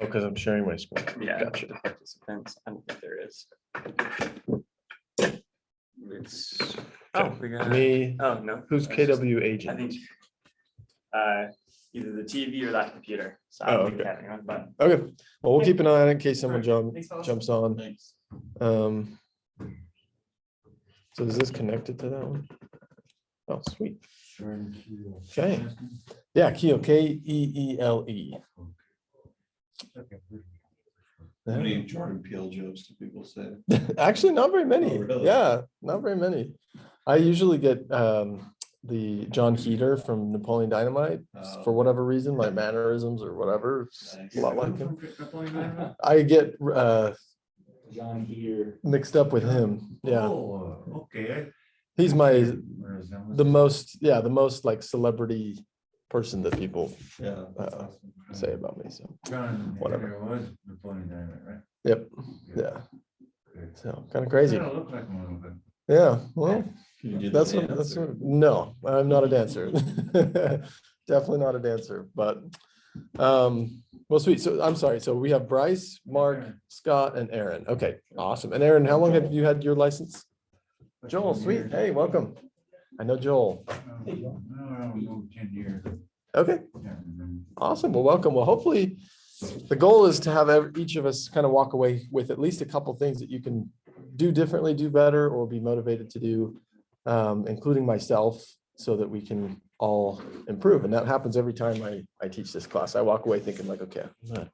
because I'm sharing my screen. Yeah, Gotcha. the participants. I don't think there is. It's, Okay. we got Me, Oh no. who's That's just- KW I agent? think either the TV or that computer. So I Oh, don't think okay. having one, but Okay, well, we'll keep an eye on it in case someone Thanks, fellas. jumps on. thanks. So is this connected to that one? Oh, sweet. Okay. Yeah, Keel, Keele. How many Jordan Peele jokes do people say? Actually, not very many. Oh, really? Yeah, not very many. I usually get the John Heater from Napoleon Dynamite for whatever reason, like mannerisms or whatever. It's a lot like him. I get John here. mixed up with him. Yeah, Oh, okay. he's the most like celebrity person that people Yeah. say about me. So John whatever. Here was Napoleon Dynamite, right? yep, yeah. So kind of crazy. Kinda look like him a little bit. Yeah, well, Can you do the that's dance, or- what, no, I'm not a dancer. Definitely not a dancer, but well, sweet. So I'm sorry. So we have Bryce, Mark, Scott, and Aaron. Okay, awesome. And Aaron, how long have you had your license? Joel, sweet. Hey, welcome. I know Joel. No, 10 years. Okay, Yeah, and then- awesome. Well, welcome. Well, hopefully the goal is to have each of us kind of walk away with at least a couple things that you can do differently, do better, or be motivated to do, including myself, so that we can all improve. And that happens every time I teach this class. I walk away thinking like, okay, I'm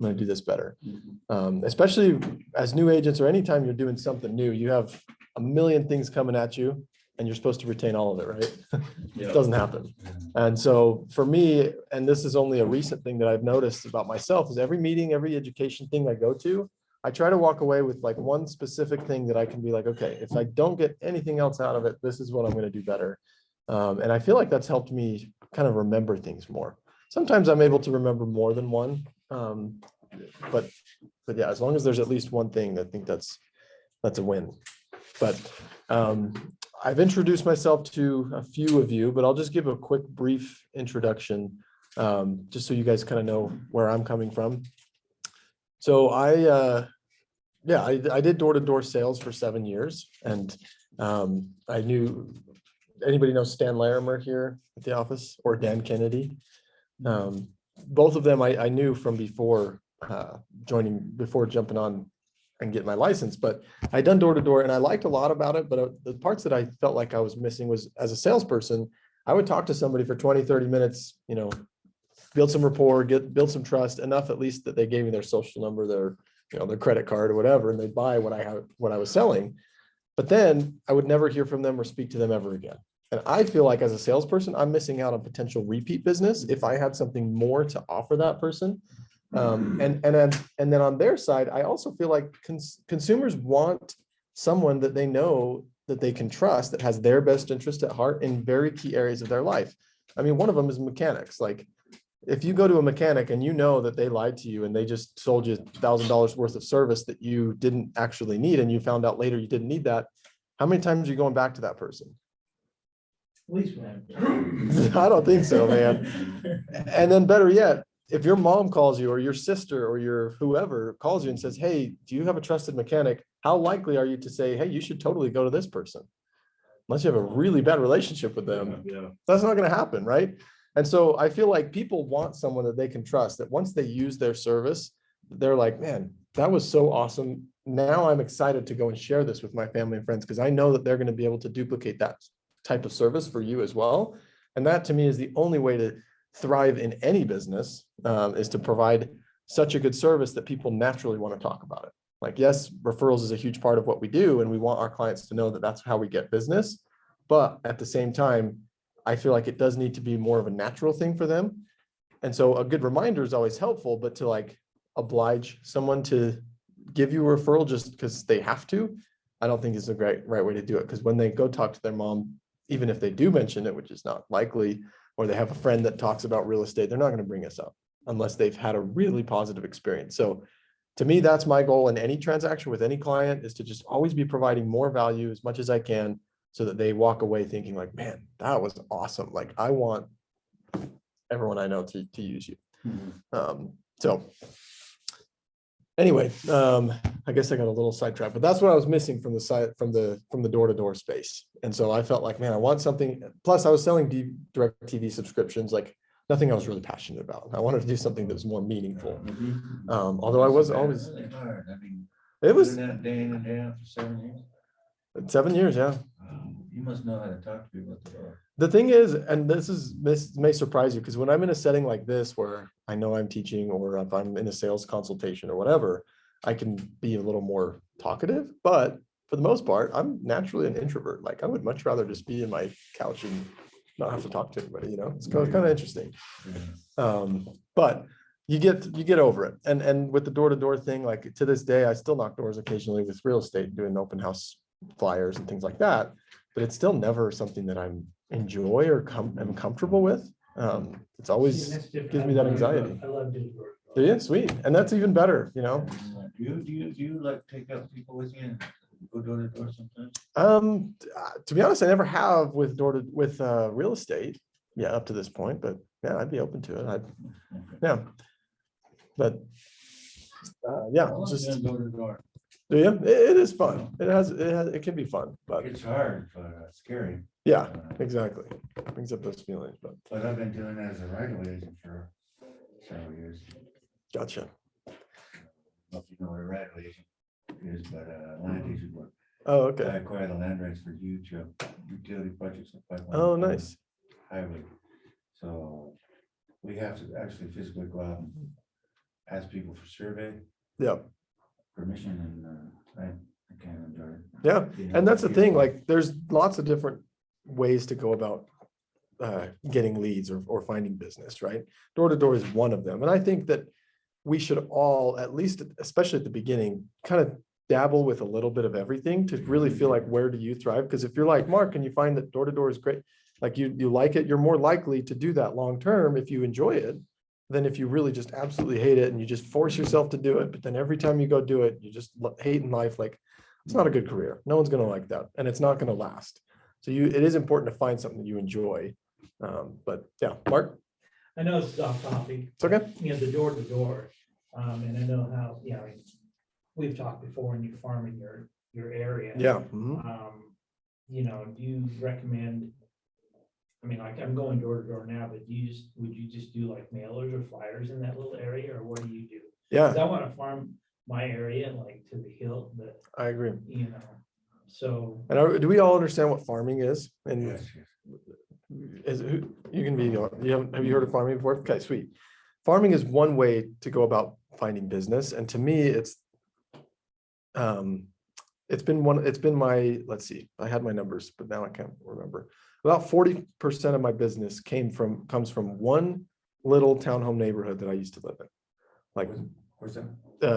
gonna do this better. Especially as new agents or anytime you're doing something new, you have a million things coming at you and you're supposed to retain all of it, right? Yeah. It doesn't happen. And so for me, and this is only a recent thing that I've noticed about myself, is every meeting, every education thing I go to, I try to walk away with like one specific thing that I can be like, okay, if I don't get anything else out of it, this is what I'm going to do better. And I feel like that's helped me kind of remember things more. Sometimes I'm able to remember more than one. But yeah, as long as there's at least one thing, I think that's a win. But I've introduced myself to a few of you, but I'll just give a quick brief introduction, just so you guys kind of know where I'm coming from. So I did door-to-door sales for 7 years, and I knew, anybody know Stan Larimer here at the office, or Dan Kennedy? Both of them I knew from before jumping on and get my license, but I'd done door-to-door and I liked a lot about it, but the parts that I felt like I was missing was, as a salesperson, I would talk to somebody for 20-30 minutes, build some rapport, build some trust, enough at least that they gave me their social number, their credit card or whatever, and they'd buy what I was selling. But then I would never hear from them or speak to them ever again. And I feel like as a salesperson, I'm missing out on potential repeat business if I had something more to offer that person. And then on their side, I also feel like consumers want someone that they know that they can trust, that has their best interest at heart in very key areas of their life. I mean, one of them is mechanics. Like, if you go to a mechanic and you know that they lied to you and they just sold you $1,000 worth of service that you didn't actually need, and you found out later you didn't need that, how many times are you going back to that person? At least one. I don't think so, man. And then better yet, if your mom calls you or your sister or your whoever calls you and says, hey, do you have a trusted mechanic? How likely are you to say, hey, you should totally go to this person? Unless you have a really bad relationship with them, that's not going to happen, right? And so I feel like people want someone that they can trust, that once they use their service, they're like, man, that was so awesome. Now I'm excited to go and share this with my family and friends, because I know that they're going to be able to duplicate that type of service for you as well. And that to me is the only way to thrive in any business, is to provide such a good service that people naturally want to talk about it. Like, yes, referrals is a huge part of what we do, and we want our clients to know that that's how we get business. But at the same time, I feel like it does need to be more of a natural thing for them. And so a good reminder is always helpful, but to like oblige someone to give you a referral just because they have to, I don't think is a right way to do it. Because when they go talk to their mom, even if they do mention it, which is not likely, or they have a friend that talks about real estate, they're not going to bring us up unless they've had a really positive experience. So to me, that's my goal in any transaction with any client, is to just always be providing more value as much as I can, so that they walk away thinking like, man, that was awesome. Like, I want everyone I know to use you. So Anyway, I guess I got a little sidetracked, but that's what I was missing from the side, from the door-to-door space. And so I felt like, man, I want something. Plus I was selling direct TV subscriptions, like nothing I was really passionate about. I wanted to do something that was more meaningful. Although I was always, Really hard. I mean, it was doing that day in and day out for 7 years. 7 years. Yeah. You must know how to talk to people at the door. The thing is, and this may surprise you, because when I'm in a setting like this where I know I'm teaching, or if I'm in a sales consultation or whatever, I can be a little more talkative. But for the most part, I'm naturally an introvert. Like I would much rather just be in my couch and not have to talk to anybody. It's kind of interesting. But you get over it. And with the door-to-door thing, like to this day, I still knock doors occasionally with real estate, doing open house flyers and things like that. But it's still never something that I'm enjoy or am comfortable with. It's always gives me that anxiety. I love doing door. Do you? Sweet. And that's even better, Do you like take out people with you and go door to door sometimes? To be honest, I never have with real estate. Yeah, up to this point, but yeah, I'd be open to it. Yeah. But yeah, I love just doing door to door. do you? It is fun. It can be fun, but It's hard, but scary. yeah, exactly. Brings up those feelings, but But I've been doing that as a right-of-way agent for several years. gotcha. I don't know if you know what a right-of-way agent is, but land agent work. Oh, I okay. acquire the land rights for huge utility projects. Like Oh, nice. highway. So we have to actually physically go out and ask people for survey Yeah. permission, and I can't enjoy it. Yeah. You know, And that's the you thing, know, like there's lots of different ways to go about getting leads or finding business, right? Door to door is one of them. And I think that we should all, at least, especially at the beginning, kind of dabble with a little bit of everything to really feel like, where do you thrive? Because if you're like Mark and you find that door to door is great, like you like it, you're more likely to do that long term if you enjoy it than if you really just absolutely hate it and you just force yourself to do it. But then every time you go do it, you just hate in life. Like it's not a good career. No one's going to like that, and it's not going to last. So it is important to find something that you enjoy. But yeah, Mark, I know it's off topic. it's okay. The door to door. And I know how, we've talked before, and you farm in your area. Yeah. Mhm. Do you recommend, like I'm going door to door now, but would you just do like mailers or flyers in that little area, or what do you do? Yeah, 'Cause I want to farm my area like to the hill, but I agree. so. And do we all understand what farming is? And Yes, yes. you can be, have you heard of farming before? Okay, sweet. Farming is one way to go about finding business. And to me, it's been my, let's see, I had my numbers, but now I can't remember. About 40% of my business comes from one little townhome neighborhood that I used to live in. Like, Where's that?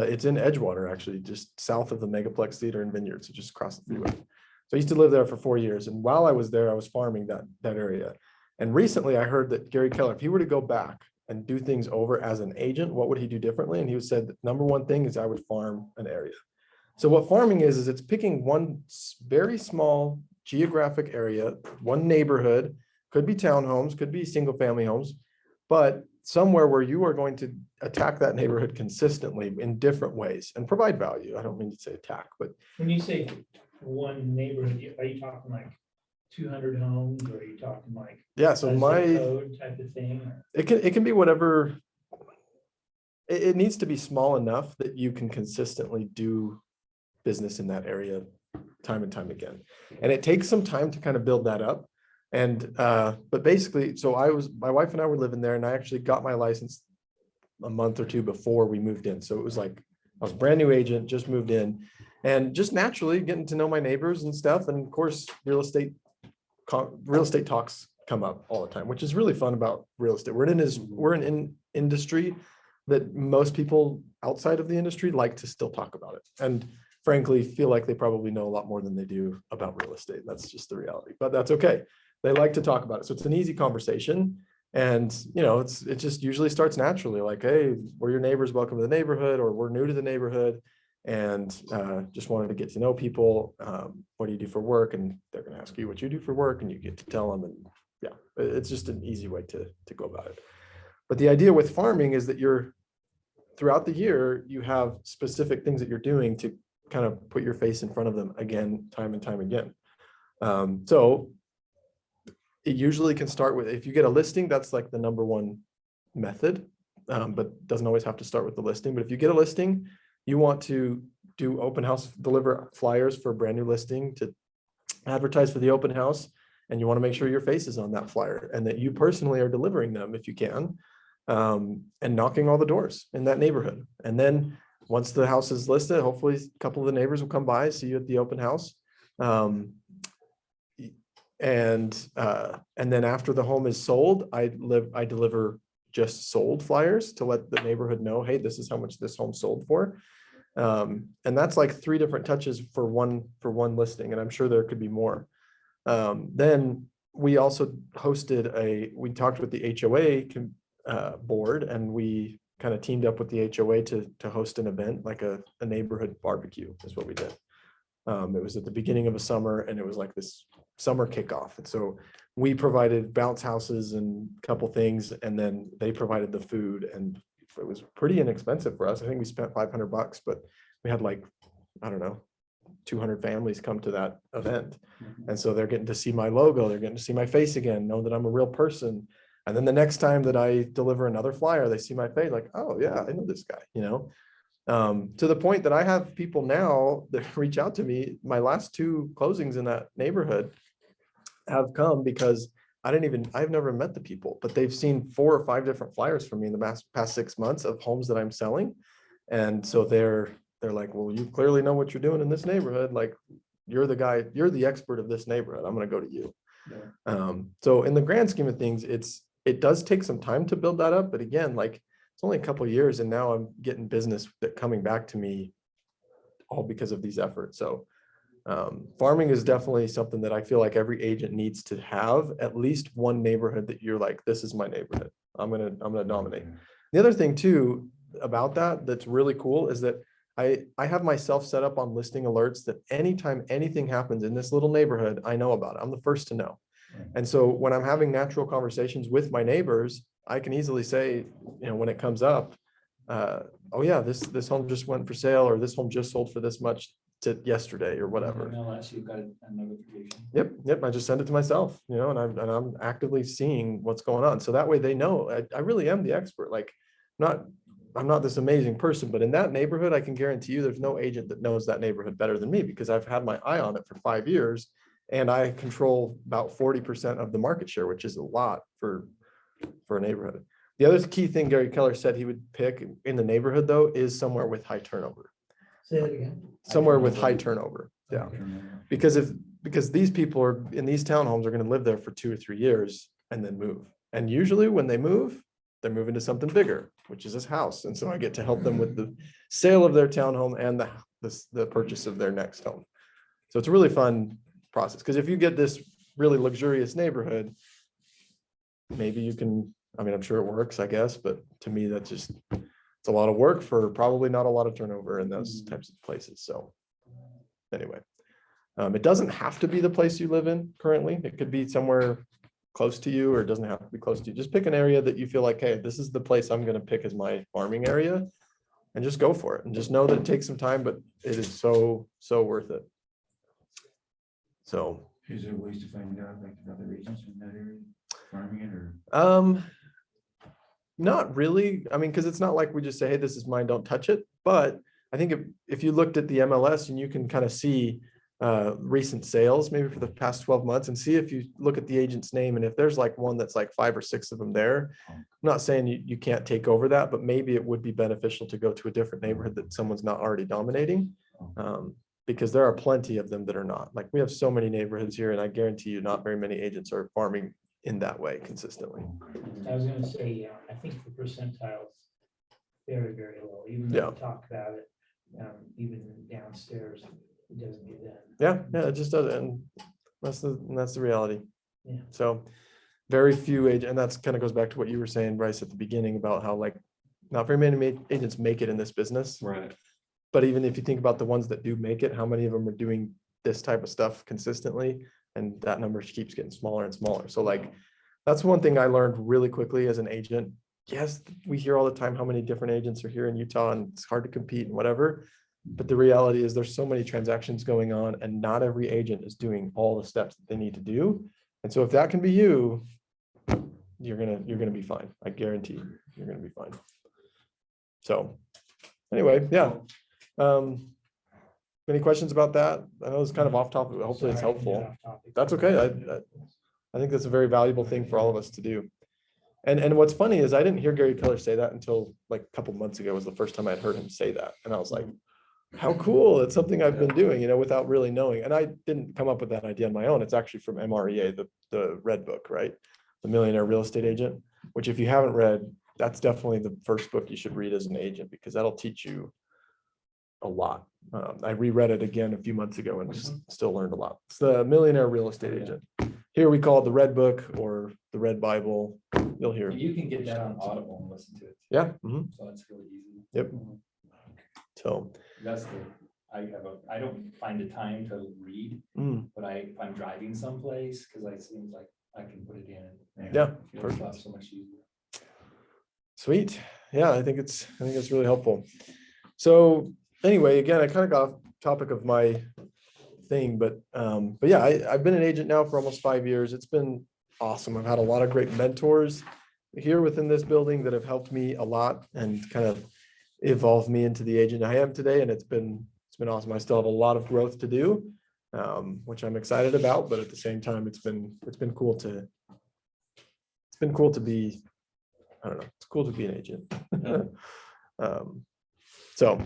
it's in Edgewater, actually, just south of the Megaplex Theater and Vineyards, so just across the freeway. So I used to live there for 4 years. And while I was there, I was farming that area. And recently I heard that Gary Keller, if he were to go back and do things over as an agent, what would he do differently? And he said, that number one thing is I would farm an area. So what farming is it's picking one very small geographic area, one neighborhood, could be townhomes, could be single family homes, but somewhere where you are going to attack that neighborhood consistently in different ways and provide value. I don't mean to say attack, but When you say one neighborhood, are you talking like 200 homes, or are you talking like yeah, so a zip my, code type of thing? Or- it can be whatever. It needs to be small enough that you can consistently do business in that area time and time again. And it takes some time to kind of build that up. And, but basically, so my wife and I were living there, and I actually got my license a month or two before we moved in. So it was like, I was a brand new agent, just moved in, and just naturally getting to know my neighbors and stuff. And of course, real estate talks come up all the time, which is really fun about real estate. We're in industry that most people outside of the industry like to still talk about it. And frankly, feel like they probably know a lot more than they do about real estate. That's just the reality, but that's okay. They like to talk about it. So it's an easy conversation. And, it just usually starts naturally, like, hey, we're your neighbors, welcome to the neighborhood, or we're new to the neighborhood and just wanted to get to know people. What do you do for work? And they're going to ask you what you do for work, and you get to tell them. And yeah, it's just an easy way to go about it. But the idea with farming is that throughout the year, you have specific things that you're doing to kind of put your face in front of them again, time and time again. So it usually can start with, if you get a listing, that's like the number one method, but doesn't always have to start with the listing. But if you get a listing, you want to do open house, deliver flyers for a brand new listing to advertise for the open house. And you want to make sure your face is on that flyer and that you personally are delivering them if you can, and knocking all the doors in that neighborhood. And then once the house is listed, hopefully a couple of the neighbors will come by, see you at the open house. And then after the home is sold, I deliver just sold flyers to let the neighborhood know, hey, this is how much this home sold for. And that's like 3 different touches for one listing, and I'm sure there could be more. Then we also hosted we talked with the HOA board, and we kind of teamed up with the HOA to host an event, like a neighborhood barbecue is what we did. It was at the beginning of a summer, and it was like this summer kickoff. And so we provided bounce houses and a couple things, and then they provided the food, and it was pretty inexpensive for us. I think we spent $500, but we had like, I don't know, 200 families come to that event. And so they're getting to see my logo, they're getting to see my face again, know that I'm a real person. And then the next time that I deliver another flyer, they see my face like, oh yeah, I know this guy, you know. To the point that I have people now that reach out to me. My last 2 closings in that neighborhood have come because I've never met the people, but they've seen 4 or 5 different flyers from me in the past 6 months of homes that I'm selling. And so they're like, well, you clearly know what you're doing in this neighborhood. Like, you're the guy, you're the expert of this neighborhood. I'm going to go to you. Yeah. So in the grand scheme of things, it does take some time to build that up. But again, like, it's only a couple of years, and now I'm getting business that coming back to me all because of these efforts. So farming is definitely something that I feel like every agent needs to have at least one neighborhood that you're like, this is my neighborhood. I'm gonna dominate. The other thing too about that's really cool is that I have myself set up on listing alerts that anytime anything happens in this little neighborhood, I know about it. I'm the first to know. And so when I'm having natural conversations with my neighbors, I can easily say, you know, when it comes up, oh yeah, this home just went for sale, or this home just sold for this much yesterday or whatever. Unless you've got a notification. Yep. I just send it to myself, you know, and I'm actively seeing what's going on. So that way they know I really am the expert. Like, I'm not this amazing person, but in that neighborhood, I can guarantee you there's no agent that knows that neighborhood better than me, because I've had my eye on it for 5 years, and I control about 40% of the market share, which is a lot for a neighborhood. The other key thing Gary Keller said he would pick in the neighborhood, though, is somewhere with high turnover. Say that again. Somewhere with high turnover. Yeah. Because these people are in these townhomes are going to live there for 2 or 3 years and then move. And usually when they move, they're moving to something bigger, which is this house. And so I get to help them with the sale of their townhome and the purchase of their next home. So it's a really fun process, because if you get this really luxurious neighborhood, maybe you can, I mean, I'm sure it works, I guess, but to me, that's just, it's a lot of work for probably not a lot of turnover in those types of places. So anyway, it doesn't have to be the place you live in currently. It could be somewhere close to you, or it doesn't have to be close to you. Just pick an area that you feel like, hey, this is the place I'm going to pick as my farming area, and just go for it. And just know that it takes some time, but it is so worth it. So is there ways to find out, like, other agents in that area farming it, or? Not really. I mean, because it's not like we just say, hey, this is mine, don't touch it. But I think if you looked at the MLS and you can kind of see recent sales, maybe for the past 12 months, and see if you look at the agent's name, and if there's like one that's like 5 or 6 of them there, I'm not saying you can't take over that, but maybe it would be beneficial to go to a different neighborhood that someone's not already dominating. Because there are plenty of them that are not. Like, we have so many neighborhoods here, and I guarantee you not very many agents are farming in that way consistently. I was going to say, I think the percentiles very, very low, even though we talk about it, even downstairs, it doesn't get done. Yeah, it just doesn't. And that's the reality. Yeah. So very few agents, and that's kind of goes back to what you were saying, Bryce, at the beginning about how, like, not very many agents make it in this business. Right. But even if you think about the ones that do make it, how many of them are doing this type of stuff consistently? And that number keeps getting smaller and smaller. So, like, that's one thing I learned really quickly as an agent yes, we hear all the time how many different agents are here in Utah and it's hard to compete and whatever. But the reality is there's so many transactions going on and not every agent is doing all the steps that they need to do. And so if that can be you, you're gonna be fine. I guarantee you're gonna be fine. So anyway, yeah. Any questions about that? I know it's kind of off topic, but hopefully it's Sorry, I can get helpful. off topic. That's okay. I think that's a very valuable thing for all of us to do. And what's funny is I didn't hear Gary Keller say that until like a couple months ago was the first time I'd heard him say that. And I was like, how cool. It's something I've been doing, without really knowing. And I didn't come up with that idea on my own. It's actually from MREA, the red book, right? The Millionaire Real Estate Agent, which if you haven't read, that's definitely the first book you should read as an agent, because that'll teach you a lot. I reread it again a few months ago and just still learned a lot. It's the Millionaire Real Estate Agent. Here we call it the Red Book or the Red Bible. You'll hear. You can get that on Audible and listen to it. Yeah. So it's really easy. Yep. So That's I don't find the time to read, but if I'm driving someplace, because it seems like I can put it in. Yeah, It's perfect. so much easier. Sweet. Yeah, I think it's really helpful. So anyway, again, I kind of got off topic of my thing, but yeah, I've been an agent now for almost 5 years. It's been awesome. I've had a lot of great mentors here within this building that have helped me a lot and kind of evolved me into the agent I am today. And it's been awesome. I still have a lot of growth to do, which I'm excited about, but at the same time, it's been cool to be, I don't know, it's cool to be an agent. So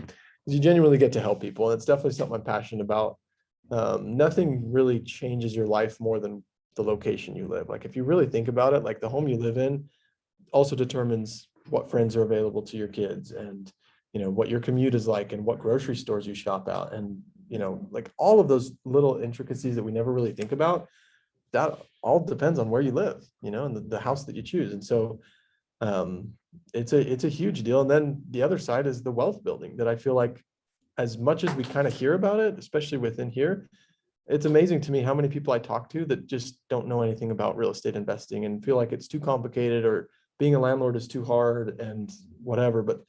you genuinely get to help people. And it's definitely something I'm passionate about. Nothing really changes your life more than the location you live. Like if you really think about it, like the home you live in also determines what friends are available to your kids and, what your commute is like and what grocery stores you shop at. And, like all of those little intricacies that we never really think about, that all depends on where you live, and the house that you choose. And so it's a huge deal. And then the other side is the wealth building that I feel like as much as we kind of hear about it, especially within here, it's amazing to me how many people I talk to that just don't know anything about real estate investing and feel like it's too complicated or being a landlord is too hard and whatever, but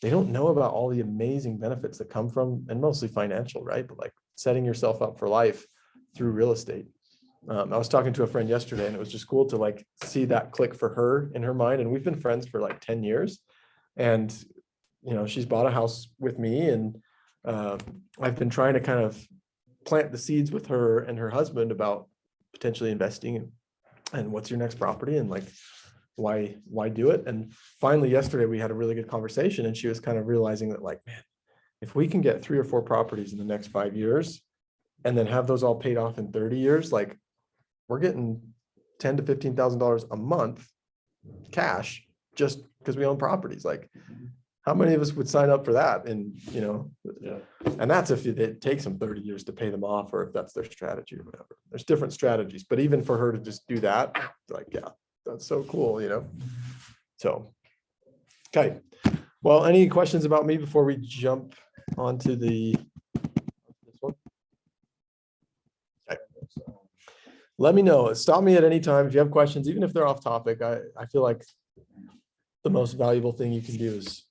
they don't know about all the amazing benefits that come from, and mostly financial, right? But like setting yourself up for life through real estate. I was talking to a friend yesterday and it was just cool to like see that click for her in her mind. And we've been friends for like 10 years and, she's bought a house with me and I've been trying to kind of plant the seeds with her and her husband about potentially investing and what's your next property and like, why do it? And finally, yesterday we had a really good conversation and she was kind of realizing that like, man, if we can get 3 or 4 properties in the next 5 years and then have those all paid off in 30 years, like we're getting $10,000 to $15,000 a month cash just because we own properties. Like how many of us would sign up for that? And, and that's if it takes them 30 years to pay them off, or if that's their strategy or whatever. There's different strategies, but even for her to just do that, like, yeah, that's so cool, So, okay. Well, any questions about me before we jump onto this one? Okay. Let me know. Stop me at any time if you have questions, even if they're off topic. I feel like the most valuable thing you can do is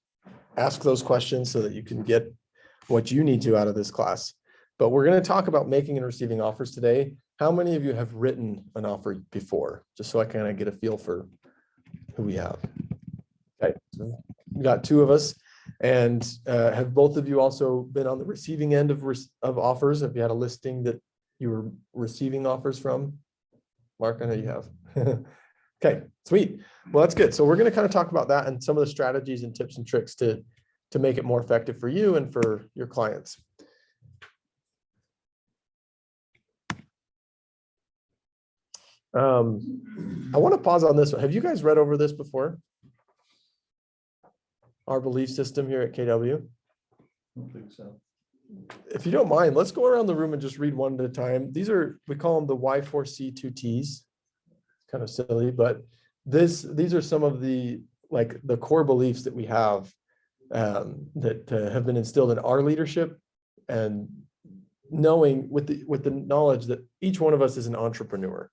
ask those questions so that you can get what you need to out of this class. But we're going to talk about making and receiving offers today. How many of you have written an offer before? Just so I kind of get a feel for who we have. Okay, so we got 2 of us. And have both of you also been on the receiving end of offers? Have you had a listing that you were receiving offers from? Mark, I know you have. Okay, sweet. Well, that's good. So we're going to kind of talk about that and some of the strategies and tips and tricks to make it more effective for you and for your clients. I want to pause on this one. Have you guys read over this before? Our belief system here at KW? I don't think so. If you don't mind, let's go around the room and just read one at a time. We call them the Y4C2Ts. Kind of silly, but these are some of the core beliefs that we have that have been instilled in our leadership, and knowing with the knowledge that each one of us is an entrepreneur,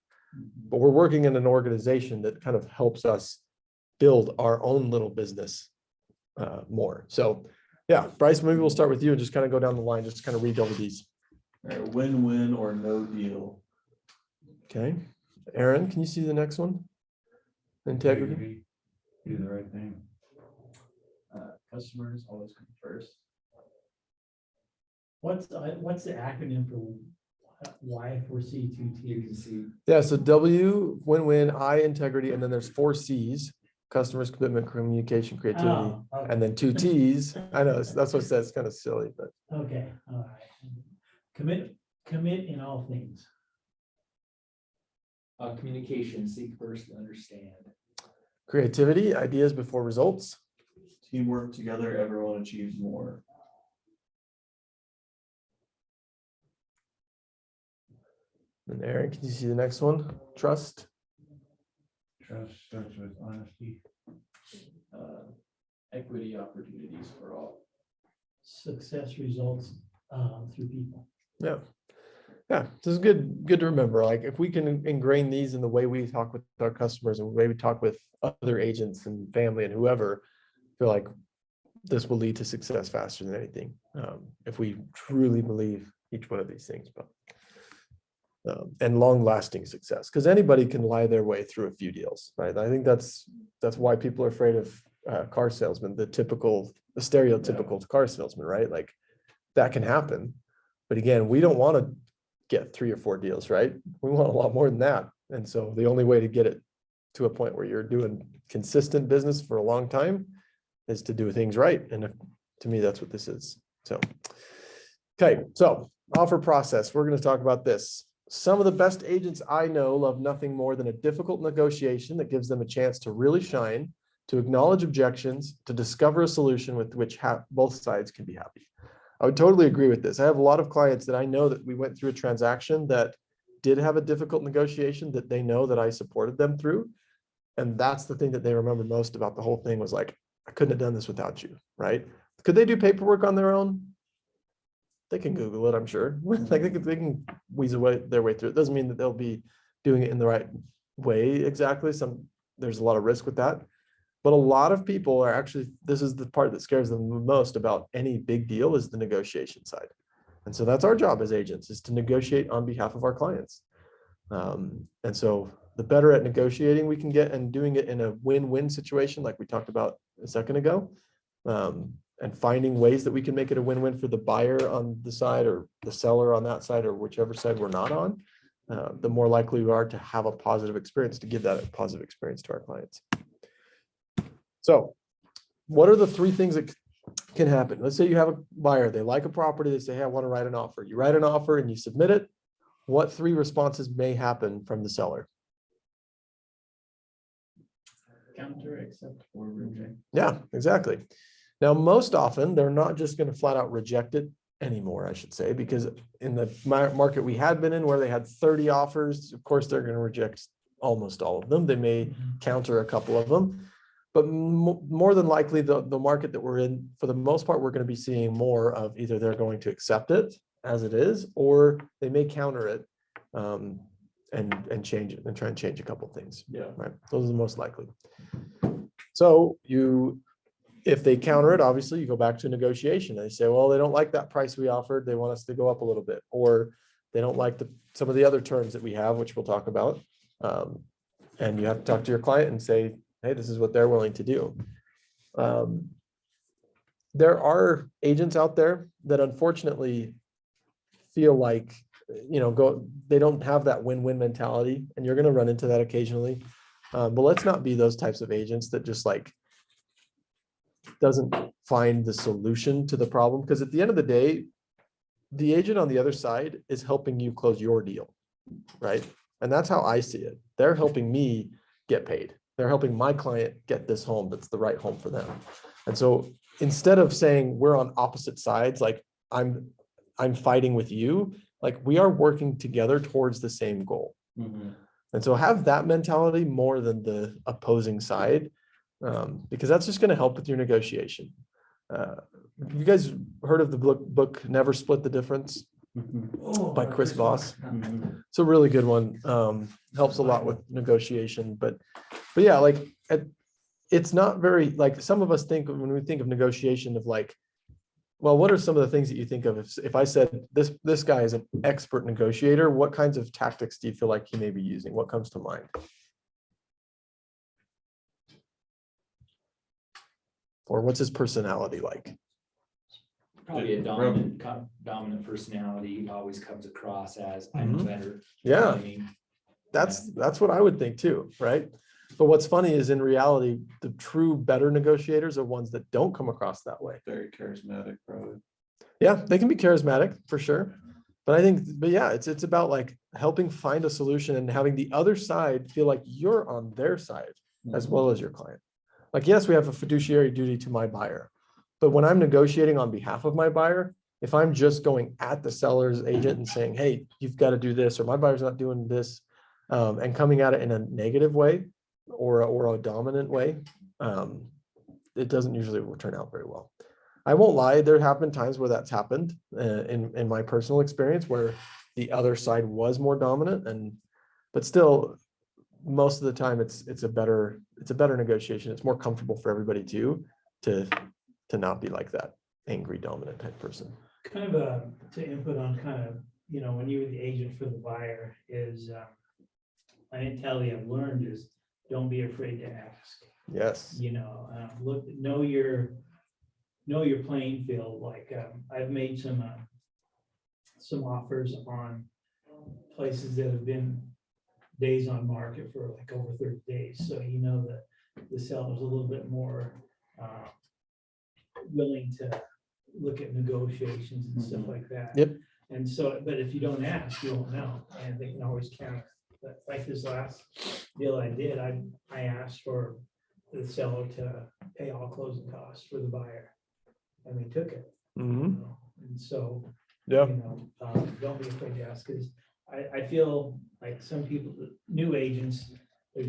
but we're working in an organization that kind of helps us build our own little business more. So yeah, Bryce, maybe we'll start with you and just kind of go down the line, just kind of read over these. All right, win-win or no deal. Okay. Aaron, can you see the next one? Integrity. Do the right thing. Customers always come first. What's the acronym for Y4C2T? Yeah, so W, win-win, I, integrity, and then there's 4 C's, customers, commitment, communication, creativity, Oh, okay. and then 2 T's. I know, that's what it says, kind of silly, but Okay, all right. Commit in all things. Communication, seek first to understand. creativity, ideas before results. Teamwork together, everyone achieves more. And Aaron, can you see the next one? Trust. Trust starts with honesty. Equity opportunities for all. Success results through people. Yeah. Yeah, this is good to remember. Like if we can ingrain these in the way we talk with our customers and the way we talk with other agents and family and whoever, I feel like this will lead to success faster than anything. If we truly believe each one of these things, but and long-lasting success, because anybody can lie their way through a few deals, right? I think that's why people are afraid of car salesmen, the stereotypical car salesman, right? Like that can happen, but again, we don't want to get 3 or 4 deals, right? We want a lot more than that, and so the only way to get it to a point where you're doing consistent business for a long time is to do things right, and to me, that's what this is. So, okay, so offer process. We're going to talk about this. Some of the best agents I know love nothing more than a difficult negotiation that gives them a chance to really shine, to acknowledge objections, to discover a solution with which both sides can be happy. I would totally agree with this. I have a lot of clients that I know that we went through a transaction that did have a difficult negotiation that they know that I supported them through. And that's the thing that they remember most about the whole thing was like, I couldn't have done this without you, right? Could they do paperwork on their own? They can Google it, I'm sure. Like they can weasel their way through it. Doesn't mean that they'll be doing it in the right way exactly. There's a lot of risk with that. But a lot of people are actually, this is the part that scares them the most about any big deal is the negotiation side. And so that's our job as agents, is to negotiate on behalf of our clients. And so the better at negotiating we can get and doing it in a win-win situation, like we talked about a second ago, and finding ways that we can make it a win-win for the buyer on the side or the seller on that side or whichever side we're not on, the more likely we are to have a positive experience, to give that a positive experience to our clients. So what are the 3 things that can happen? Let's say you have a buyer, they like a property, they say, hey, I want to write an offer. You write an offer and you submit it. What 3 responses may happen from the seller? Counter, accept, or reject. Yeah, exactly. Now, most often, they're not just going to flat out reject it anymore, I should say, because in the market we had been in where they had 30 offers, of course, they're going to reject almost all of them. They may counter a couple of them. But more than likely, the market that we're in, for the most part, we're going to be seeing more of either they're going to accept it as it is, or they may counter it and change it and try and change a couple of things. Yeah. Right. Those are the most likely. So if they counter it, obviously you go back to negotiation. They say, well, they don't like that price we offered. They want us to go up a little bit, or they don't like some of the other terms that we have, which we'll talk about. And you have to talk to your client and say, hey, this is what they're willing to do. There are agents out there that unfortunately feel like, they don't have that win-win mentality, and you're going to run into that occasionally. But let's not be those types of agents that just like doesn't find the solution to the problem. Because at the end of the day, the agent on the other side is helping you close your deal, right? And that's how I see it. They're helping me get paid. They're helping my client get this home that's the right home for them. And so instead of saying we're on opposite sides, like I'm fighting with you, like we are working together towards the same goal. Mhm. And so have that mentality more than the opposing side, because that's just going to help with your negotiation. You guys heard of the book Never Split the Difference by Chris Voss? Mhm. It's a really good one. Helps a lot with negotiation, but yeah, like it's not very, like, some of us think when we think of negotiation of like, well, what are some of the things that you think of if I said this guy is an expert negotiator, what kinds of tactics do you feel like he may be using? What comes to mind? Or what's his personality like? Probably a dominant personality always comes across as I'm better. You know Yeah, what I mean? that's what I would think too, right? But what's funny is in reality, the true better negotiators are ones that don't come across that way. Very charismatic, probably. Yeah, they can be charismatic for sure. But yeah, it's about like helping find a solution and having the other side feel like you're on their side as well as your client. Like, yes, we have a fiduciary duty to my buyer, but when I'm negotiating on behalf of my buyer, if I'm just going at the seller's agent and saying, hey, you've got to do this, or my buyer's not doing this, and coming at it in a negative way or a dominant way, it doesn't usually turn out very well. I won't lie, there have been times where that's happened in my personal experience where the other side was more dominant, but still most of the time it's a better negotiation. It's more comfortable for everybody too, to not be like that angry dominant type person. Kind of to input on kind of, when you were the agent for the buyer is, my mentality I've learned is don't be afraid to ask. Yes. Know your playing field. Like, I've made some offers on places that have been days on market for like over 30 days. So that the seller's a little bit more willing to look at negotiations and stuff like that. Yep. And so, but if you don't ask, you won't know, and they can always counter. But like this last deal I did, I asked for the seller to pay all closing costs for the buyer, and they took it. Mm-hmm. And so, Yeah. don't be afraid to ask, because I feel like some people, new agents, they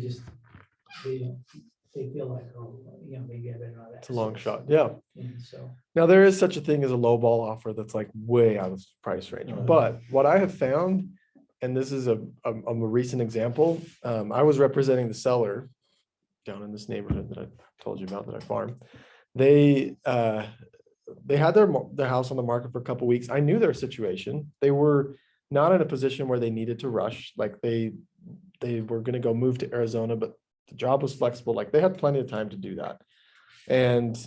feel like, they get it. It's a long shot. Yeah. And so, Now there is such a thing as a low ball offer that's like way out of price range. But what I have found, and this is a recent example, I was representing the seller down in this neighborhood that I told you about that I farm. They had their house on the market for a couple of weeks. I knew their situation. They were not in a position where they needed to rush. Like they were going to go move to Arizona, but the job was flexible. Like they had plenty of time to do that. And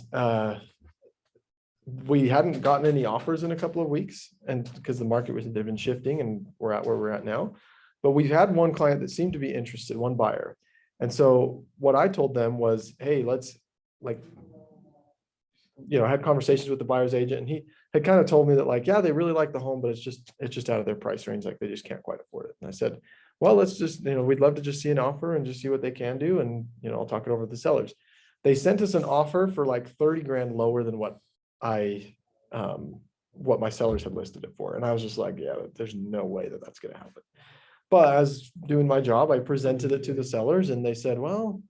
we hadn't gotten any offers in a couple of weeks, and because the market they've been shifting, and we're at where we're at now. But we've had one client that seemed to be interested, one buyer. And so what I told them was, hey, let's I had conversations with the buyer's agent, and he had kind of told me that like, yeah, they really like the home, but it's just out of their price range. Like they just can't quite afford it. And I said, well, let's just, we'd love to just see an offer and just see what they can do. And, I'll talk it over with the sellers. They sent us an offer for like 30 grand lower than what my sellers had listed it for. And I was just like, yeah, there's no way that that's going to happen. But as doing my job, I presented it to the sellers, and they said, well,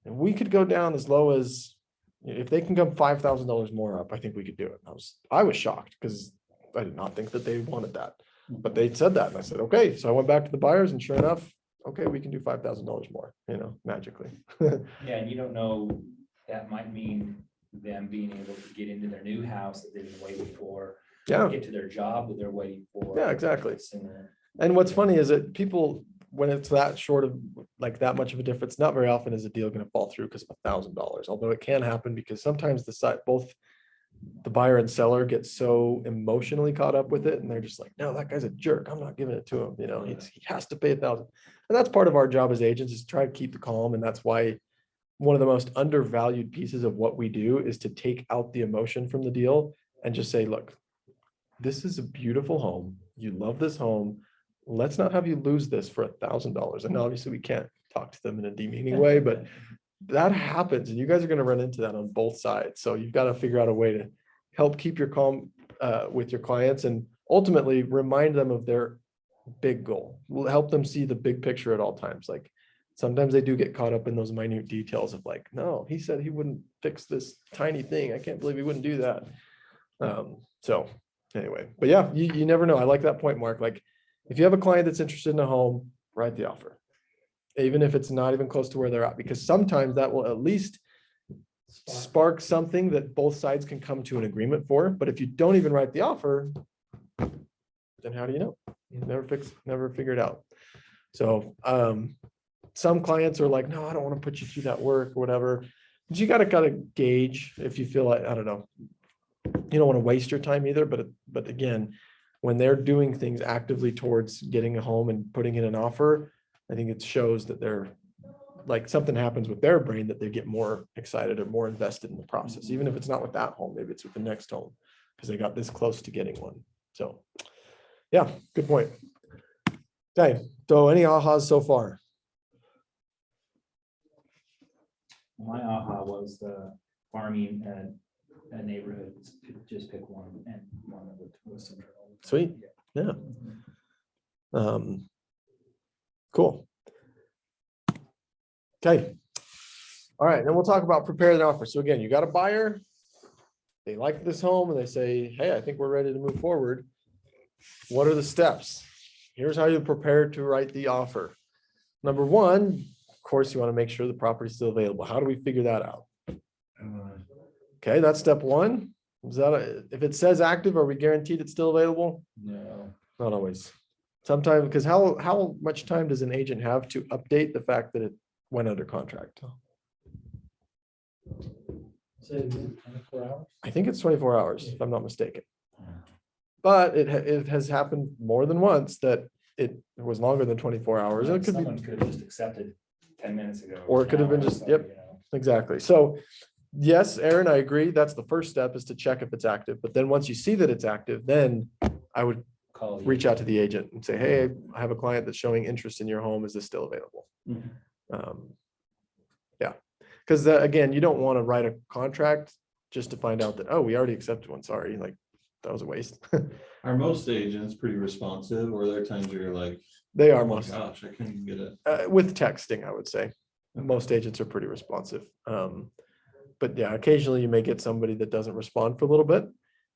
we could go down as low as, if they can come $5,000 more up, I think we could do it. And I was shocked because I did not think that they wanted that, but they said that. And I said, okay. So I went back to the buyers, and sure enough, okay, we can do $5,000 more, magically. Yeah, and you don't know, that might mean them being able to get into their new house that they've been waiting for. Yeah. Get to their job that they're waiting for. Yeah, exactly. Similar. And what's funny is that people, when it's that short of like that much of a difference, not very often is a deal going to fall through because of $1,000. Although it can happen because sometimes both the buyer and seller get so emotionally caught up with it, and they're just like, no, that guy's a jerk, I'm not giving it to him. He has to pay $1,000. And that's part of our job as agents, is try to keep the calm. And that's why one of the most undervalued pieces of what we do is to take out the emotion from the deal and just say, look, this is a beautiful home. You love this home. Let's not have you lose this for $1,000. And obviously we can't talk to them in a demeaning way, but that happens. And you guys are going to run into that on both sides. So you've got to figure out a way to help keep your calm with your clients, and ultimately remind them of their big goal. Help them see the big picture at all times. Like sometimes they do get caught up in those minute details of like, no, he said he wouldn't fix this tiny thing. I can't believe he wouldn't do that. So anyway, but yeah, you never know. I like that point, Mark. Like if you have a client that's interested in a home, write the offer. even if it's not even close to where they're at, because sometimes that will at least spark something that both sides can come to an agreement for. But if you don't even write the offer, then how do you know? You never figure it out. So some clients are like, no, I don't want to put you through that work or whatever. But you got to kind of gauge if you feel like, I don't know, you don't want to waste your time either. But again, when they're doing things actively towards getting a home and putting in an offer, I think it shows that they're like something happens with their brain that they get more excited or more invested in the process, even if it's not with that home, maybe it's with the next home because they got this close to getting one. So yeah, good point. Okay, so any ahas so far? My aha was the farming and a neighborhood, just pick one and one that was central. Sweet. Yeah. Cool. Okay. All right, then we'll talk about prepare the offer. So again, you got a buyer, they like this home and they say, hey, I think we're ready to move forward. What are the steps? Here's how you prepare to write the offer. Number one, of course, you want to make sure the property is still available. How do we figure that out? Okay, that's step one. Is that if it says active, are we guaranteed it's still available? No. Not always. Sometimes, because how much time does an agent have to update the fact that it went under contract? So 24 hours. I think it's 24 hours, if I'm not mistaken. But it has happened more than once that it was longer than 24 hours. It could be, Someone could have just accepted 10 minutes ago. Or it could have been now, just- so, yep. you know. exactly. So yes, Aaron, I agree. That's the first step, is to check if it's active. But then once you see that it's active, then I would Call the reach out to the agent and say, hey, I have a client that's showing interest in your home. Is this still available? Yeah, because again, you don't want to write a contract just to find out that, oh, we already accepted one. Sorry, like that was a waste. Are most agents pretty responsive, or are there times where you're like, They are oh my most, gosh, I couldn't get it? with texting, I would say. Most agents are pretty responsive. But yeah, occasionally you may get somebody that doesn't respond for a little bit.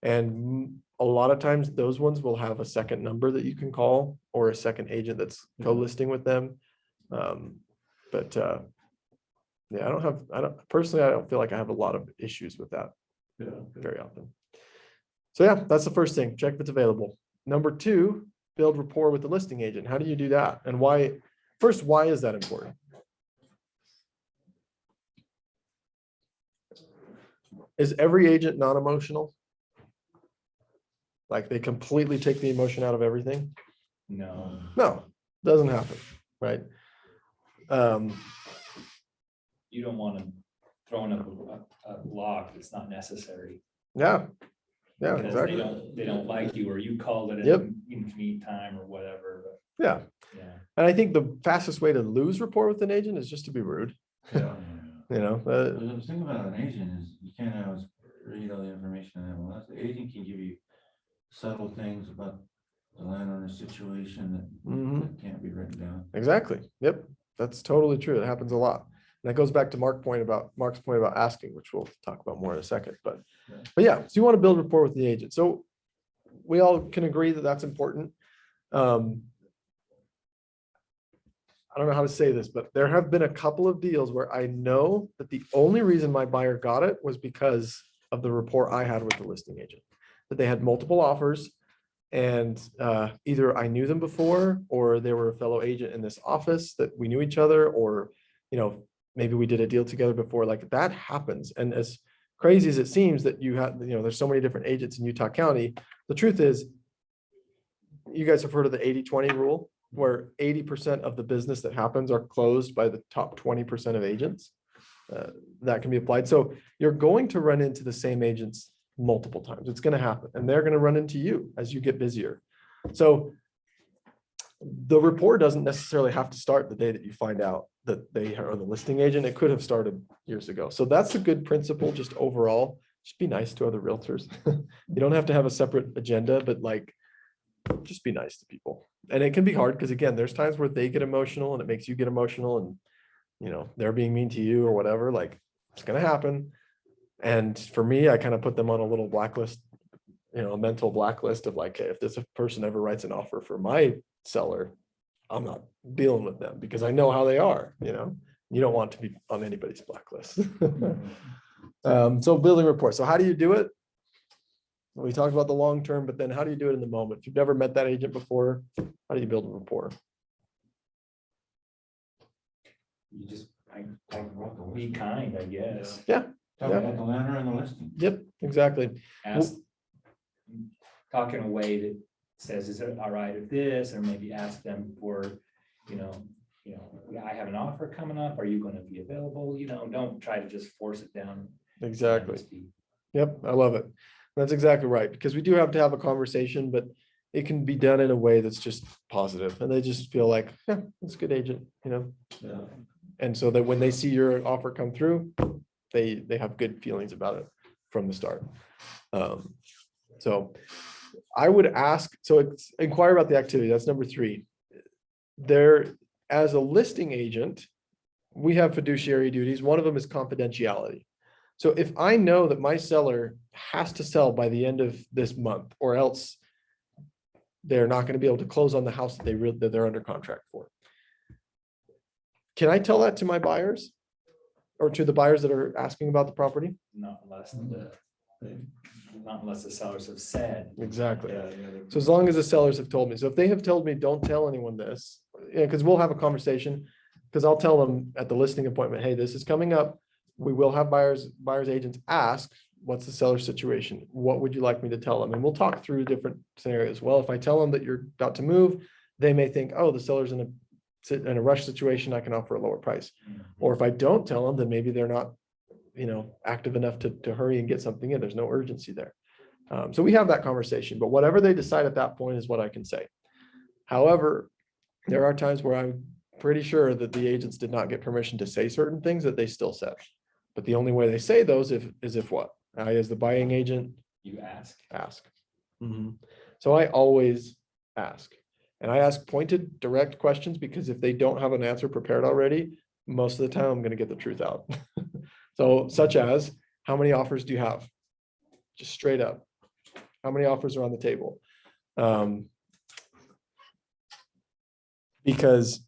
And a lot of times those ones will have a second number that you can call, or a second agent that's co-listing with them. Yeah, I don't feel like I have a lot of issues with that Yeah. very often. So yeah, that's the first thing. Check if it's available. Number two, build rapport with the listing agent. How do you do that? And why? First, why is that important? Is every agent non-emotional? Like they completely take the emotion out of everything? No. No, doesn't happen, right? You don't want to throw in a block that's not necessary. Yeah, Because exactly. they don't like you, or you called it at Yep. an inconvenient time or whatever, but Yeah. yeah. And I think the fastest way to lose rapport with an agent is just to be rude. Yeah. You know, The thing about an agent is you can't always read all the information in MLS. The agent can give you subtle things about the landowner situation that can't be written down. exactly. Yep. That's totally true. It happens a lot. And that goes back to Mark's point about asking, which we'll talk about more in a second. But yeah, so you want to build rapport with the agent. So we all can agree that that's important. I don't know how to say this, but there have been a couple of deals where I know that the only reason my buyer got it was because of the rapport I had with the listing agent, that they had multiple offers, and either I knew them before, or they were a fellow agent in this office that we knew each other, or, you know, maybe we did a deal together before. Like that happens. And as crazy as it seems that you have, you know, there's so many different agents in Utah County, the truth is, you guys have heard of the 80-20 rule, where 80% of the business that happens are closed by the top 20% of agents. That can be applied. So you're going to run into the same agents multiple times. It's going to happen, and they're going to run into you as you get busier. So the rapport doesn't necessarily have to start the day that you find out that they are the listing agent. It could have started years ago. So that's a good principle, just overall. Just be nice to other realtors. You don't have to have a separate agenda, but like, just be nice to people. And it can be hard because, again, there's times where they get emotional and it makes you get emotional, and, you know, they're being mean to you or whatever. Like, it's going to happen. And for me, I kind of put them on a little blacklist, you know, a mental blacklist of like, hey, if this person ever writes an offer for my seller, I'm not dealing with them because I know how they are, you know, you don't want to be on anybody's blacklist. So building rapport. So how do you do it? We talked about the long term, but then how do you do it in the moment? If you've never met that agent before, how do you build a rapport? You just, be kind, I guess. Yeah. Talk about the landowner and the listing. Yep, exactly. Ask, talk in a way that says, is it all right if this, or maybe ask them for, I have an offer coming up. Are you going to be available? Don't try to just force it down. Exactly. Yep, I love it. That's exactly right, because we do have to have a conversation, but it can be done in a way that's just positive, and they just feel like, yeah, that's a good agent, you know? Yeah. And so that when they see your offer come through, they have good feelings about it from the start. So I would ask, inquire about the activity. That's number 3. There, as a listing agent, we have fiduciary duties. One of them is confidentiality. So if I know that my seller has to sell by the end of this month, or else they're not going to be able to close on the house that they're under contract for, can I tell that to my buyers or to the buyers that are asking about the property? Not unless the sellers have said. Exactly. Yeah. So as long as the sellers have told me, so if they have told me, don't tell anyone this, because we'll have a conversation, because I'll tell them at the listing appointment, hey, this is coming up. We will have buyers agents ask, what's the seller's situation? What would you like me to tell them? And we'll talk through different scenarios. Well, if I tell them that you're about to move, they may think, oh, the seller's in a rush situation, I can offer a lower price. Or if I don't tell them, then maybe they're not, active enough to hurry and get something in. There's no urgency there. So we have that conversation, but whatever they decide at that point is what I can say. However, there are times where I'm pretty sure that the agents did not get permission to say certain things that they still said. But the only way they say those is if what? I, as the buying agent, You ask. So I always ask. And I ask pointed, direct questions, because if they don't have an answer prepared already, most of the time I'm going to get the truth out. So such as, how many offers do you have? Just straight up. How many offers are on the table? Because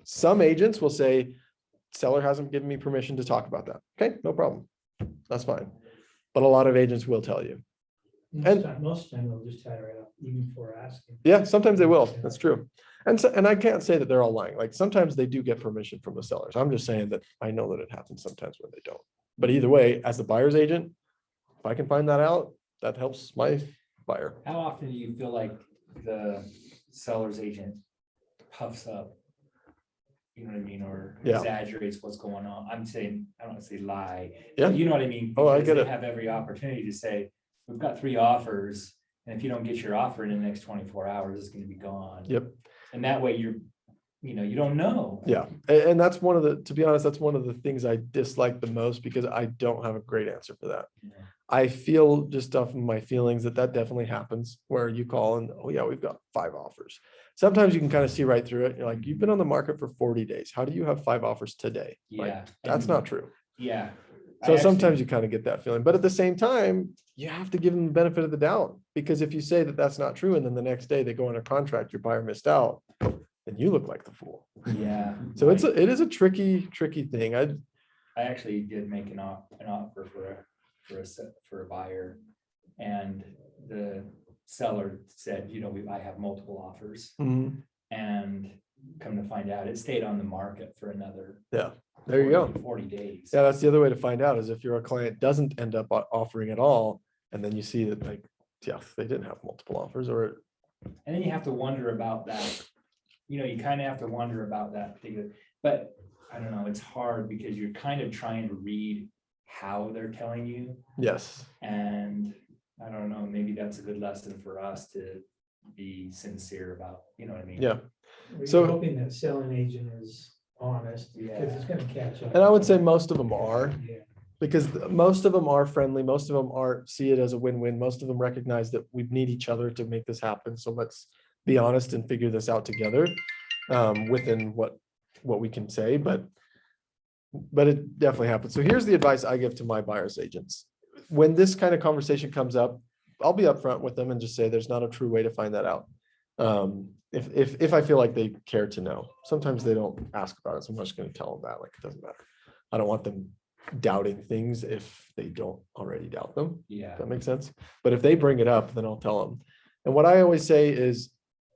some agents will say, seller hasn't given me permission to talk about that. Okay, no problem. That's fine. But a lot of agents will tell you. Most time they'll just tie it right up, even before asking. Yeah, sometimes they will. That's true. And I can't say that they're all lying. Like sometimes they do get permission from the sellers. I'm just saying that I know that it happens sometimes when they don't. But either way, as the buyer's agent, if I can find that out, that helps my buyer. How often do you feel like the seller's agent puffs up? You know what I mean? Or Yeah. exaggerates what's going on. I'm saying, I don't want to say lie. Yeah. You know what I mean? Oh, I Because get they it. have every opportunity to say, we've got 3 offers. And if you don't get your offer in the next 24 hours, it's going to be gone. Yep. And that way you don't know. Yeah. And that's to be honest, that's one of the things I dislike the most, because I don't have a great answer for that. Yeah. I feel just off of my feelings that definitely happens, where you call and, oh yeah, we've got 5 offers. Sometimes you can kind of see right through it. You're like, you've been on the market for 40 days. How do you have 5 offers today? Like, Yeah. that's not true. Yeah. So sometimes you kind of get that feeling, but at the same time, you have to give them the benefit of the doubt, because if you say that that's not true, and then the next day they go under contract, your buyer missed out, then you look like the fool. Yeah. So it is a tricky thing. I actually did make an offer for a buyer, and the seller said, I have multiple offers, and come to find out, it stayed on the market for another. Yeah, there you go. 40 days. Yeah, that's the other way to find out, is if your client doesn't end up offering at all, and then you see that, like, yeah, they didn't have multiple offers, or. And then you have to wonder about that. You kind of have to wonder about that particular, but I don't know, it's hard because you're kind of trying to read how they're telling you. Yes. And I don't know, maybe that's a good lesson for us to be sincere about, you know what I mean? Yeah. We're So- hoping that selling agent is honest, because Yeah. it's gonna catch up. And I would say most of them are, Yeah. because most of them are friendly. Most of them see it as a win-win. Most of them recognize that we need each other to make this happen. So let's be honest and figure this out together, within what we can say, but it definitely happens. So here's the advice I give to my buyer's agents. When this kind of conversation comes up, I'll be upfront with them and just say, there's not a true way to find that out. If I feel like they care to know. Sometimes they don't ask about it, so I'm just gonna tell them that, like, it doesn't matter. I don't want them doubting things if they don't already doubt them. Yeah. That makes sense. But if they bring it up, then I'll tell them. And what I always say is,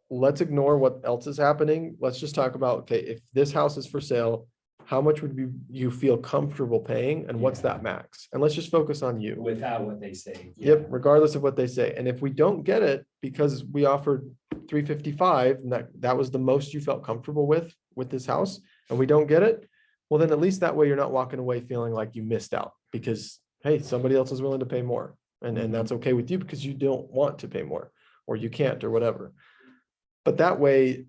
let's ignore what else is happening. Let's just talk about, okay, if this house is for sale, how much would you feel comfortable paying, and what's Yeah. that max? And let's just focus on you. Without what they say. Yep, regardless of what they say. And if we don't get it because we offered 355, and that was the most you felt comfortable with this house, and we don't get it, well, then at least that way you're not walking away feeling like you missed out because, hey, somebody else is willing to pay more. And that's okay with you because you don't want to pay more, or you can't, or whatever. But that way,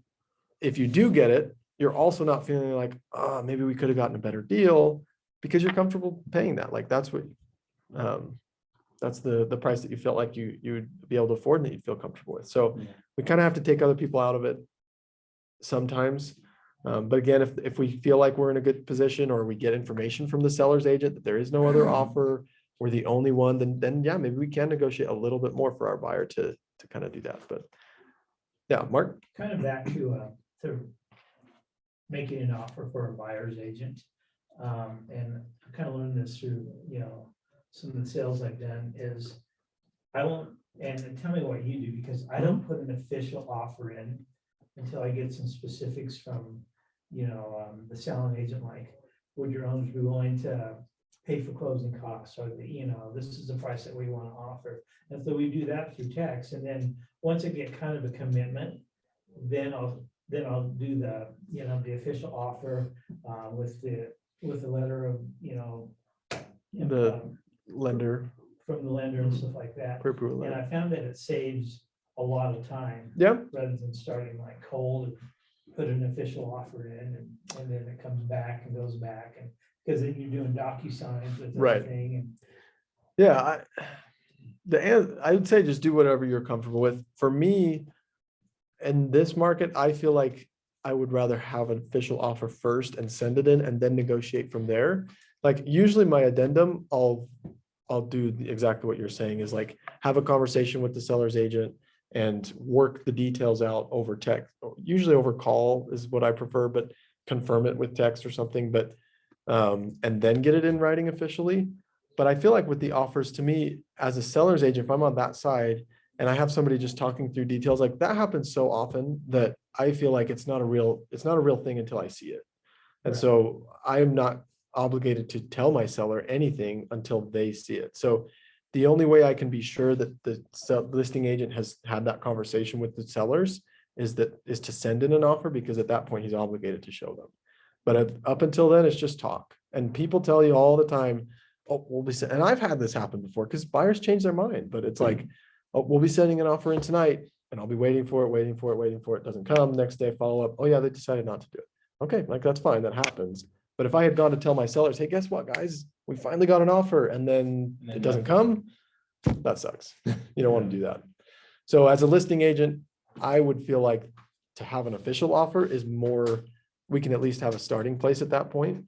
if you do get it, you're also not feeling like, oh, maybe we could have gotten a better deal, because you're comfortable paying that. Like, that's what, that's the price that you felt like you would be able to afford and that you feel comfortable with. So we kind of have to take other people out of it sometimes. But again, if we feel like we're in a good position, or we get information from the seller's agent that there is no other offer, we're the only one, then yeah, maybe we can negotiate a little bit more for our buyer to kind of do that. But yeah, Mark. Kind of back to making an offer for a buyer's agent. And I kind of learned this through, some of the sales I've done is I won't, and tell me what you do, because I don't put an official offer in until I get some specifics from, the selling agent, like, would your owners be willing to pay for closing costs, or this is the price that we want to offer. And so we do that through text. And then once I get kind of a commitment, then I'll do the official offer with the letter of, The lender. from the lender and stuff like that. Pre-approval And letter. I found that it saves a lot of time. Yeah. Rather than starting like cold and put an official offer in, and then it comes back and goes back, and because then you're doing DocuSigns with Right. everything. And Yeah, I would say just do whatever you're comfortable with. For me, in this market, I feel like I would rather have an official offer first and send it in, and then negotiate from there. Like, usually my addendum, I'll do exactly what you're saying, is like have a conversation with the seller's agent and work the details out over text. Usually over call is what I prefer, but confirm it with text or something, but and then get it in writing officially. But I feel like with the offers, to me, as a seller's agent, if I'm on that side and I have somebody just talking through details, like that happens so often that I feel like it's not a real thing until I see it. And Right. so I am not obligated to tell my seller anything until they see it. So the only way I can be sure that the listing agent has had that conversation with the sellers is to send in an offer, because at that point he's obligated to show them. But up until then, it's just talk. And people tell you all the time, oh, we'll be, and I've had this happen before, because buyers change their mind, but it's like, oh, we'll be sending an offer in tonight, and I'll be waiting for it, doesn't come. Next day, follow up. Oh yeah, they decided not to do it. Okay, like that's fine, that happens. But if I had gone to tell my sellers, hey, guess what, guys, we finally got an offer, and then it doesn't come, that sucks. You don't want to do that. So as a listing agent, I would feel like to have an official offer is more, we can at least have a starting place at that point.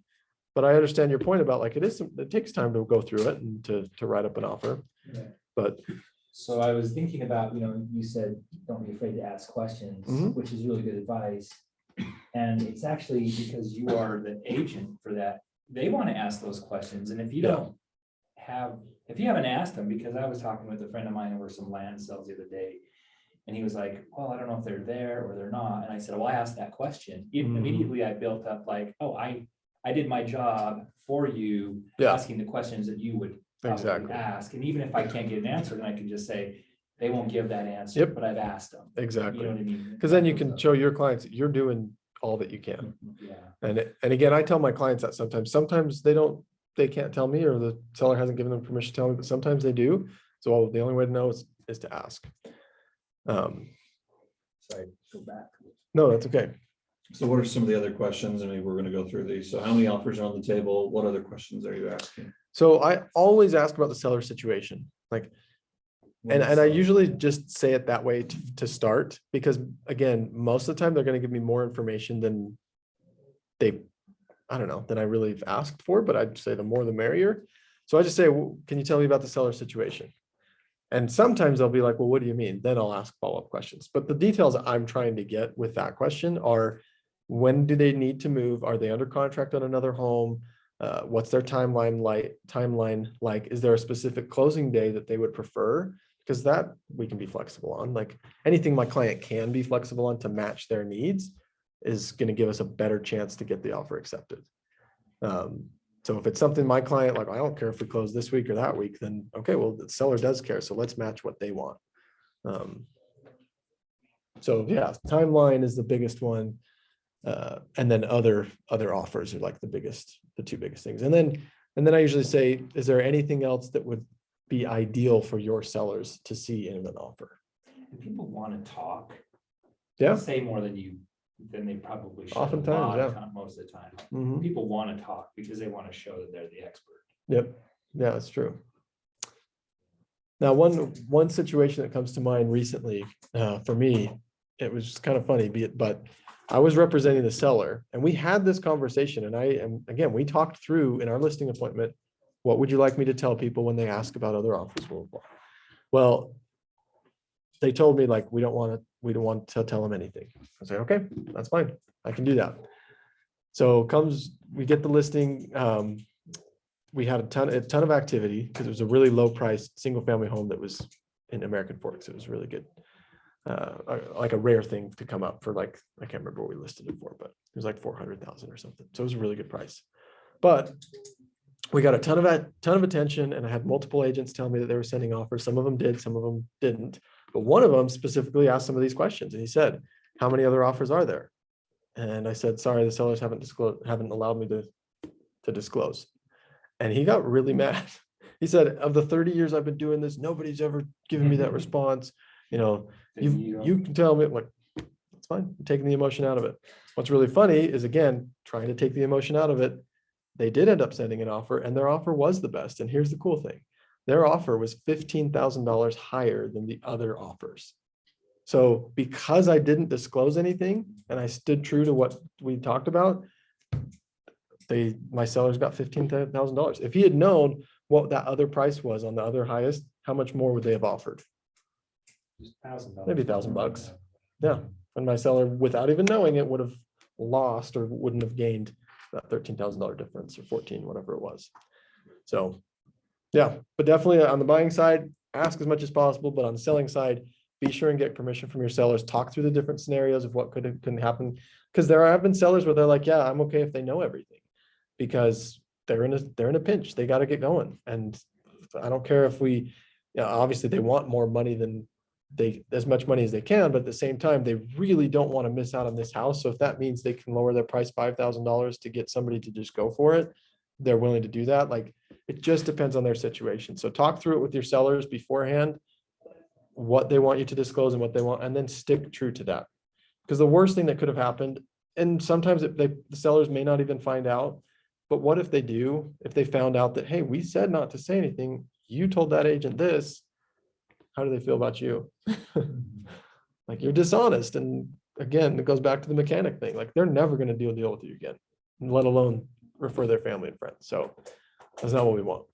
But I understand your point about like, it takes time to go through it and to write up an offer. Yeah. But So I was thinking about, you said, don't be afraid to ask questions, Mhm. which is really good advice. And it's actually because you are the agent for that. They want to ask those questions. And if you Yeah. if you haven't asked them, because I was talking with a friend of mine over some land sales the other day, and he was like, well, I don't know if they're there or they're not. And I said, well, I asked that question. Mhm. Immediately I built up like, oh, I did my job for you, Yeah. asking the questions that you would probably Exactly. ask. And even if I can't get an answer, then I can just say, they won't give that answer, Yep. but I've asked them. You exactly. know what I mean? Because then you can show your clients that you're doing all that you can. Yeah. And again, I tell my clients that sometimes they can't tell me, or the seller hasn't given them permission to tell me, but sometimes they do. So the only way to know is to ask. Sorry, go back. No, that's okay. So what are some of the other questions? I mean, we're gonna go through these. So how many offers are on the table? What other questions are you asking? So I always ask about the seller situation, like, and I usually just say it that way to start, because again, most of the time they're going to give me more information than than I really have asked for, but I'd say the more the merrier. So I just say, well, can you tell me about the seller situation? And sometimes they'll be like, well, what do you mean? Then I'll ask follow-up questions. But the details I'm trying to get with that question are, when do they need to move? Are they under contract on another home? What's their timeline like? Is there a specific closing day that they would prefer? Because that we can be flexible on. Like anything my client can be flexible on to match their needs is going to give us a better chance to get the offer accepted. So if it's something my client, like, I don't care if we close this week or that week, then okay, well, the seller does care. So let's match what they want. So yeah, timeline is the biggest one. And then other offers are like the two biggest things. And then I usually say, is there anything else that would be ideal for your sellers to see in an offer? And people want to talk. Yeah. Say more than they probably should. Oftentimes, yeah. Most of the time. Mhm. People want to talk because they want to show that they're the expert. Yep. Yeah, that's true. Now, one situation that comes to mind recently, for me, it was kind of funny, but I was representing the seller and we had this conversation, and again, we talked through in our listing appointment, what would you like me to tell people when they ask about other offers? Blah, blah, blah. Well, they told me, like, we don't want to tell them anything. I say, okay, that's fine. I can do that. So we get the listing. We had a ton of activity because it was a really low priced single family home that was in American Forks. It was really good. Like a rare thing to come up for, like, I can't remember what we listed it for, but it was like 400,000 or something. So it was a really good price. But we got a ton of attention, and I had multiple agents tell me that they were sending offers. Some of them did, some of them didn't. But one of them specifically asked some of these questions, and he said, "How many other offers are there?" And I said, "Sorry, the sellers haven't allowed me to disclose." And he got really mad. He said, "Of the 30 years I've been doing this, nobody's ever given me that response. You know, you can tell me." Like, it's fine. I'm taking the emotion out of it. What's really funny is, again, trying to take the emotion out of it. They did end up sending an offer, and their offer was the best. And here's the cool thing. Their offer was $15,000 higher than the other offers. So because I didn't disclose anything and I stood true to what we talked about, my sellers got $15,000. If he had known what that other price was on the other highest, how much more would they have offered? $1,000. Maybe $1,000. Yeah. And my seller, without even knowing it, would have lost or wouldn't have gained that $13,000 difference, or 14, whatever it was. So yeah, but definitely on the buying side, ask as much as possible, but on the selling side, be sure and get permission from your sellers. Talk through the different scenarios of what couldn't happen. Because there have been sellers where they're like, yeah, I'm okay if they know everything, because they're in a pinch. They got to get going. And I don't care if obviously they want more money than as much money as they can, but at the same time, they really don't want to miss out on this house. So if that means they can lower their price $5,000 to get somebody to just go for it, they're willing to do that. Like, it just depends on their situation. So talk through it with your sellers beforehand, what they want you to disclose and what they want, and then stick true to that. Because the worst thing that could have happened, and sometimes the sellers may not even find out, but what if they do? If they found out that, hey, we said not to say anything, you told that agent this, how do they feel about you? Like, you're dishonest. And again, it goes back to the mechanic thing. Like, they're never going to do a deal with you again, let alone refer their family and friends. So that's not what we want.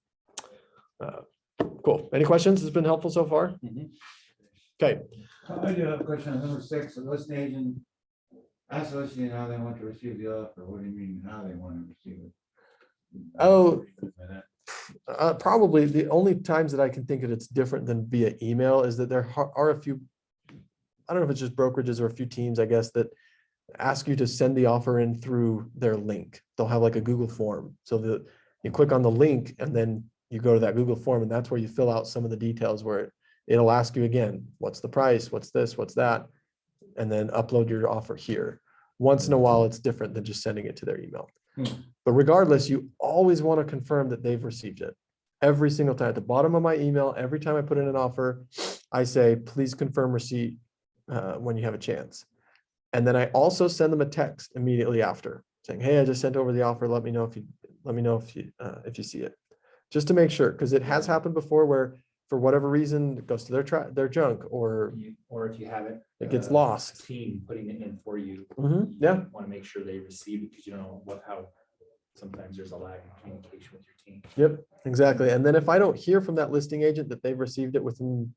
Cool. Any questions? Has it been helpful so far? Okay. I do have a question on number 6. The listing agent asked the listing how they want to receive the offer. What do you mean how they want to receive it? Oh, probably the only times that I can think that it's different than via email is that there are a few, I don't know if it's just brokerages or a few teams, I guess, that ask you to send the offer in through their link. They'll have like a Google form, so that you click on the link and then you go to that Google form, and that's where you fill out some of the details, where it'll ask you again, what's the price, what's this, what's that, and then upload your offer here. Once in a while, it's different than just sending it to their email. But regardless, you always want to confirm that they've received it. Every single time, at the bottom of my email, every time I put in an offer, I say, please confirm receipt when you have a chance. And then I also send them a text immediately after saying, hey, I just sent over the offer. Let me know if you see it, just to make sure, because it has happened before where for whatever reason it goes to their junk, or if you have it gets lost. Team putting it in for you. Yeah. Want to make sure they receive it, because you don't know how sometimes there's a lag in communication with your team. Yep, exactly. And then if I don't hear from that listing agent that they've received it within,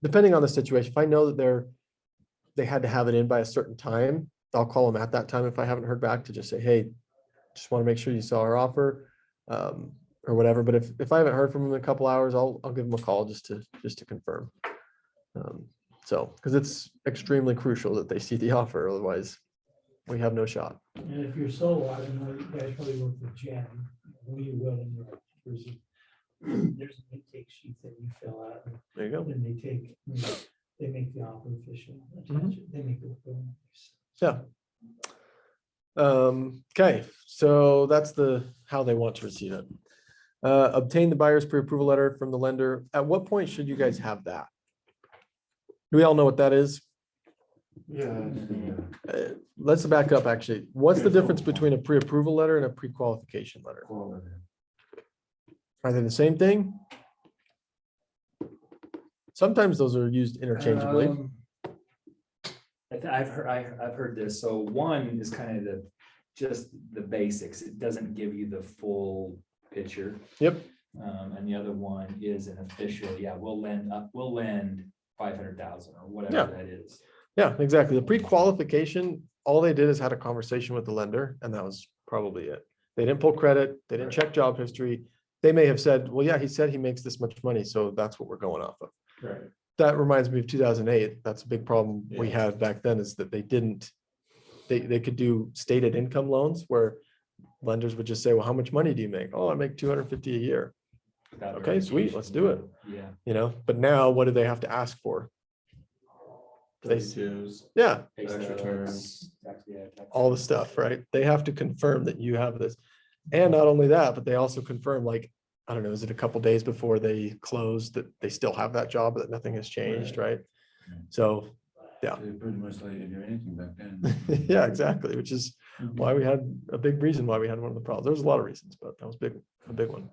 depending on the situation, if I know that they had to have it in by a certain time, I'll call them at that time if I haven't heard back to just say, hey, just want to make sure you saw our offer, or whatever. But if I haven't heard from them in a couple hours, I'll give them a call just to confirm. So, because it's extremely crucial that they see the offer, otherwise we have no shot. And if you're solo, I don't know, you guys probably work with Jen, we will, and there's an intake sheet that you fill out, and There you go. then they make the offer official, attach it, they make it. Yeah. Okay, so that's how they want to receive it. Obtain the buyer's pre-approval letter from the lender. At what point should you guys have that? Do we all know what that is? Yeah. Let's back up, actually. What's the difference between a pre-approval letter and a pre-qualification letter? Are they the same thing? Sometimes those are used interchangeably. I've heard this. So one is kind of just the basics. It doesn't give you the full picture. Yep. And the other one is an official, we'll lend 500,000 or whatever Yeah. that is. Yeah, exactly. The pre-qualification, all they did is had a conversation with the lender, and that was probably it. They didn't pull credit. They didn't check job history. They may have said, well, yeah, he said he makes this much money, so that's what we're going off of. Right. That reminds me of 2008. That's a big problem we Yeah. had back then, is that they could do stated income loans where lenders would just say, well, how much money do you make? Oh, I make 250 a year. Without Okay, sweet, let's do it. Yeah. But now what do they have to ask for? They- 32s, Yeah, Pay Extra stubs, terms. tax- all the stuff, right? They have to confirm that you have this. And not only that, but they also confirm, like, I don't know, is it a couple days before they close that they still have that job, that nothing has changed, right? So, yeah. They pretty much let you do anything back then. Yeah, exactly, which is why we had a big reason why we had one of the problems. There was a lot of reasons, but that was a big one.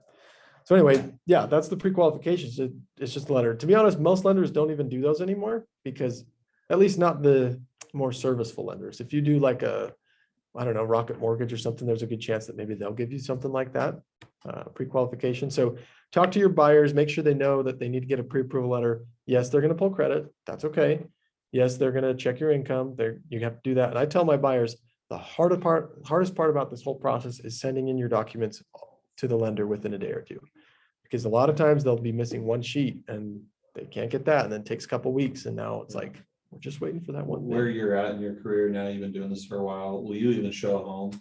So anyway, yeah, that's the pre-qualifications. It's just a letter. To be honest, most lenders don't even do those anymore, because at least not the more serviceful lenders. If you do like I don't know, Rocket Mortgage or something, there's a good chance that maybe they'll give you something like that, pre-qualification. So talk to your buyers, make sure they know that they need to get a pre-approval letter. Yes, they're going to pull credit. That's okay. Yes, they're going to check your income. You have to do that. And I tell my buyers, the hardest part about this whole process is sending in your documents to the lender within a day or two, because a lot of times they'll be missing one sheet and they can't get that. And then it takes a couple weeks. And now it's like, we're just waiting for that one. Where you're at in your career now, you've been doing this for a while. Will you even show a home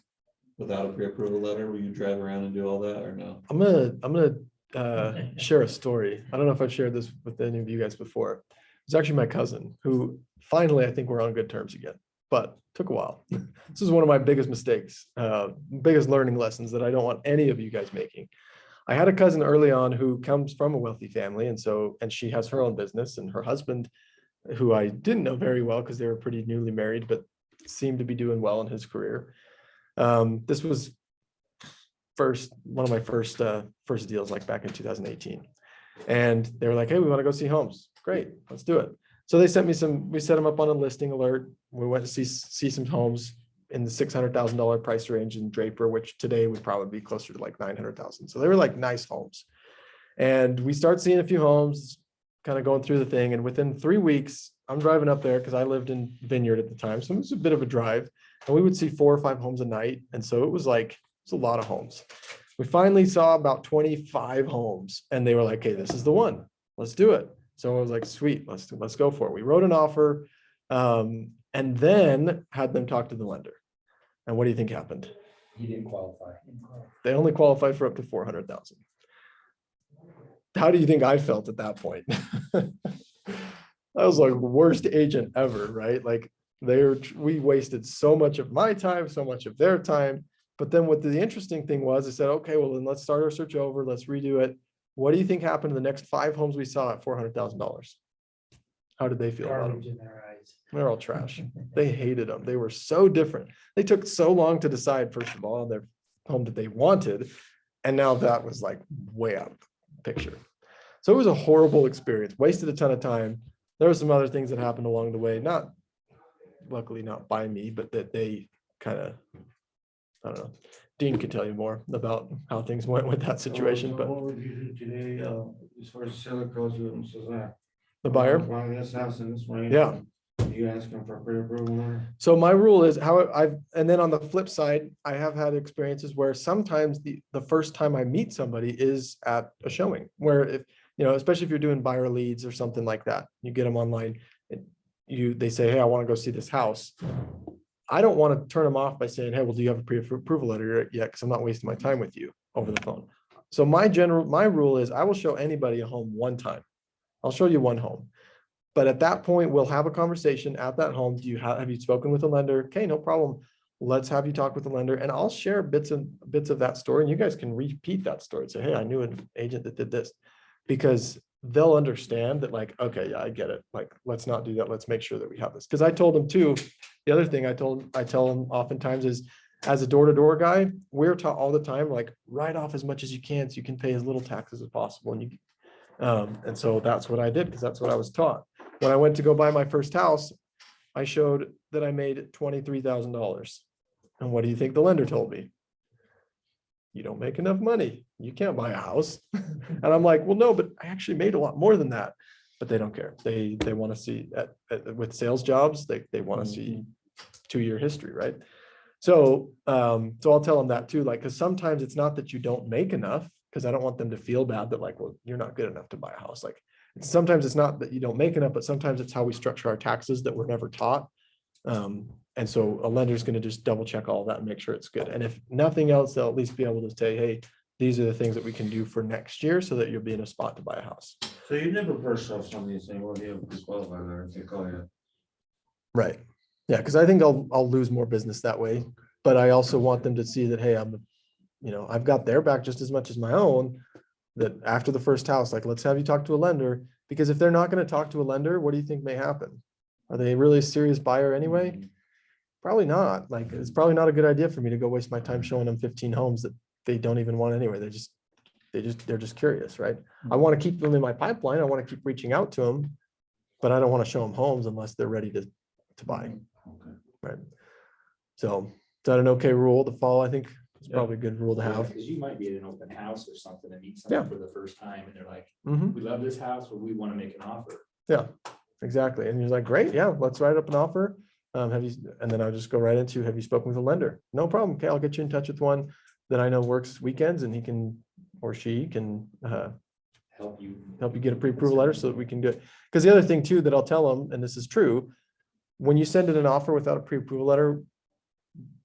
without a pre-approval letter? Will you drive around and do all that, or no? I'm gonna share a story. I don't know if I've shared this with any of you guys before. It's actually my cousin, who finally, I think we're on good terms again, but took a while. This is one of my biggest mistakes, biggest learning lessons that I don't want any of you guys making. I had a cousin early on who comes from a wealthy family, and she has her own business, and her husband, who I didn't know very well because they were pretty newly married, but seemed to be doing well in his career. This was one of my first deals, like back in 2018. And they were like, hey, we want to go see homes. Great, let's do it. So they sent me we set them up on a listing alert. We went to see some homes in the $600,000 price range in Draper, which today would probably be closer to like 900,000. So they were like nice homes. And we start seeing a few homes, kind of going through the thing. And within 3 weeks, I'm driving up there because I lived in Vineyard at the time. So it was a bit of a drive, and we would see 4 or 5 homes a night. And so it was a lot of homes. We finally saw about 25 homes, and they were like, hey, this is the one, let's do it. So I was like, sweet, let's go for it. We wrote an offer, and then had them talk to the lender. And what do you think happened? He didn't qualify. They only qualified for up to 400,000. How do you think I felt at that point? I was like, worst agent ever, right? Like we wasted so much of my time, so much of their time. But then what the interesting thing was, I said, okay, well then let's start our search over. Let's redo it. What do you think happened to the next 5 homes we saw at $400,000? How did they feel about them? Garbage in their eyes. They're all trash. They hated them. They were so different. They took so long to decide, first of all, on their home that they wanted. And now that was like way out of the picture. So it was a horrible experience, wasted a ton of time. There were some other things that happened along the way, luckily not by me, but that they kind of, I don't know, Dean could tell you more about how things went with that situation, So but what would you do today, as far as the seller calls you and says, the buyer, buying this house in this range? yeah. You ask them for a pre-approval letter? So my rule is how and then on the flip side, I have had experiences where sometimes the first time I meet somebody is at a showing where if, especially if you're doing buyer leads or something like that, you get them online, they say, hey, I want to go see this house. I don't want to turn them off by saying, hey, well, do you have a pre-approval letter yet? Because I'm not wasting my time with you over the phone. So my rule is I will show anybody a home one time. I'll show you one home. But at that point, we'll have a conversation at that home. Have you spoken with a lender? Okay, no problem. Let's have you talk with the lender, and I'll share bits of that story, and you guys can repeat that story and say, hey, I knew an agent that did this, because they'll understand that, like, okay, yeah, I get it. Like, let's not do that. Let's make sure that we have this. Because I told them too, the other thing I tell them oftentimes is, as a door-to-door guy, we're taught all the time, like, write off as much as you can so you can pay as little taxes as possible. And so that's what I did, because that's what I was taught. When I went to go buy my first house, I showed that I made $23,000. And what do you think the lender told me? You don't make enough money. You can't buy a house. And I'm like, well, no, but I actually made a lot more than that. But they don't care. They want to see with sales jobs, they want to see 2-year history, right? So I'll tell them that too, like, because sometimes it's not that you don't make enough, because I don't want them to feel bad that, like, well, you're not good enough to buy a house. Like, sometimes it's not that you don't make enough, but sometimes it's how we structure our taxes that we're never taught. And so a lender is going to just double check all that and make sure it's good. And if nothing else, they'll at least be able to say, hey, these are the things that we can do for next year so that you'll be in a spot to buy a house. So you never brush off somebody saying, well, you have a pre-qualified letter, if they call you. Right. Yeah, because I think I'll lose more business that way. But I also want them to see that, hey, I've got their back just as much as my own, that after the first house, like, let's have you talk to a lender, because if they're not going to talk to a lender, what do you think may happen? Are they really a serious buyer anyway? Probably not. Like, it's probably not a good idea for me to go waste my time showing them 15 homes that they don't even want anyway. They're just curious, right? I want to keep them in my pipeline. I want to keep reaching out to them, but I don't want to show them homes unless they're ready to buy. Okay. Right. So is that an okay rule to follow? I think it's probably a good rule to have. Because you might be at an open house or something and meet someone for the first time and they're like, Mhm. we love this house, but we want to make an offer. Yeah, exactly. And you're like, great, yeah, let's write up an offer. And then I'll just go right into, have you spoken with a lender? No problem. Okay, I'll get you in touch with one that I know works weekends, and he can, or she can Help you get a pre-approval letter so that we can do it. Because the other thing too that I'll tell them, and this is true, when you send in an offer without a pre-approval letter,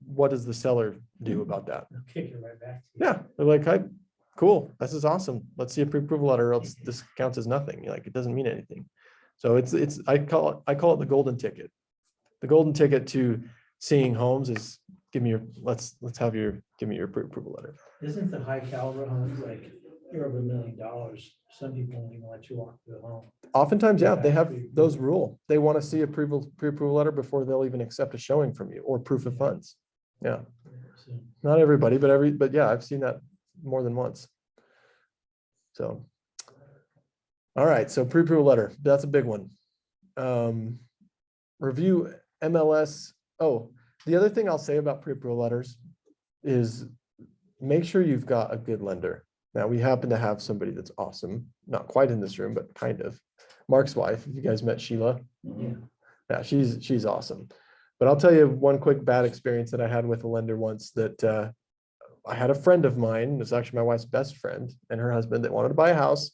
what does the seller do about that? They'll kick it right back. to you. Yeah, they're like, hey, cool, this is awesome. Let's see a pre-approval letter, or else this counts as nothing. Like, it doesn't mean anything. So I call it the golden ticket. The golden ticket to seeing homes is give me your pre-approval letter. Isn't the high caliber homes like you're over $1 million? Some people won't even let you walk through the home. Oftentimes, yeah, they have those rule. They want to see a pre-approval letter before they'll even accept a showing from you, or proof of funds. Yeah, So, not everybody, but yeah, I've seen that more than once. So, all right, so pre-approval letter, that's a big one. Review MLS. Oh, the other thing I'll say about pre-approval letters is make sure you've got a good lender. Now, we happen to have somebody that's awesome, not quite in this room, but kind of. Mark's wife, if you guys met Sheila. Yeah, she's awesome. But I'll tell you one quick bad experience that I had with a lender once, that I had a friend of mine, it's actually my wife's best friend, and her husband, that wanted to buy a house.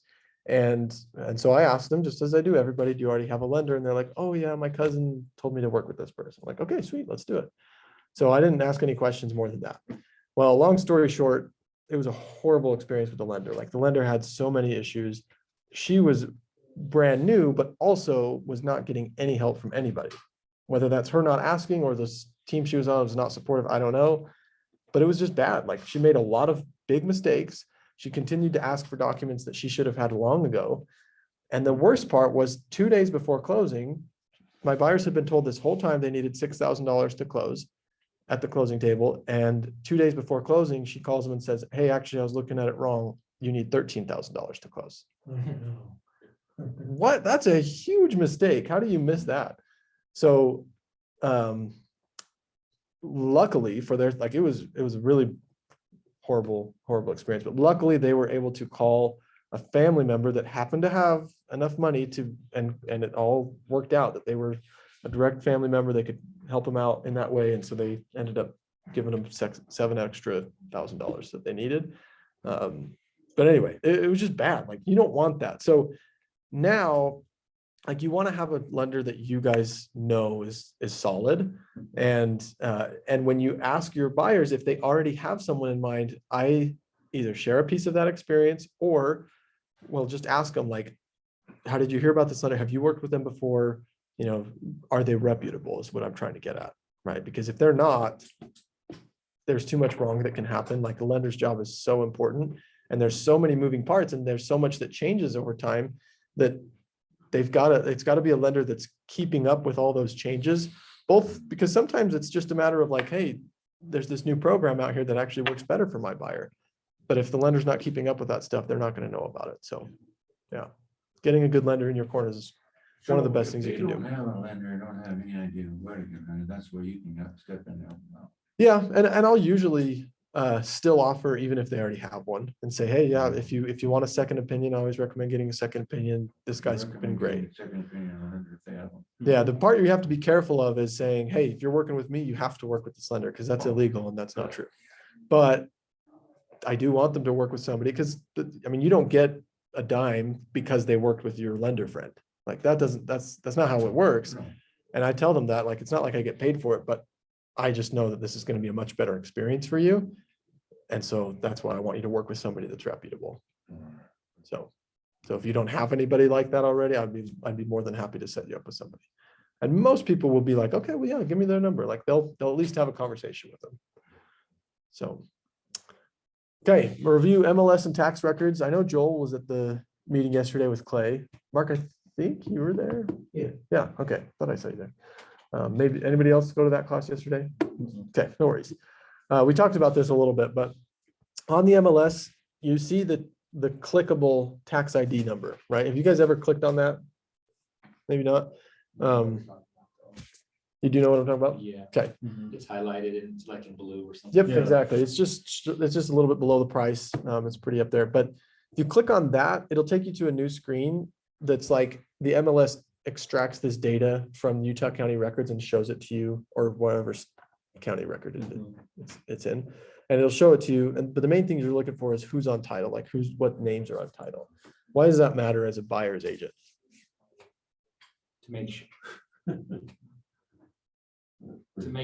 And so I asked them, just as I do everybody, do you already have a lender? And they're like, oh yeah, my cousin told me to work with this person. I'm like, okay, sweet, let's do it. So I didn't ask any questions more than that. Well, long story short, it was a horrible experience with the lender. Like, the lender had so many issues. She was brand new, but also was not getting any help from anybody. Whether that's her not asking or the team she was on was not supportive, I don't know. But it was just bad. Like, she made a lot of big mistakes. She continued to ask for documents that she should have had long ago. And the worst part was 2 days before closing, my buyers had been told this whole time they needed $6,000 to close at the closing table. And 2 days before closing, she calls them and says, hey, actually, I was looking at it wrong. You need $13,000 to close. What? That's a huge mistake. How do you miss that? So luckily for their, like, it was really horrible experience. But luckily they were able to call a family member that happened to have enough money to, and it all worked out that they were a direct family member. They could help them out in that way. And so they ended up giving them $7,000 extra that they needed. But anyway, it was just bad. Like, you don't want that. So now, like, you want to have a lender that you guys know is solid. And when you ask your buyers if they already have someone in mind, I either share a piece of that experience, or well, just ask them, like, how did you hear about this lender? Have you worked with them before? You know, are they reputable is what I'm trying to get at, right? Because if they're not, there's too much wrong that can happen. Like, the lender's job is so important, and there's so many moving parts, and there's so much that changes over time that it's got to be a lender that's keeping up with all those changes, both because sometimes it's just a matter of like, hey, there's this new program out here that actually works better for my buyer. But if the lender's not keeping up with that stuff, they're not going to know about it. So yeah, getting a good lender in your corner is one of the best things you can do. If they don't have a lender and don't have any idea where to get lender, that's where you can step in there. Yeah, and I'll usually still offer, even if they already have one, and say, hey, yeah, if you want a second opinion, I always recommend getting a second opinion. This guy's been great. Second opinion on lender if they have one. Yeah, the part you have to be careful of is saying, hey, if you're working with me, you have to work with this lender, because that's illegal and that's not true. But I do want them to work with somebody, because I mean, you don't get a dime because they worked with your lender friend. Like, that's not how it works. And I tell them that, like, it's not like I get paid for it, but I just know that this is going to be a much better experience for you. And so that's why I want you to work with somebody that's reputable. So if you don't have anybody like that already, I'd be more than happy to set you up with somebody. And most people will be like, okay, well, yeah, give me their number. Like, they'll at least have a conversation with them. So, okay, review MLS and tax records. I know Joel was at the meeting yesterday with Clay. Mark, I think you were there. Yeah. Okay. Thought I saw you there. Maybe anybody else go to that class yesterday? Okay, no worries. We talked about this a little bit, but on the MLS, you see the clickable tax ID number, right? Have you guys ever clicked on that?Maybe not. You do know what I'm talking about? Yeah. Okay. It's highlighted in like in blue or something. Yep, exactly. It's just a little bit below the price. It's pretty up there, but if you click on that, it'll take you to a new screen that's like the MLS extracts this data from Utah County records and shows it to you, or whatever county record it's in, and it'll show it to you. But the main thing you're looking for is who's on title, like what names are on title. Why does that matter as a buyer's agent? To make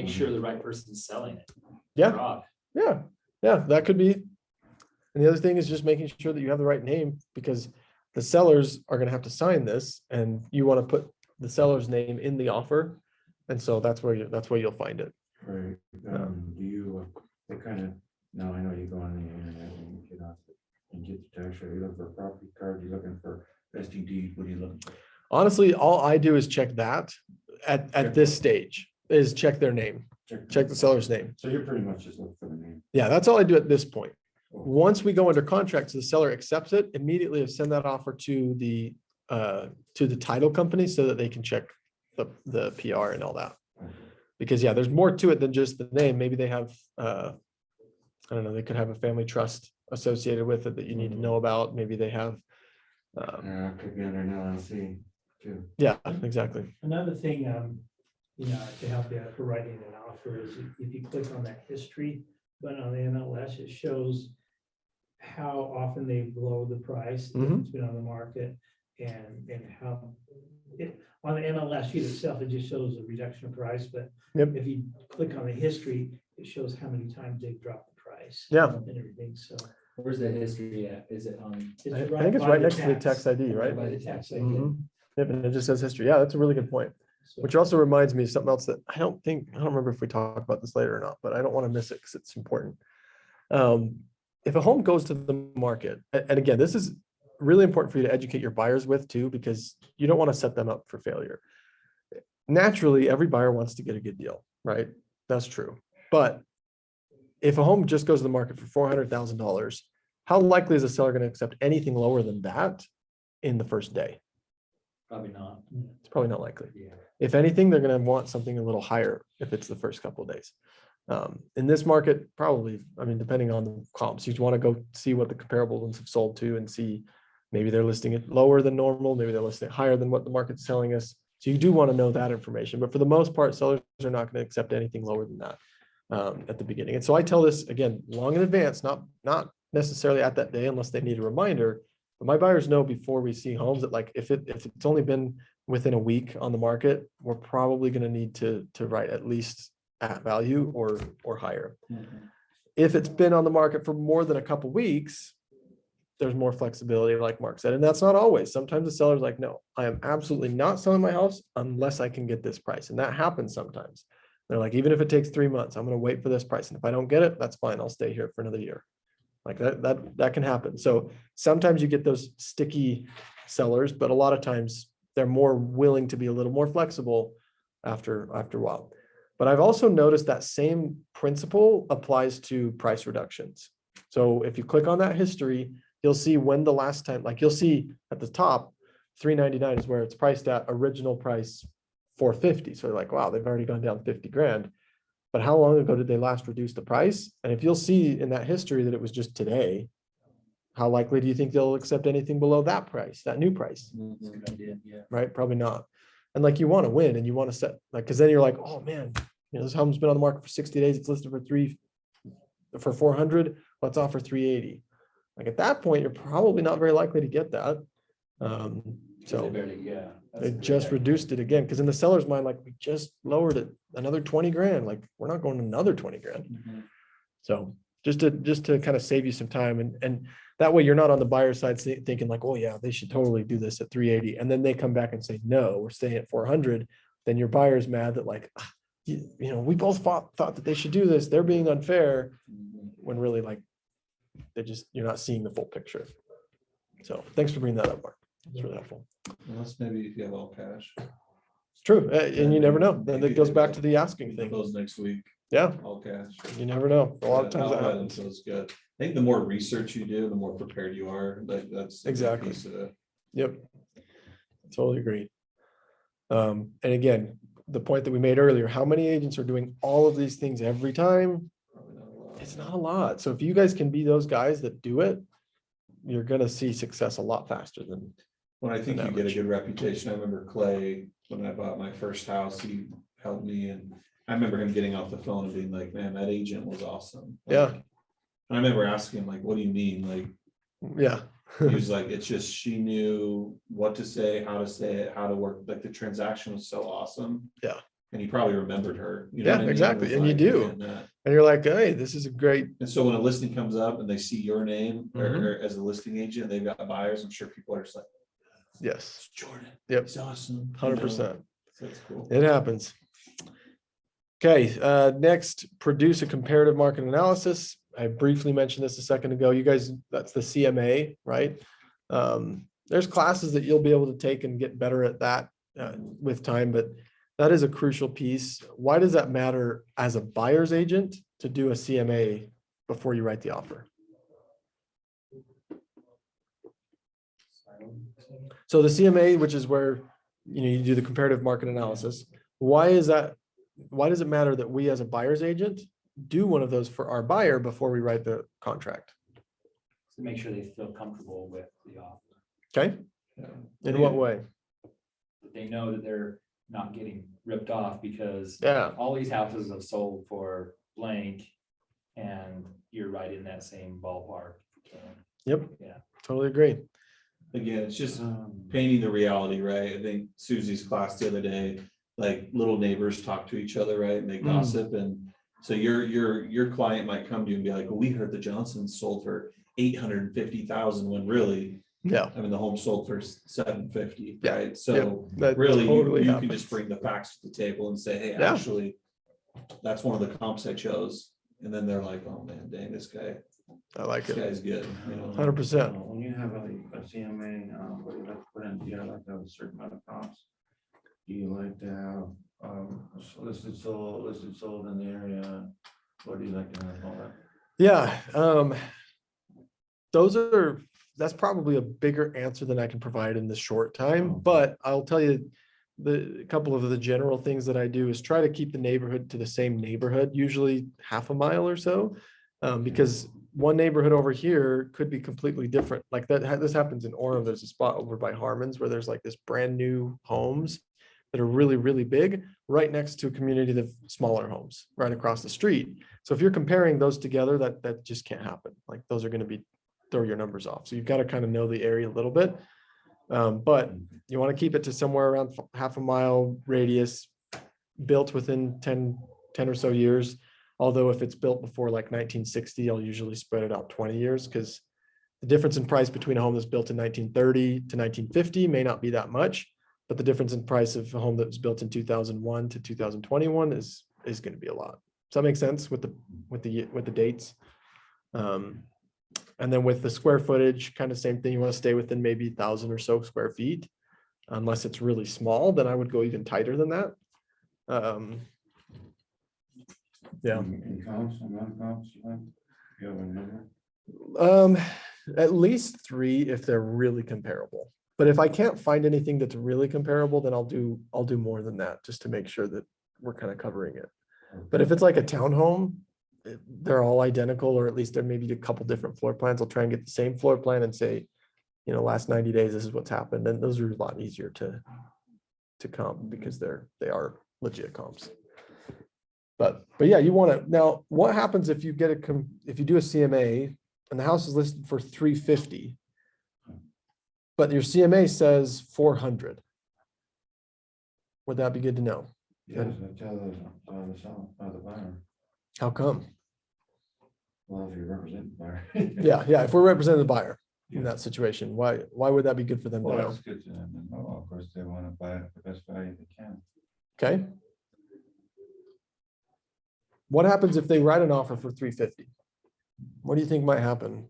sure the right person's selling it. Yeah. Fraud. Yeah, that could be. And the other thing is just making sure that you have the right name, because the sellers are going to have to sign this, and you want to put the seller's name in the offer. And so that's where you'll find it. Right. Do you, what kind of, now I know you go on the internet and you get off and get the tax, are you looking for a property card? You're looking for Vesting deed, what are you looking for? Honestly, all I do is check that at this stage, is check their name, check the seller's name. So you're pretty much just looking for the name. Yeah, that's all I do at this point. Once we go under contract, so the seller accepts it, immediately I send that offer to the title company so that they can check the PR and all that. Because yeah, there's more to it than just the name. Maybe they have, I don't know, they could have a family trust associated with it that you need to know about. Maybe they have. Could be under an LLC too. Yeah, exactly. Another thing, to help you out for writing an offer is if you click on that history button on the MLS, it shows how often they've lowered the price that's been on the market, and how it on the MLS sheet itself, it just shows a reduction of price. But if you click on the history, it shows how many times they've dropped the price. Yeah. And everything. So Where's the history at? Is it on? I think it's right next to the tax ID, right? By the tax ID. Yep, and it just says history. Yeah, that's a really good point. So, Which also reminds me of something else that I don't remember if we talk about this later or not, but I don't want to miss it because it's important. If a home goes to the market, and again, this is really important for you to educate your buyers with too, because you don't want to set them up for failure. Naturally, every buyer wants to get a good deal, right? That's true. But if a home just goes to the market for $400,000, how likely is a seller going to accept anything lower than that in the first day? Probably not. It's probably not likely. Yeah. If anything, they're going to want something a little higher if it's the first couple of days. In this market, probably, I mean, depending on the comps, you want to go see what the comparable ones have sold to and see maybe they're listing it lower than normal, maybe they're listing it higher than what the market's telling us. So you do want to know that information, but for the most part, sellers are not going to accept anything lower than that at the beginning. And so I tell this again, long in advance, not necessarily at that day unless they need a reminder. But my buyers know before we see homes that like if it's only been within a week on the market, we're probably going to need to write at least at value or higher. If it's been on the market for more than a couple weeks, there's more flexibility, like Mark said, and that's not always. Sometimes the seller's like, no, I am absolutely not selling my house unless I can get this price. And that happens sometimes. They're like, even if it takes 3 months, I'm going to wait for this price. And if I don't get it, that's fine. I'll stay here for another year. Like that can happen. So sometimes you get those sticky sellers, but a lot of times they're more willing to be a little more flexible after a while. But I've also noticed that same principle applies to price reductions. So if you click on that history, you'll see when the last time, like you'll see at the top, $399 is where it's priced at, original price $450. So you're like, wow, they've already gone down 50 grand. But how long ago did they last reduce the price? And if you'll see in that history that it was just today, how likely do you think they'll accept anything below that price, that new price? That's a good idea, yeah. Right? Probably not. And like you want to win and you want to set, like, because then you're like, oh man, this home's been on the market for 60 days. It's listed for 400. Let's offer 380. Like at that point, you're probably not very likely to get that. So Yeah. they just reduced it again, because in the seller's mind, like we just lowered it another 20 grand. Like we're not going another 20 grand. So just to kind of save you some time, and that way you're not on the buyer side thinking like, oh yeah, they should totally do this at 380, and then they come back and say no, we're staying at 400. Then your buyer's mad that like, you know, we both thought that they should do this. They're being unfair, when really like you're not seeing the full picture. So thanks for bringing that up, Mark. It's really helpful. Unless maybe if you have all cash. It's true, and you never know. Then it goes back to the asking thing. Close next week, Yeah, all cash. you never know. A lot of Yeah, times that outlet happens. feels good. I think the more research you do, the more prepared you are. Like that's a big Exactly. piece of it. Yep. Totally agree. And again, the point that we made earlier, how many agents are doing all of these things every time? Probably not a lot. It's not a lot. So if you guys can be those guys that do it, you're gonna see success a lot faster than. When I think An you get a average. good reputation, I remember Clay, when I bought my first house, he helped me, and I remember him getting off the phone and being like, man, that agent was awesome. Yeah. Like, and I remember asking him like, what do you mean? Like, Yeah. he was like, it's just, she knew what to say it, how to work, like the transaction was so awesome. Yeah. And he probably remembered her. You know Yeah, what I mean? exactly. It was And you like, do. man, that- And you're like, hey, this is a great. And so when a listing comes up and they see your name Mhm. or as a listing agent, they've got buyers, I'm sure people are just like, Yes. it's Jordan. Yep. It's awesome. 100%. So that's cool. It happens. Okay, next, produce a comparative market analysis. I briefly mentioned this a second ago. You guys, that's the CMA, right? There's classes that you'll be able to take and get better at that with time, but that is a crucial piece. Why does that matter as a buyer's agent to do a CMA before you write the offer? So the CMA, which is where you do the comparative market analysis. Why is that? Why does it matter that we as a buyer's agent do one of those for our buyer before we write the contract? To make sure they feel comfortable with the offer. Okay, Yeah. in what way? That they know that they're not getting ripped off because Yeah, all these houses have sold for blank and you're right in that same ballpark. So, yep. Yeah. Totally agree. Again, it's just painting the reality, right? I think Susie's class the other day, like little neighbors talk to each other, right? And they gossip. And so your client might come to you and be like, well, we heard the Johnsons sold for 850,000 when really, Yeah, I mean, the home sold for 750, Yeah. right? So that really, totally you can happens. just bring the facts to the table and say, hey, Yeah. actually, that's one of the comps I chose. And then they're like, oh man, dang, this I like it. guy's good, you know? 100%. When you have a CMA, what do you like to put in? Do you like to have a certain amount of comps? Do you like to have, Listed sold in the area. What do you like to have all that? Yeah, that's probably a bigger answer than I can provide in this short time, but I'll tell you, a couple of the general things that I do is try to keep the neighborhood to the same neighborhood, usually half a mile or so. Because one neighborhood over here could be completely different. Like this happens in Orem. There's a spot over by Harmon's where there's like this brand new homes that are really, really big, right next to a community of smaller homes right across the street. So if you're comparing those together, that just can't happen. Like those are going to throw your numbers off. So you've got to kind of know the area a little bit. But you want to keep it to somewhere around half a mile radius, built within 10 or so years. Although if it's built before like 1960, I'll usually spread it out 20 years because the difference in price between a home that's built in 1930 to 1950 may not be that much, but the difference in price of a home that was built in 2001 to 2021 is going to be a lot. Does that make sense with the dates? And then with the square footage, kind of same thing. You want to stay within maybe 1,000 or so square feet, unless it's really small. Then I would go even tighter than that. Yeah. In comps and non-comps, you have a number? At least 3 if they're really comparable. But if I can't find anything that's really comparable, then I'll do more than that just to make sure that we're kind of covering it. But if it's like a townhome, they're all identical, or at least there may be a couple different floor plans. I'll try and get the same floor plan and say, last 90 days, this is what's happened. And those are a lot easier to comp because they are legit comps. But yeah, you want to, now what happens if you do a CMA and the house is listed for 350, but your CMA says 400? Would that be good to know? Yes, I tell the buyer. How come? Well, if you represent the buyer. Yeah. If we're representing the buyer in that situation, why would that be good for them to Well, know? that's good to them to know. Of course, they want to buy it at the best value they can. Okay. What happens if they write an offer for 350? What do you think might happen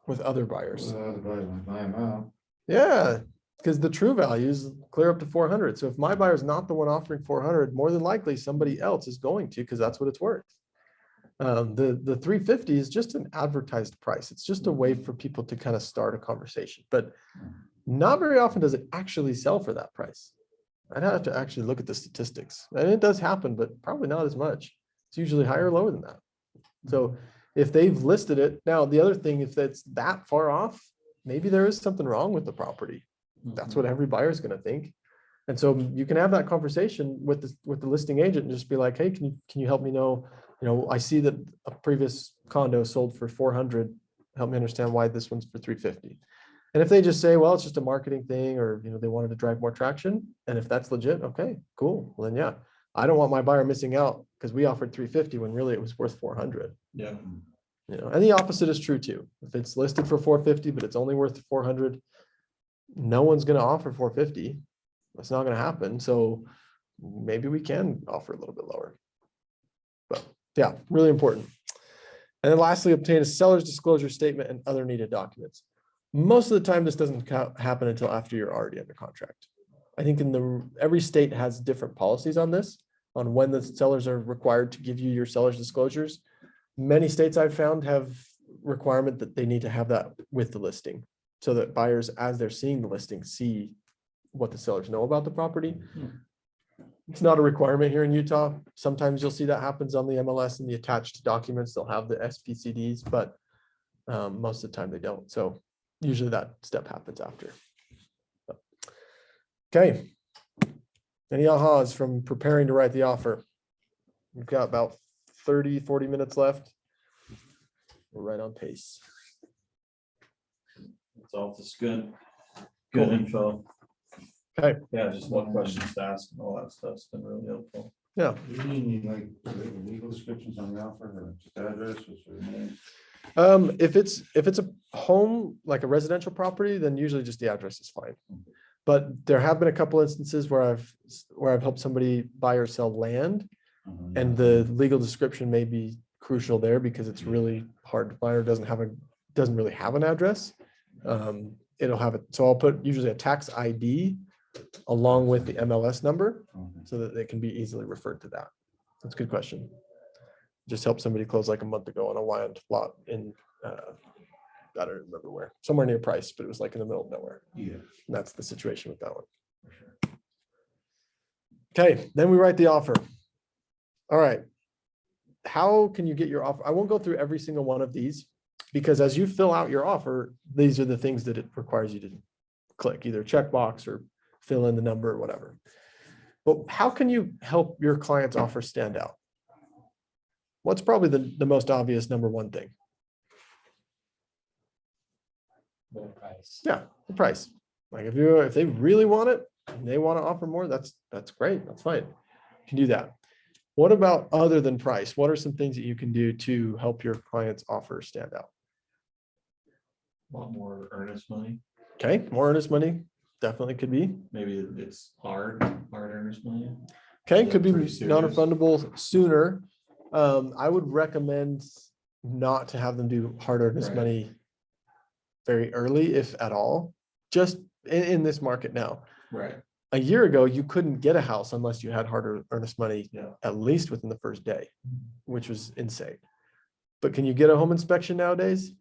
with other buyers? The buyers might buy them out. Yeah, because the true value is clear up to 400. So if my buyer is not the one offering 400, more than likely somebody else is going to, because that's what it's worth. The 350 is just an advertised price. It's just a way for people to kind of start a conversation, but not very often does it actually sell for that price. I'd have to actually look at the statistics, and it does happen, but probably not as much. It's usually higher or lower than that. So if they've listed it, now the other thing, if that's that far off, maybe there is something wrong with the property. That's what every buyer is going to think. And so you can have that conversation with the listing agent and just be like, hey, can you help me know, I see that a previous condo sold for 400. Help me understand why this one's for 350. And if they just say, well, it's just a marketing thing, or, they wanted to drive more traction. And if that's legit, okay, cool. Well, then, yeah, I don't want my buyer missing out because we offered 350 when really it was worth 400. Yeah. And the opposite is true too. If it's listed for 450, but it's only worth 400, no one's going to offer 450. That's not going to happen. So maybe we can offer a little bit lower. But yeah, really important. And then lastly, obtain a seller's disclosure statement and other needed documents. Most of the time, this doesn't happen until after you're already under contract. I think every state has different policies on this, on when the sellers are required to give you your seller's disclosures. Many states I've found have requirement that they need to have that with the listing, so that buyers, as they're seeing the listing, see what the sellers know about the property. It's not a requirement here in Utah. Sometimes you'll see that happens on the MLS and the attached documents. They'll have the SPCDs, but most of the time they don't. So usually that step happens after. Okay. Any ahas from preparing to write the offer? We've got about 30-40 minutes left. We're right on pace. It's all just good Cool. info. Okay. Yeah, just what questions to ask and all that stuff's been really helpful. Yeah. You need like legal descriptions on the offer, or just addresses or name? If it's a home, like a residential property, then usually just the address is fine. But there have been a couple instances where I've helped somebody buy or sell land, and the legal description may be crucial there because it's really hard to find, or doesn't really have an address. It'll have it. So I'll put usually a tax ID along with the MLS number so that they can be easily referred to that. That's a good question. Just helped somebody close like a month ago on a land lot in, I don't remember where, somewhere near Price, but it was like in the middle of nowhere. Yeah. And that's the situation with that one. Okay, then we write the offer. All right. How can you get your offer? I won't go through every single one of these because as you fill out your offer, these are the things that it requires you to click, either checkbox or fill in the number or whatever. But how can you help your client's offer stand out? What's probably the most obvious number one thing? Low price. Yeah, the price. Like if they really want it and they want to offer more, that's great. That's fine. You can do that. What about other than price? What are some things that you can do to help your client's offer stand out? Want more earnest money? Okay, more earnest money definitely could be. Maybe it's hard earnest money. Okay, Is could that be pretty serious? non-refundable sooner. I would recommend not to have them do hard earnest Right. money very early, if at all, just in this market now. Right. A year ago, you couldn't get a house unless you had hard earnest money, Yeah. at least within the first day, which was insane. But can you get a home inspection nowadays?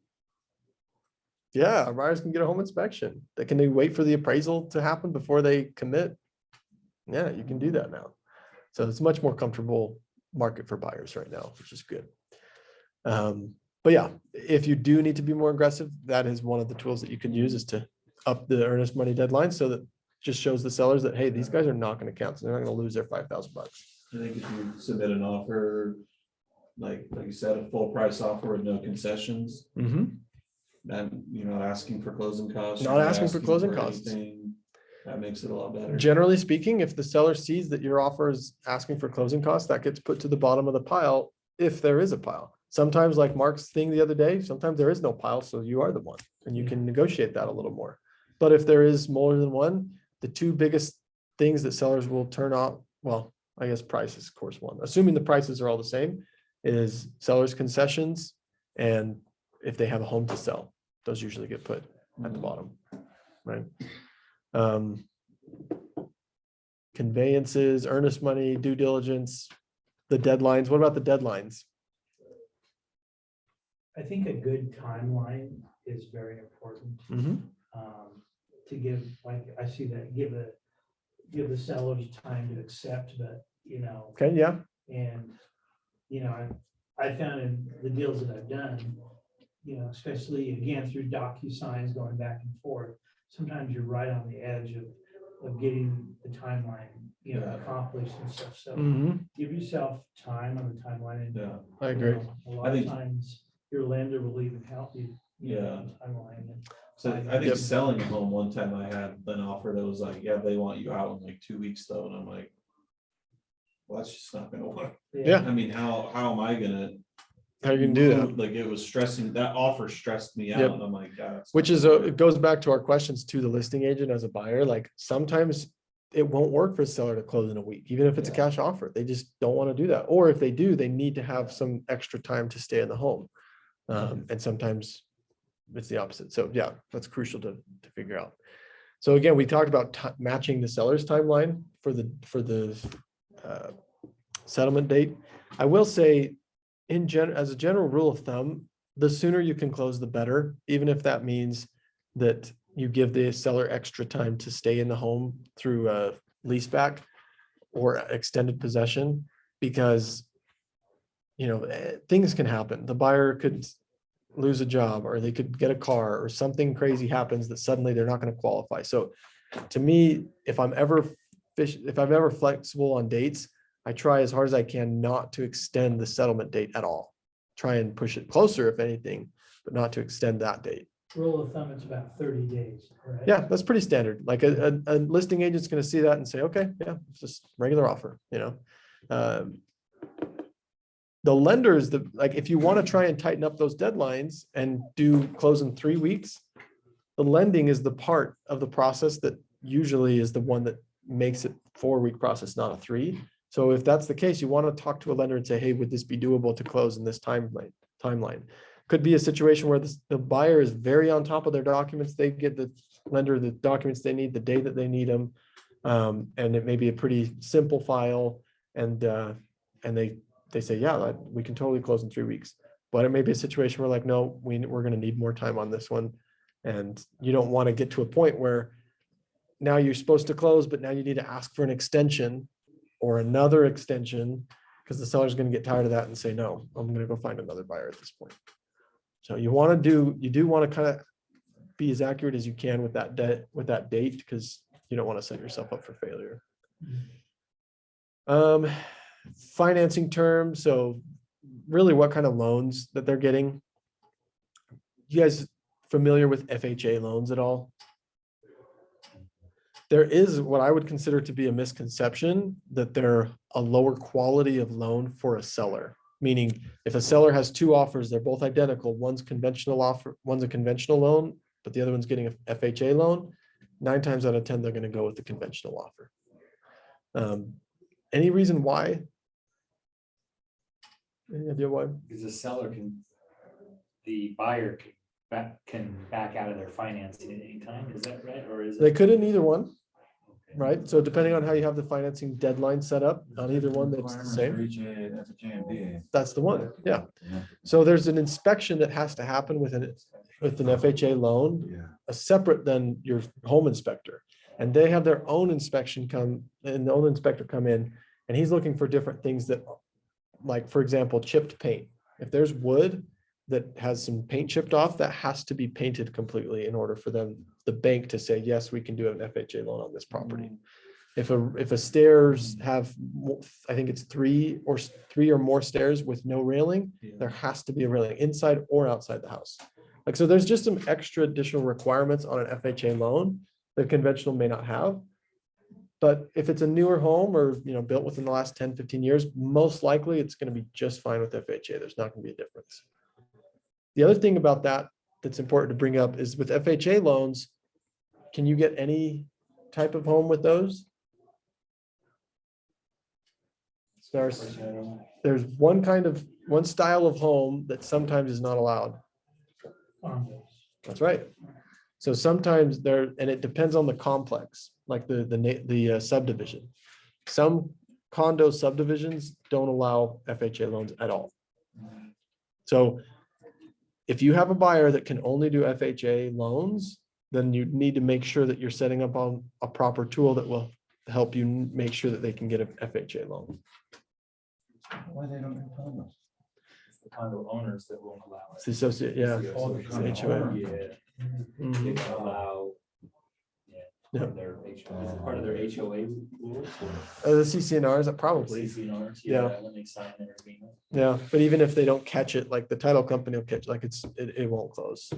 Yeah, buyers can get a home inspection. Can they wait for the appraisal to happen before they commit? Yeah, you can do that now. So it's a much more comfortable market for buyers right now, which is good. But yeah, if you do need to be more aggressive, that is one of the tools that you can use, is to up the earnest money deadline so that just shows the sellers that, hey, these guys are not going to cancel. They're not going to lose their $5,000. I think if you submit an offer, like you said, a full price offer with no concessions, Mhm. then you're not asking for closing costs. Not you're asking for closing costs. anything. That makes it a lot better. Generally speaking, if the seller sees that your offer is asking for closing costs, that gets put to the bottom of the pile, if there is a pile. Sometimes, like Mark's thing the other day, sometimes there is no pile, so you are the one, and you can negotiate that a little more. But if there is more than one, the two biggest things that sellers will turn off, well, I guess price is of course one, assuming the prices are all the same, is sellers' concessions, and if they have a home to sell, those usually get put at the bottom, right? Conveyances, earnest money, due diligence, the deadlines. What about the deadlines? I think a good timeline is very important. Mhm. To give, like, I see that, give the sellers time to accept, but, Okay, yeah. and, I found in the deals that I've done, especially again through DocuSigns going back and forth, sometimes you're right on the edge of getting the timeline, Yeah. accomplished and stuff. So Mhm. give yourself time on the timeline. And Yeah. I agree. A lot I of think- times your lender will even help you. Yeah. Timeline. And So I think Yep. selling a home, one time I had an offer that was like, yeah, they want you out in like 2 weeks though. And I'm like, well, that's just not gonna work. Yeah. I mean, how am I gonna? How you can do that? Like it was stressing, that offer stressed me out Yep. and I'm like, God. it's Which not is, gonna it work." goes back to our questions to the listing agent as a buyer. Like sometimes it won't work for a seller to close in a week, even if it's a Yeah. cash offer. They just don't want to do that. Or if they do, they need to have some extra time to stay in the home. And sometimes it's the opposite. So yeah, that's crucial to figure out. So again, we talked about matching the seller's timeline for the settlement date. I will say, as a general rule of thumb, the sooner you can close, the better, even if that means that you give the seller extra time to stay in the home through a lease back or extended possession, because things can happen. The buyer could lose a job, or they could get a car, or something crazy happens that suddenly they're not going to qualify. So to me, if I'm ever flexible on dates, I try as hard as I can not to extend the settlement date at all. Try and push it closer if anything, but not to extend that date. rule of thumb, it's about 30 days, right? Yeah, that's pretty standard. Like a listing agent's going to see that and say, okay, yeah, it's just regular offer, The lenders, like if you want to try and tighten up those deadlines and do close in 3 weeks, the lending is the part of the process that usually is the one that makes it 4-week process, not a 3. So if that's the case, you want to talk to a lender and say, hey, would this be doable to close in this timeline? Could be a situation where the buyer is very on top of their documents. They get the lender the documents they need the day that they need them. And it may be a pretty simple file, and they say, yeah, we can totally close in 3 weeks. But it may be a situation where like, no, we're going to need more time on this one. And you don't want to get to a point where now you're supposed to close, but now you need to ask for an extension or another extension, because the seller's going to get tired of that and say, no, I'm going to go find another buyer at this point. So you do want to kind of be as accurate as you can with that date, because you don't want to set yourself up for failure. Financing terms. So really what kind of loans that they're getting. You guys familiar with FHA loans at all? There is what I would consider to be a misconception that they're a lower quality of loan for a seller. Meaning if a seller has two offers, they're both identical. One's conventional offer, one's a conventional loan, but the other one's getting a FHA loan. 9 times out of 10, they're going to go with the conventional offer. Any reason why? Any idea why? Because the buyer can back out of their financing at any time, is that right, or is They it? could in either one, right? So depending on how you have the financing deadline set up, on either one, that's the same. That's the one, yeah. So there's an inspection that has to happen with an FHA loan, a separate than your home inspector. And they have their own inspection come in, and he's looking for different things that, like, for example, chipped paint. If there's wood that has some paint chipped off, that has to be painted completely in order for the bank to say, yes, we can do an FHA loan on this property. If a stairs have, I think it's three or more stairs with no railing, there has to be a railing inside or outside the house. Like, so there's just some extra additional requirements on an FHA loan that conventional may not have. But if it's a newer home or, built within the last 10, 15 years, most likely it's going to be just fine with FHA. There's not going to be a difference. The other thing about that's important to bring up is with FHA loans, can you get any type of home with those? There's one style of home that sometimes is not allowed. That's right. So sometimes and it depends on the complex, like the subdivision. Some condo subdivisions don't allow FHA loans at all. So if you have a buyer that can only do FHA loans, then you need to make sure that you're setting up on a proper tool that will help you make sure that they can get an FHA loan. Why they don't have condos? It's the condo owners that won't allow It's it. the associate, yeah. It's the HOA. Yeah. They Mhm. don't allow. Yeah. Part of their HOA rules. The CCNRs, probably. CCNRs, Yeah. when they sign their agreement. Yeah, but even if they don't catch it, like the title company will catch, like it won't close.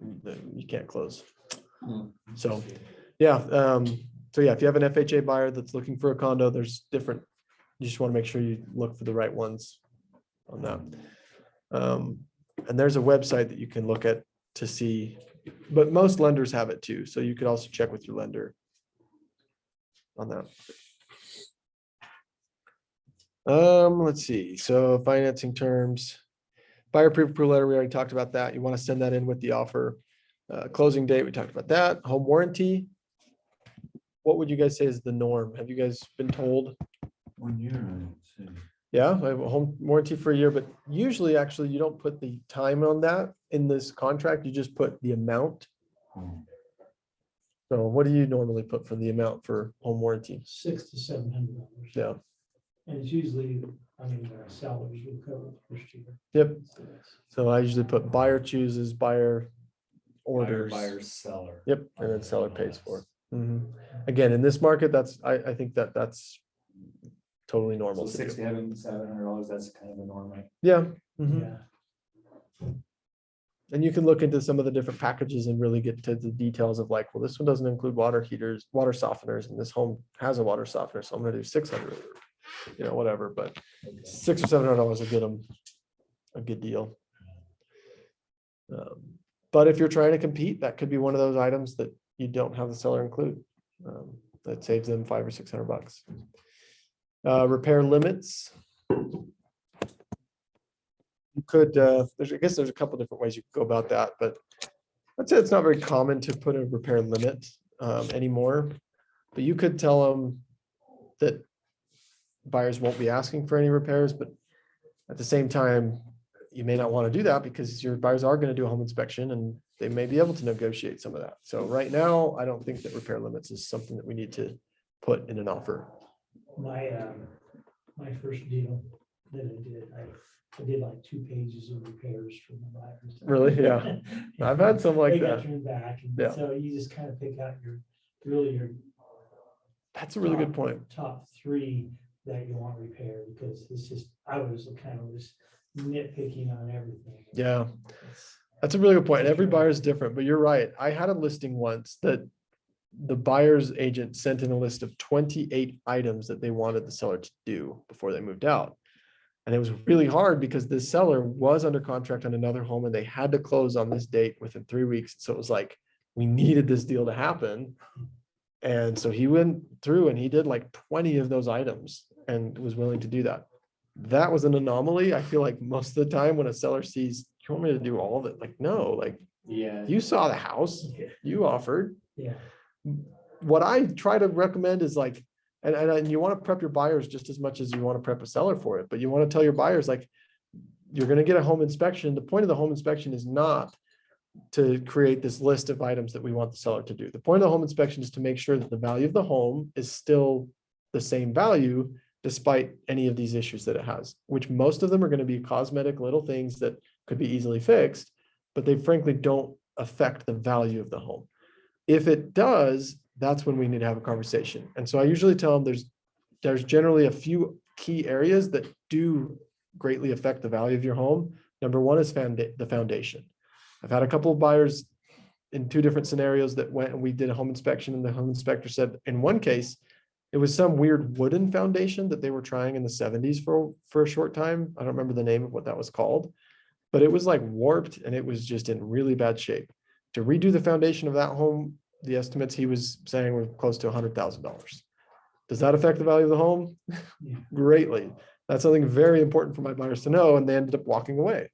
You can't close. So, yeah. So yeah, if you have an FHA buyer that's looking for a condo, there's different, you just want to make sure you look for the right ones on that. And there's a website that you can look at to see, but most lenders have it too. So you could also check with your lender on that. Let's see. So financing terms, buyer pre-approval letter, we already talked about that. You want to send that in with the offer. Closing date, we talked about that. Home warranty. What would you guys say is the norm? Have you guys been told? 1 year, I'd say. Yeah, I have a home warranty for a year, but usually actually you don't put the time on that in this contract. You just put the amount. So what do you normally put for the amount for home warranty? $600 to $700. Yeah. And it's usually, sellers will cover the first year. Yep. So I usually put buyer chooses, buyer orders. Buyer, seller. Yep, and then seller pays for it. Mhm. Again, in this market, I think that's totally normal. So to do. $600, that's kind of the norm, right? Yeah. Mhm. Yeah. And you can look into some of the different packages and really get to the details of like, well, this one doesn't include water heaters, water softeners, and this home has a water softener, so I'm gonna do 600, whatever, but $600 or $700 will get them a good deal. But if you're trying to compete, that could be one of those items that you don't have the seller include. That saves them $500 or $600. Repair limits. You could, I guess there's a couple different ways you could go about that, but I'd say it's not very common to put a repair limit anymore. But you could tell them that buyers won't be asking for any repairs, but at the same time, you may not want to do that because your buyers are going to do a home inspection and they may be able to negotiate some of that. So right now, I don't think that repair limits is something that we need to put in an offer. My first deal that I did like 2 pages of repairs for my buyers. Really? Yeah. I've had some like They got that. turned back, and Yeah. so you just kind of pick out your That's a really good point. top 3 that you want repaired, because it's just, I was kind of just nitpicking on everything. Yeah. That's a really good point. And every buyer is different, but you're right. I had a listing once that the buyer's agent sent in a list of 28 items that they wanted the seller to do before they moved out. And it was really hard because the seller was under contract on another home and they had to close on this date within 3 weeks. So it was like, we needed this deal to happen. And so he went through and he did like 20 of those items and was willing to do that. That was an anomaly. I feel like most of the time when a seller sees, you want me to do all of it? Like, no, like Yeah. you saw the house, you offered. Yeah. What I try to recommend is like, and you want to prep your buyers just as much as you want to prep a seller for it, but you want to tell your buyers like, you're going to get a home inspection. The point of the home inspection is not to create this list of items that we want the seller to do. The point of the home inspection is to make sure that the value of the home is still the same value despite any of these issues that it has, which most of them are going to be cosmetic little things that could be easily fixed, but they frankly don't affect the value of the home. If it does, that's when we need to have a conversation. And so I usually tell them there's generally a few key areas that do greatly affect the value of your home. Number one is the foundation. I've had a couple of buyers in 2 different scenarios that went and we did a home inspection, and the home inspector said in one case, it was some weird wooden foundation that they were trying in the 70s for a short time. I don't remember the name of what that was called, but it was like warped and it was just in really bad shape. To redo the foundation of that home, the estimates he was saying were close to $100,000. Does that affect the value of the home? Yeah. Greatly. That's something very important for my buyers to know, and they ended up walking away.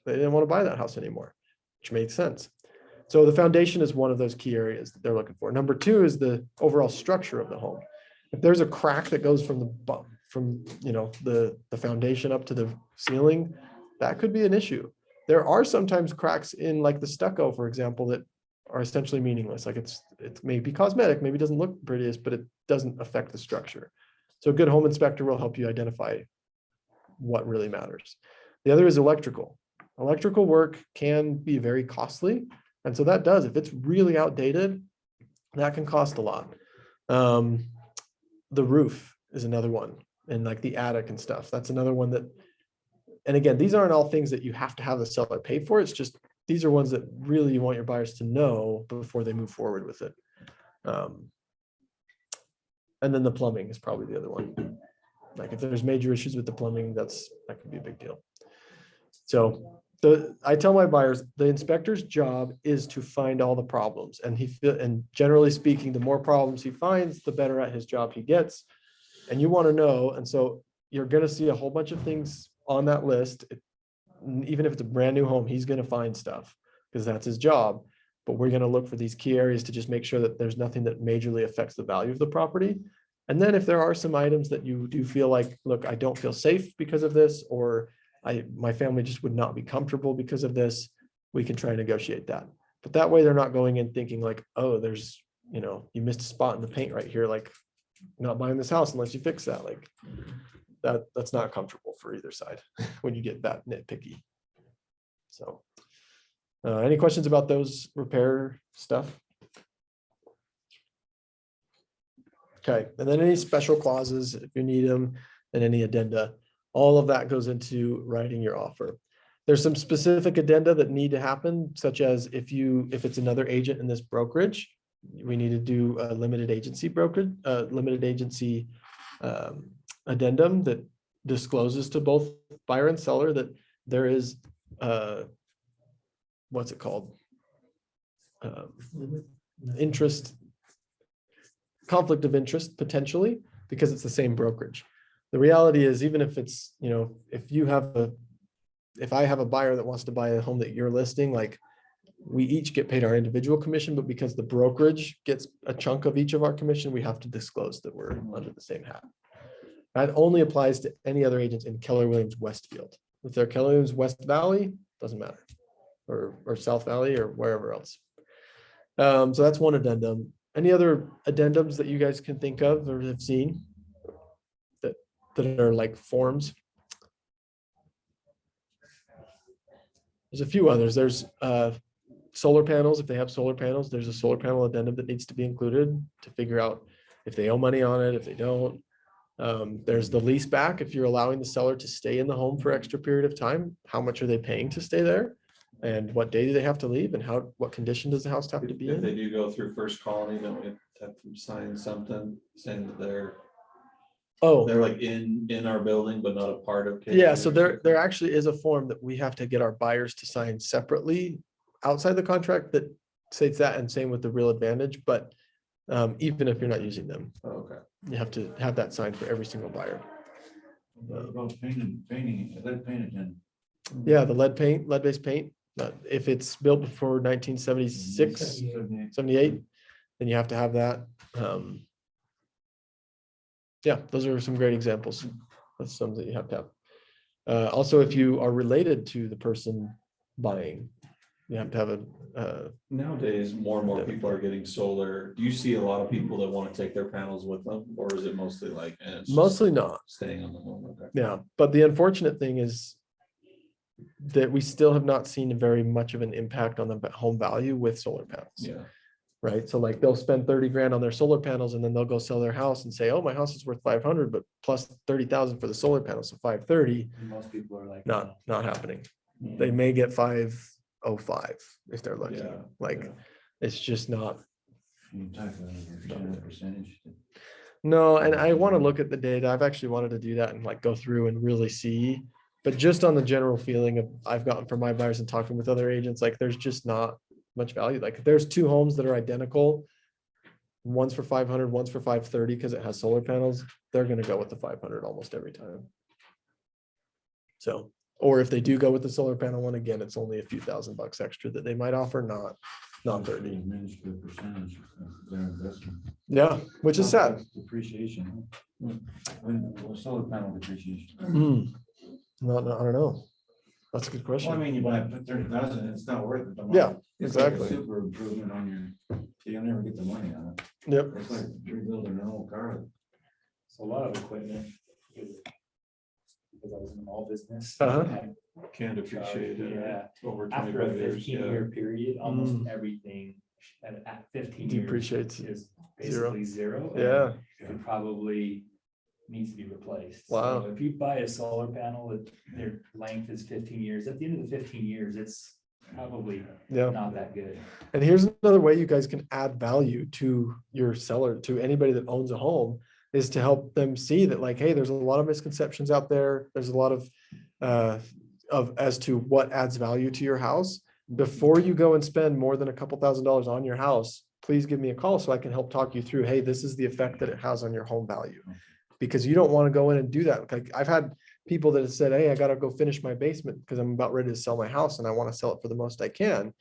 They didn't want to buy that house anymore, which made sense. So the foundation is one of those key areas that they're looking for. Number 2 is the overall structure of the home. If there's a crack that goes from the foundation up to the ceiling, that could be an issue. There are sometimes cracks in like the stucco, for example, that are essentially meaningless. Like it may be cosmetic, maybe it doesn't look prettiest, but it doesn't affect the structure. So a good home inspector will help you identify what really matters. The other is electrical. Electrical work can be very costly. And so that does, if it's really outdated, that can cost a lot. The roof is another one, and like the attic and stuff. That's another one that, and again, these aren't all things that you have to have the seller pay for. It's just, these are ones that really you want your buyers to know before they move forward with it. And then the plumbing is probably the other one. Like if there's major issues with the plumbing, that could be a big deal. So I tell my buyers, the inspector's job is to find all the problems, and generally speaking, the more problems he finds, the better at his job he gets. And you want to know, and so you're going to see a whole bunch of things on that list. Even if it's a brand new home, he's going to find stuff because that's his job. But we're going to look for these key areas to just make sure that there's nothing that majorly affects the value of the property. And then if there are some items that you do feel like, look, I don't feel safe because of this, or my family just would not be comfortable because of this, we can try and negotiate that. But that way they're not going in thinking like, oh, there's, you missed a spot in the paint right here. Like, not buying this house unless you fix that. Like that's not comfortable for either side when you get that nitpicky. So any questions about those repair stuff? Okay, and then any special clauses, if you need them, and any addenda, all of that goes into writing your offer. There's some specific addenda that need to happen, such as if it's another agent in this brokerage, we need to do a limited agency addendum that discloses to both buyer and seller that there is what's it called? Conflict of interest potentially, because it's the same brokerage. The reality is, even if it's, if I have a buyer that wants to buy a home that you're listing, like we each get paid our individual commission, but because the brokerage gets a chunk of each of our commission, we have to disclose that we're under the same hat. That only applies to any other agents in Keller Williams Westfield. If they're Keller Williams West Valley, doesn't matter, or South Valley or wherever else. So that's one addendum. Any other addendums that you guys can think of or have seen? that are like forms. There's a few others. There's solar panels. If they have solar panels, there's a solar panel addendum that needs to be included to figure out if they owe money on it, if they don't. There's the lease back. If you're allowing the seller to stay in the home for extra period of time, how much are they paying to stay there? And what day do they have to leave? And what condition does the house have to be If they in? do go through First Colony, don't we have to sign something saying that they're Oh, like in our building, but not a part of. yeah. KP So or there something? actually is a form that we have to get our buyers to sign separately outside the contract that states that, and same with the Real Advantage. But even if you're not using them, Oh, okay. you have to have that signed for every single buyer. What about painting, lead painted and Yeah, the lead-based paint, if it's built before 1976, 78, then you have to have that. Yeah, those are some great examples. That's some that you have to have. Also, if you are related to the person buying, you have to have a, Nowadays, more and more people are getting solar. Do you see a lot of people that want to take their panels with them, or is it mostly like, it's just mostly not. staying on the home? Okay. Yeah, but the unfortunate thing is that we still have not seen very much of an impact on the home value with solar panels. Yeah. Right? So like they'll spend 30 grand on their solar panels and then they'll go sell their house and say, oh, my house is worth 500, but plus 30,000 for the solar panels. So 530, Most people are like. not happening. They may get 505 if they're lucky. Yeah, Like yeah. it's just not. you talk about a percentage? No, and I want to look at the data. I've actually wanted to do that and like go through and really see, but just on the general feeling of I've gotten from my buyers and talking with other agents, like there's just not much value. Like if there's two homes that are identical, one's for 500, one's for 530 because it has solar panels, they're going to go with the 500 almost every time. So, or if they do go with the solar panel one, again, it's only a few $1,000 extra that they might offer, not 30. Administrative percentage of their investment. Yeah, which is sad. Depreciation. Well, solar panel depreciation. No, I don't know. That's a good Well, I question. mean, you buy 30,000, it's not worth it. the money. Yeah, It's like a exactly. Super improvement on your, you'll never get the money on it. Yep. It's like rebuilding an old car. So a lot of equipment. Because I was in the mall business. Uh-huh. had Can depreciate it. Yeah. Over After a 25 years. 15-year period, almost everything at 15 years Depreciates is zero. basically zero. and Yeah. It probably needs to be replaced. Wow. So if you buy a solar panel, their length is 15 years. At the end of the 15 years, it's probably Yeah. not that good. And here's another way you guys can add value to your seller, to anybody that owns a home, is to help them see that like, hey, there's a lot of misconceptions out there. There's a lot of as to what adds value to your house. Before you go and spend more than a couple $1,000s on your house, please give me a call so I can help talk you through, hey, this is the effect that it has on your home value. Because you don't want to go in and do that. Like I've had people that have said, hey, I got to go finish my basement because I'm about ready to sell my house and I want to sell it for the most I can.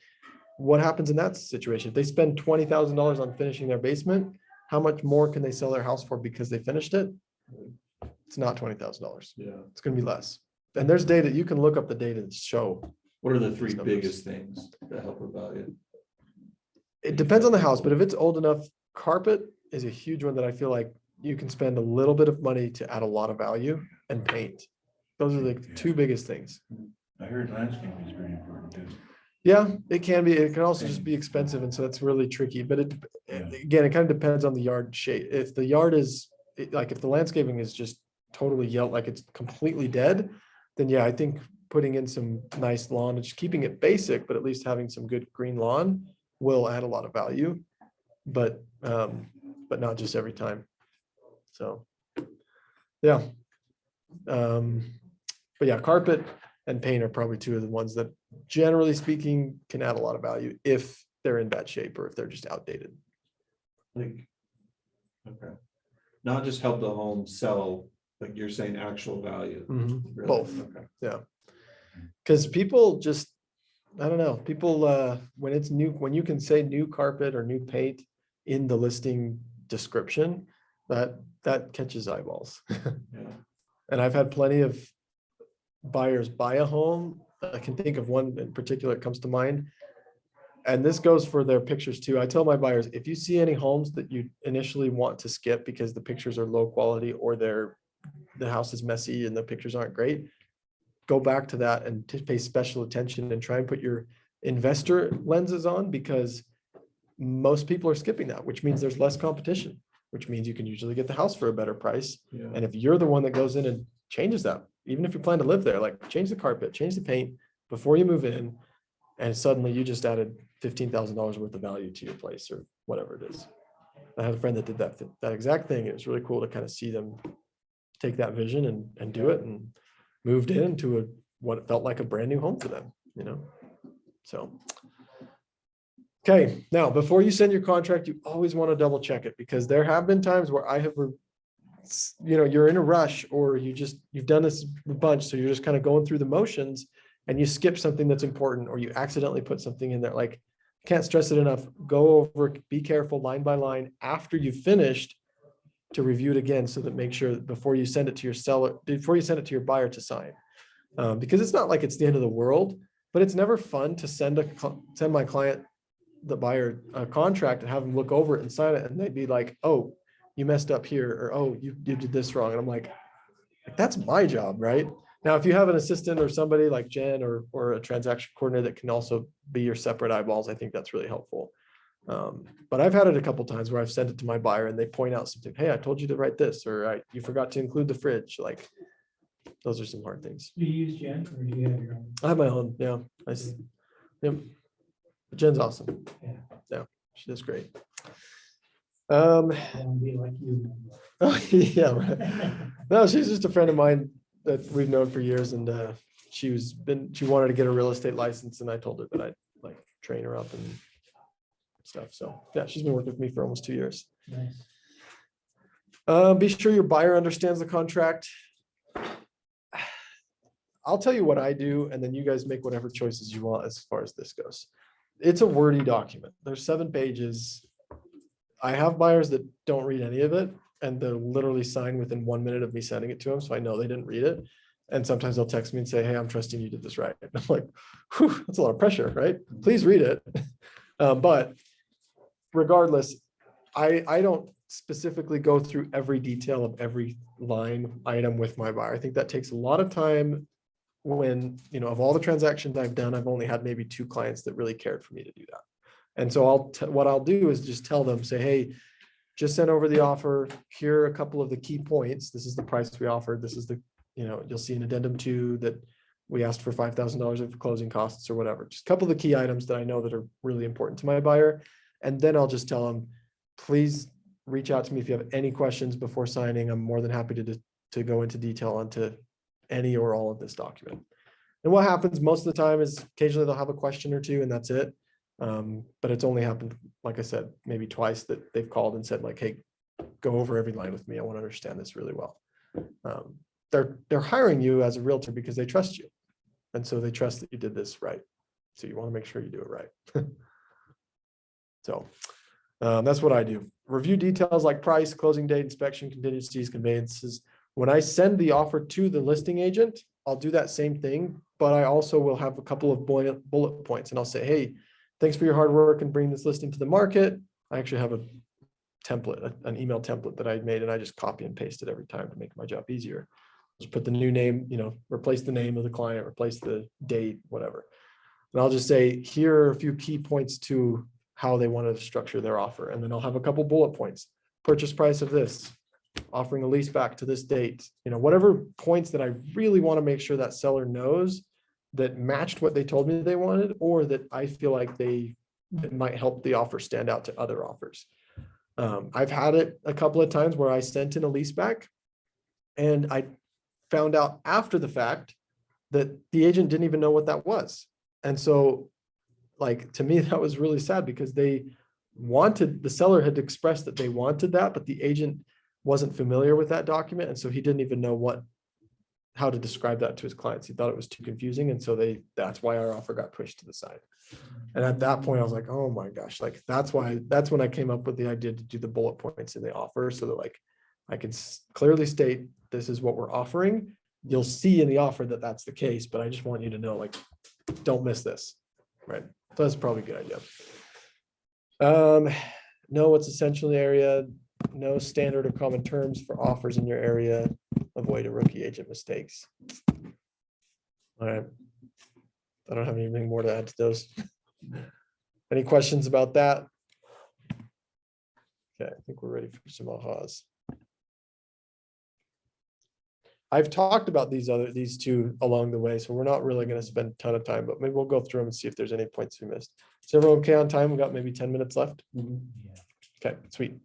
What happens in that situation? If they spend $20,000 on finishing their basement, how much more can they sell their house for because they finished it? It's not $20,000. Yeah. It's going to be less. And there's data, you can look up the data to show. What are the three These numbers. biggest things that help with value? It depends on the house, but if it's old enough, carpet is a huge one that I feel like you can spend a little bit of money to add a lot of value, and paint. Those are the two biggest things. I heard landscaping is very important too. Yeah, it can be. It can also just be expensive. And so that's really tricky. But again, it kind of depends on the yard shape. If the yard is like, if the landscaping is just totally yelled, like it's completely dead, then yeah, I think putting in some nice lawn and just keeping it basic, but at least having some good green lawn will add a lot of value. But not just every time. So, yeah. But yeah, carpet and paint are probably two of the ones that generally speaking can add a lot of value if they're in bad shape or if they're just outdated. Like, okay. Not just help the home sell, like you're saying actual value. Really? Both. Okay. Yeah. Because people just, I don't know, people, when it's new, when you can say new carpet or new paint in the listing description, that catches eyeballs. Yeah. And I've had plenty of buyers buy a home. I can think of one in particular that comes to mind. And this goes for their pictures too. I tell my buyers, if you see any homes that you initially want to skip because the pictures are low quality or they're the house is messy and the pictures aren't great, go back to that and to pay special attention and try and put your investor lenses on, because most people are skipping that, which means there's less competition, which means you can usually get the house for a better price. Yeah. And if you're the one that goes in and changes that, even if you plan to live there, like change the carpet, change the paint before you move in, and suddenly you just added $15,000 worth of value to your place or whatever it is. I had a friend that did that exact thing. It was really cool to kind of see them take that vision and do it, and moved into what felt like a brand new home for them, you know? So. Okay, now, before you send your contract, you always want to double check it, because there have been times where I have, you know, you're in a rush, or you've done this a bunch. So you're just kind of going through the motions and you skip something that's important, or you accidentally put something in there. Like, can't stress it enough. Go over, be careful line by line after you've finished to review it again, so that make sure that before you send it to your seller, before you send it to your buyer to sign. Because it's not like it's the end of the world, but it's never fun to send my client, the buyer, a contract and have them look over it and sign it, and they'd be like, oh, you messed up here, or oh, you did this wrong. And I'm like, that's my job, right? Now, if you have an assistant or somebody like Jen or a transaction coordinator that can also be your separate eyeballs, I think that's really helpful. But I've had it a couple of times where I've sent it to my buyer and they point out something, hey, I told you to write this, or you forgot to include the fridge. Like, those are some hard things. Do you use Jen, or do you have your own? I have my own, yeah. Yep. But Jen's awesome. Yeah, she does great. I want to be like you. Oh, yeah, right. No, she's just a friend of mine that we've known for years, and she wanted to get a real estate license, and I told her that I'd like train her up and stuff. So yeah, she's been working with me for almost 2 years. Nice. Be sure your buyer understands the contract. I'll tell you what I do, and then you guys make whatever choices you want as far as this goes. It's a wordy document. There's 7 pages. I have buyers that don't read any of it, and they'll literally sign within 1 minute of me sending it to them. So I know they didn't read it. And sometimes they'll text me and say, hey, I'm trusting you did this right. And I'm like, whew, that's a lot of pressure, right? Please read it. But regardless, I don't specifically go through every detail of every line item with my buyer. I think that takes a lot of time. When, you know, of all the transactions I've done, I've only had maybe 2 clients that really cared for me to do that. And so what I'll do is just tell them, say, hey, just sent over the offer. Here are a couple of the key points. This is the price we offered. This is the, you know, you'll see an addendum 2 that we asked for $5,000 of closing costs or whatever. Just a couple of the key items that I know that are really important to my buyer. And then I'll just tell them, please reach out to me if you have any questions before signing. I'm more than happy to go into detail onto any or all of this document. And what happens most of the time is occasionally they'll have a question or 2 and that's it. But it's only happened, like I said, maybe twice that they've called and said like, hey, go over every line with me. I want to understand this really well. They're hiring you as a realtor because they trust you. And so they trust that you did this right. So you want to make sure you do it right. So that's what I do. Review details like price, closing date, inspection, contingencies, conveyances. When I send the offer to the listing agent, I'll do that same thing, but I also will have a couple of bullet points, and I'll say, hey, thanks for your hard work and bringing this listing to the market. I actually have a template, an email template that I made, and I just copy and paste it every time to make my job easier. Just put the new name, you know, replace the name of the client, replace the date, whatever. And I'll just say, here are a few key points to how they wanted to structure their offer. And then I'll have a couple bullet points. Purchase price of this, offering a lease back to this date, you know, whatever points that I really want to make sure that seller knows that matched what they told me they wanted, or that I feel like that might help the offer stand out to other offers. I've had it a couple of times where I sent in a lease back and I found out after the fact that the agent didn't even know what that was. And so, like, to me, that was really sad because the seller had expressed that they wanted that, but the agent wasn't familiar with that document. And so he didn't even know how to describe that to his clients. He thought it was too confusing. And so that's why our offer got pushed to the side. And at that point I was like, oh my gosh, like that's when I came up with the idea to do the bullet points in the offer so that like I can clearly state this is what we're offering. You'll see in the offer that that's the case, but I just want you to know, like, don't miss this. Right. So that's probably a good idea. Know what's essential in the area. Know standard or common terms for offers in your area. avoid a rookie agent mistakes. All right. I don't have anything more to add to those. Any questions about that? Okay, I think we're ready for some ahas. I've talked about these two along the way, so we're not really going to spend a ton of time, but maybe we'll go through them and see if there's any points we missed. Is everyone okay on time? We got maybe 10 minutes left. Okay, sweet.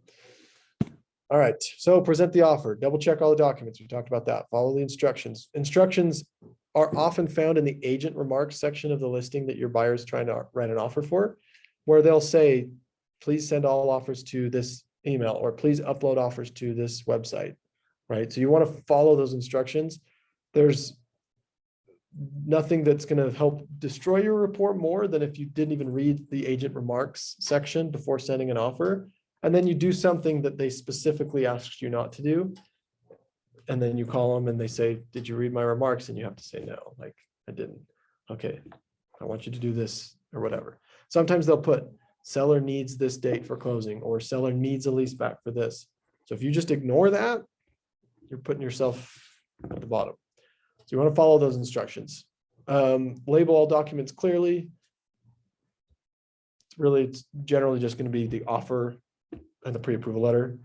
All right, so present the offer, double check all the documents. We talked about that. Follow the instructions. Instructions are often found in the agent remarks section of the listing that your buyer is trying to write an offer for, where they'll say, please send all offers to this email, or please upload offers to this website, right? So you want to follow those instructions. There's nothing that's going to help destroy your report more than if you didn't even read the agent remarks section before sending an offer. And then you do something that they specifically asked you not to do. And then you call them and they say, did you read my remarks? And you have to say, no, like I didn't. Okay, I want you to do this or whatever. Sometimes they'll put seller needs this date for closing, or seller needs a lease back for this. So if you just ignore that, you're putting yourself at the bottom. So you want to follow those instructions. Label all documents clearly. It's generally just going to be the offer and the pre-approval letter.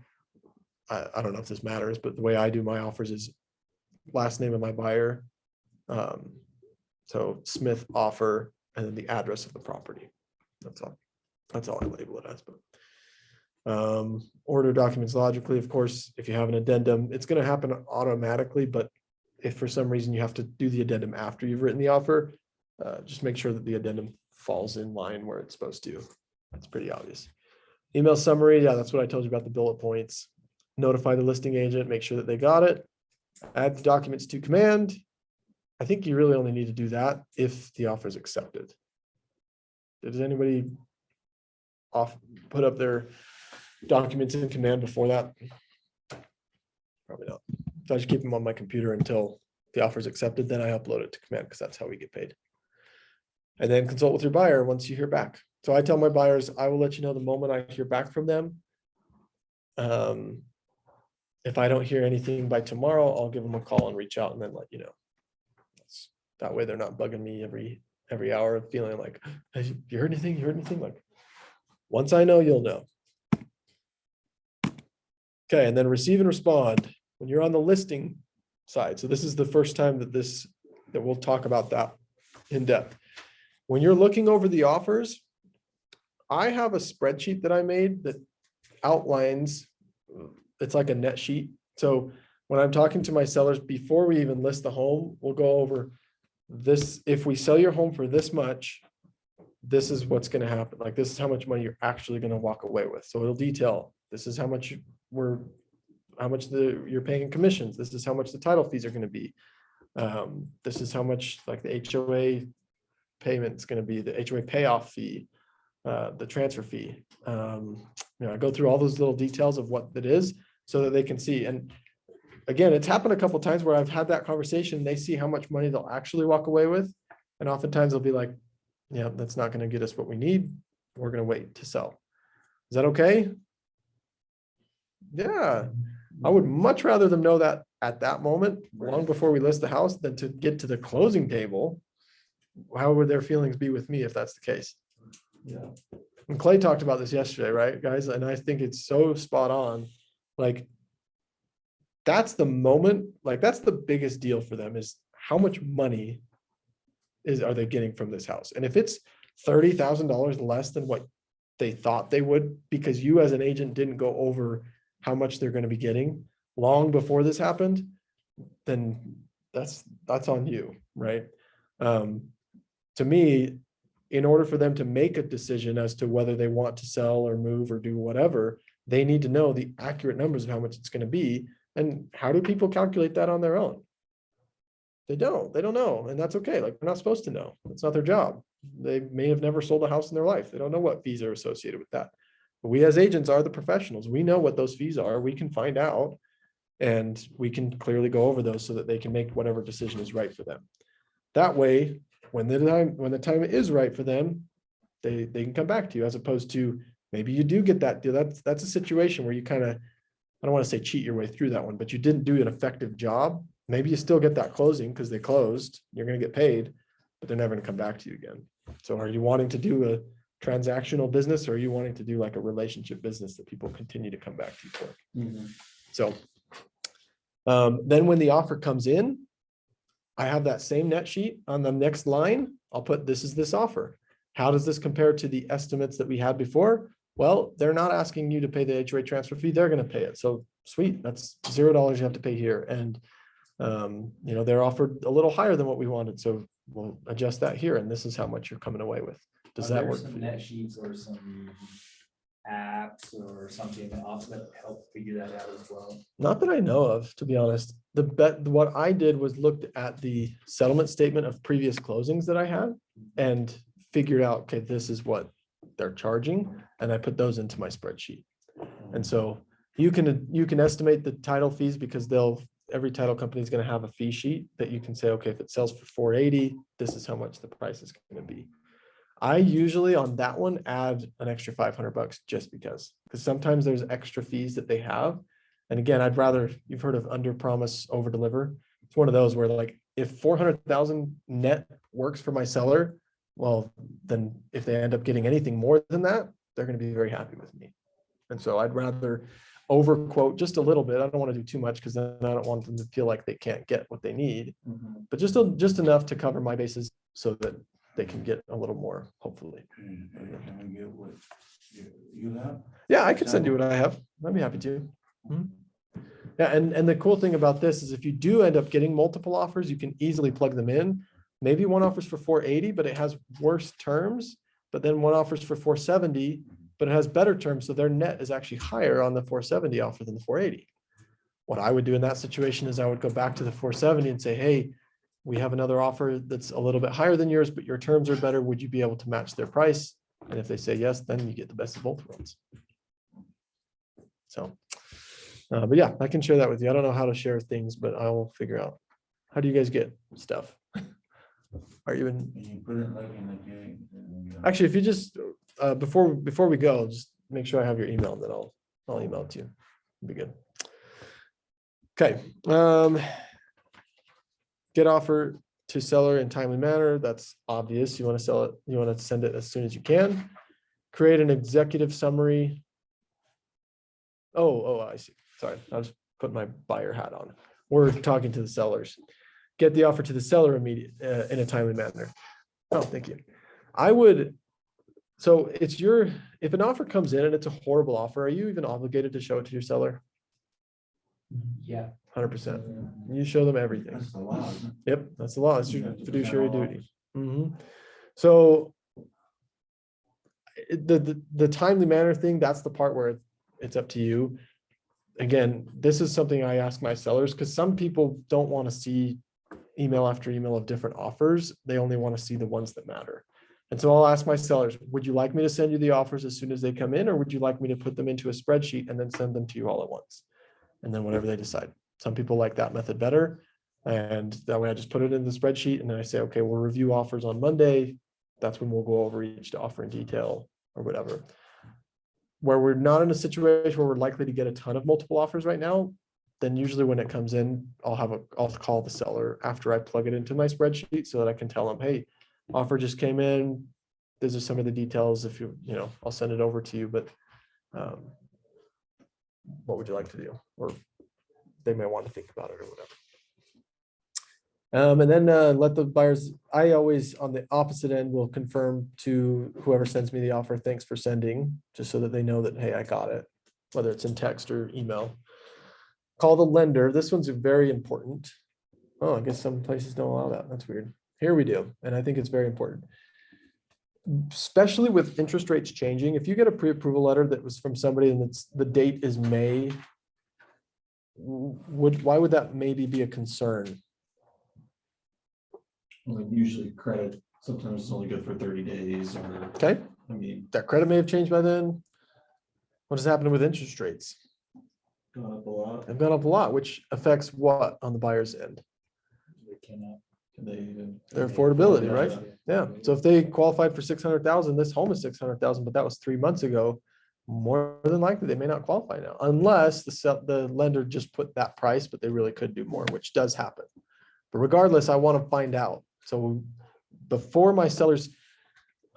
I don't know if this matters, but the way I do my offers is last name of my buyer. So Smith offer, and then the address of the property. That's all. That's all I label it as. But order documents logically. Of course, if you have an addendum, it's going to happen automatically. But if for some reason you have to do the addendum after you've written the offer, just make sure that the addendum falls in line where it's supposed to. That's pretty obvious. Email summary. Yeah, that's what I told you about the bullet points. Notify the listing agent, make sure that they got it. Add the documents to command. I think you really only need to do that if the offer is accepted. Does anybody put up their documents in command before that? Probably not. So I just keep them on my computer until the offer is accepted, then I upload it to command because that's how we get paid. And then consult with your buyer once you hear back. So I tell my buyers, I will let you know the moment I hear back from them. If I don't hear anything by tomorrow, I'll give them a call and reach out and then let you know. That way they're not bugging me every hour, feeling like, have you heard anything? You heard anything? Like, once I know, you'll know. Okay, and then receive and respond when you're on the listing side. So this is the first time that we'll talk about that in depth. When you're looking over the offers, I have a spreadsheet that I made that outlines, it's like a net sheet. So when I'm talking to my sellers before we even list the home, we'll go over this. If we sell your home for this much, this is what's going to happen. Like, this is how much money you're actually going to walk away with. So it'll detail, this is how much you're paying in commissions. This is how much the title fees are going to be. This is how much like the HOA payment is going to be, the HOA payoff fee, the transfer fee. I go through all those little details of what it is so that they can see. And again, it's happened a couple of times where I've had that conversation. They see how much money they'll actually walk away with. And oftentimes they'll be like, yeah, that's not going to get us what we need. We're going to wait to sell. Is that okay? Yeah. I would much rather them know that at that moment, long before we list the house, than to get to the closing table. How would their feelings be with me if that's the case? Yeah. And Clay talked about this yesterday, right, guys? And I think it's so spot on. Like, that's the moment, like that's the biggest deal for them, is how much money are they getting from this house? And if it's $30,000 less than what they thought they would, because you as an agent didn't go over how much they're going to be getting long before this happened, then that's on you, right? To me, in order for them to make a decision as to whether they want to sell or move or do whatever, they need to know the accurate numbers of how much it's going to be. And how do people calculate that on their own? They don't know. And that's okay. Like, they're not supposed to know. It's not their job. They may have never sold a house in their life. They don't know what fees are associated with that. But we as agents are the professionals. We know what those fees are. We can find out, and we can clearly go over those so that they can make whatever decision is right for them. That way, when the time is right for them, they can come back to you, as opposed to maybe you do get that deal. That's a situation where you kind of I don't want to say cheat your way through that one, but you didn't do an effective job. Maybe you still get that closing because they closed, you're going to get paid, but they're never going to come back to you again. So are you wanting to do a transactional business, or are you wanting to do like a relationship business that people continue to come back to you for? So then when the offer comes in, I have that same net sheet on the next line. I'll put, this is this offer. How does this compare to the estimates that we had before? Well, they're not asking you to pay the HOA transfer fee. They're going to pay it. So sweet, that's $0 you have to pay here. And, you know, they're offered a little higher than what we wanted. So we'll adjust that here. And this is how much you're coming away with. Does Are that there work? some for you? net sheets or some apps or something that that help figure that out as well? Not that I know of, to be honest. What I did was looked at the settlement statement of previous closings that I had and figured out, okay, this is what they're charging. And I put those into my spreadsheet. And so you can estimate the title fees because every title company is going to have a fee sheet that you can say, okay, if it sells for 480, this is how much the price is going to be. I usually on that one add an extra $500 just because sometimes there's extra fees that they have. And again, I'd rather, you've heard of under promise, over deliver. It's one of those where like, if 400,000 net works for my seller, well, then if they end up getting anything more than that, they're going to be very happy with me. And so I'd rather over quote just a little bit. I don't want to do too much because then I don't want them to feel like they can't get what they need, but just enough to cover my bases so that they can get a little more, hopefully. Can we get what you have? Yeah, I could send you what I have. I'd be happy to. Mhm. Yeah, and the cool thing about this is if you do end up getting multiple offers, you can easily plug them in. Maybe one offers for 480, but it has worse terms, but then one offers for 470, but it has better terms. So their net is actually higher on the 470 offer than the 480. What I would do in that situation is I would go back to the 470 and say, hey, we have another offer that's a little bit higher than yours, but your terms are better. Would you be able to match their price? And if they say yes, then you get the best of both worlds. So, but yeah, I can share that with you. I don't know how to share things, but I will figure out. How do you guys get stuff? Are you in? Can you put it like in the game? Actually, if you just, before we go, just make sure I have your email, and then I'll email it to you. It'll be good. Okay. Get offer to seller in timely manner. That's obvious. You want to sell it. You want to send it as soon as you can. Create an executive summary. Oh, I see. Sorry, I was putting my buyer hat on. We're talking to the sellers. Get the offer to the seller in a timely manner. Oh, thank you. So if an offer comes in and it's a horrible offer, are you even obligated to show it to your seller? Yeah. 100%. You show them everything. That's the law, isn't Yep, that's the law. It's You your have to fiduciary present all duty. Mhm. So the timely manner thing, that's the part where it's up to you. Again, this is something I ask my sellers because some people don't want to see email after email of different offers. They only want to see the ones that matter. And so I'll ask my sellers, would you like me to send you the offers as soon as they come in, or would you like me to put them into a spreadsheet and then send them to you all at once? And then whatever they decide. Some people like that method better. And that way I just put it in the spreadsheet and then I say, okay, we'll review offers on Monday. That's when we'll go over each offer in detail or whatever. Where we're not in a situation where we're likely to get a ton of multiple offers right now, then usually when it comes in, I'll call the seller after I plug it into my spreadsheet so that I can tell them, hey, offer just came in. These are some of the details. If I'll send it over to you, but what would you like to do? Or they may want to think about it or whatever. And then let the buyers, I always on the opposite end will confirm to whoever sends me the offer, thanks for sending, just so that they know that, hey, I got it, whether it's in text or email. Call the lender. This one's very important. Oh, I guess some places don't allow that. That's weird. Here we do. And I think it's very important. Especially with interest rates changing. If you get a pre-approval letter that was from somebody and the date is May, why would that maybe be a concern? Like usually credit, sometimes it's only good for 30 days or, Okay. I mean, That credit may have changed by then. What has happened with interest rates? gone up a lot. They've gone up a lot, which affects what on the buyer's end? Can they even? Their affordability, right? Yeah. So if they qualified for 600,000, this home is 600,000, but that was 3 months ago. more than likely they may not qualify now, unless the lender just put that price, but they really could do more, which does happen. But regardless, I want to find out. So before my sellers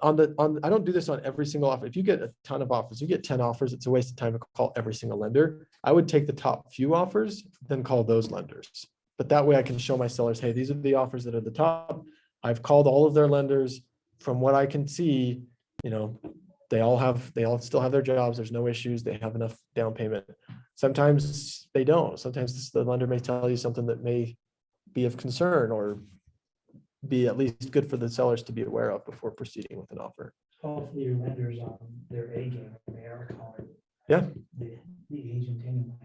I don't do this on every single offer. If you get a ton of offers, you get 10 offers, it's a waste of time to call every single lender. I would take the top few offers, then call those lenders. But that way I can show my sellers, hey, these are the offers that are the top. I've called all of their lenders. From what I can see, they all still have their jobs. There's no issues. They have enough down payment. Sometimes they don't. Sometimes the lender may tell you something that may be of concern or be at least good for the sellers to be aware of before proceeding with an offer. Hopefully your lenders on their A game, when they are calling. Yeah. The agent anyway.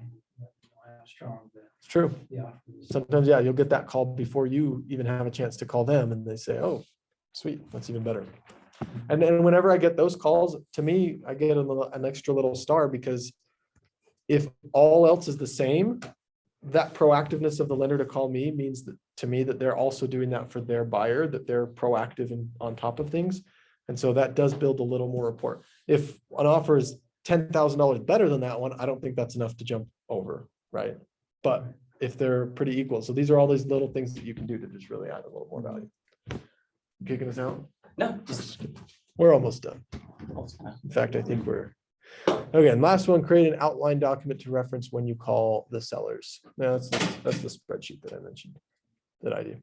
How strong It's true. the offer is. Sometimes, yeah, you'll get that call before you even have a chance to call them and they say, oh, sweet, that's even better. And then whenever I get those calls, to me, I get an extra little star because if all else is the same, that proactiveness of the lender to call me means that to me that they're also doing that for their buyer, that they're proactive and on top of things. And so that does build a little more rapport. If an offer is $10,000 better than that one, I don't think that's enough to jump over, right? But if they're pretty equal, so these are all these little things that you can do to just really add a little more value. Kicking us out? No, just We're almost done. In fact, I think again, last one, create an outline document to reference when you call the sellers. Now that's the spreadsheet that I mentioned that I do.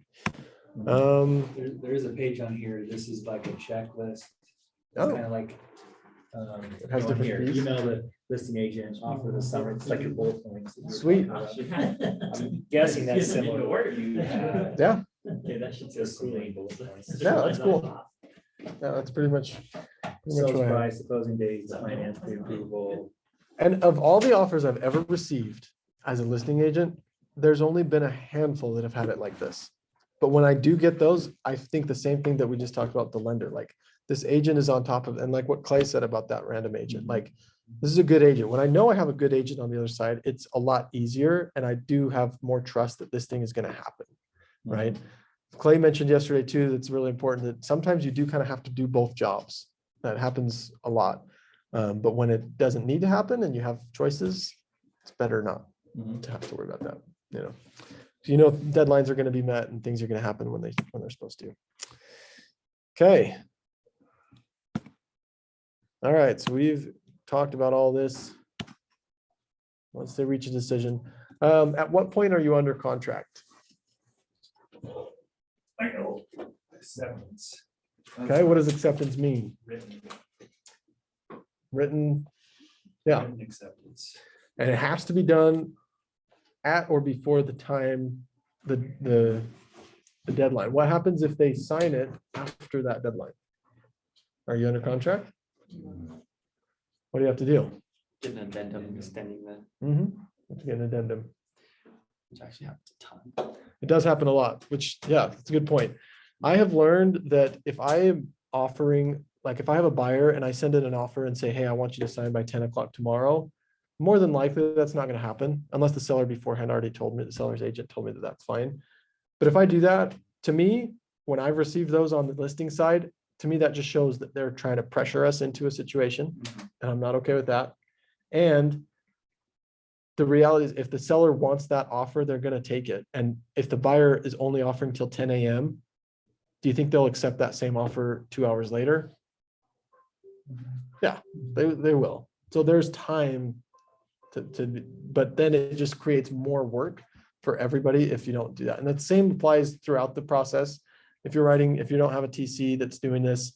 There is a page on here. This is like a checklist. It's Oh. kind of like. It has different Here, fees? email the listing agent, offer the summary. It's like your bullet points. that you were Sweet. talking about. I'm guessing that's similar to what you had. Yeah, okay, that should Just some main bullet points. Yeah, that's cool. yeah, that's pretty much Sales what I have. price, the closing date, the finance pre-approval. And of all the offers I've ever received as a listing agent, there's only been a handful that have had it like this. But when I do get those, I think the same thing that we just talked about the lender, like this agent is on top of, and like what Clay said about that random agent, like this is a good agent. When I know I have a good agent on the other side, it's a lot easier. And I do have more trust that this thing is going to happen, right? Clay mentioned yesterday too, that's really important that sometimes you do kind of have to do both jobs. That happens a lot. But when it doesn't need to happen and you have choices, it's better not to have to worry about that, deadlines are going to be met and things are going to happen when they're supposed to. Okay. All right, so we've talked about all this. Once they reach a decision, at what point are you under contract? I know. Acceptance. Okay, what does acceptance mean? Written. Written, yeah, Written acceptance. and it has to be done at or before the time, the deadline. What happens if they sign it after that deadline? Are you under contract? What do you have to do? get an addendum extending the, Have to get an addendum. which actually happens a ton. It does happen a lot, which, yeah, that's a good point. I have learned that if I am offering, like if I have a buyer and I send in an offer and say, hey, I want you to sign by 10 o'clock tomorrow, more than likely that's not going to happen unless the seller beforehand already told me, the seller's agent told me that that's fine. But if I do that, to me, when I've received those on the listing side, to me, that just shows that they're trying to pressure us into a situation, and I'm not okay with that. And the reality is if the seller wants that offer, they're going to take it. And if the buyer is only offering till 10 a.m., do you think they'll accept that same offer 2 hours later? Yeah, they will. So there's time but then it just creates more work for everybody if you don't do that. And the same applies throughout the process. If you don't have a TC that's doing this,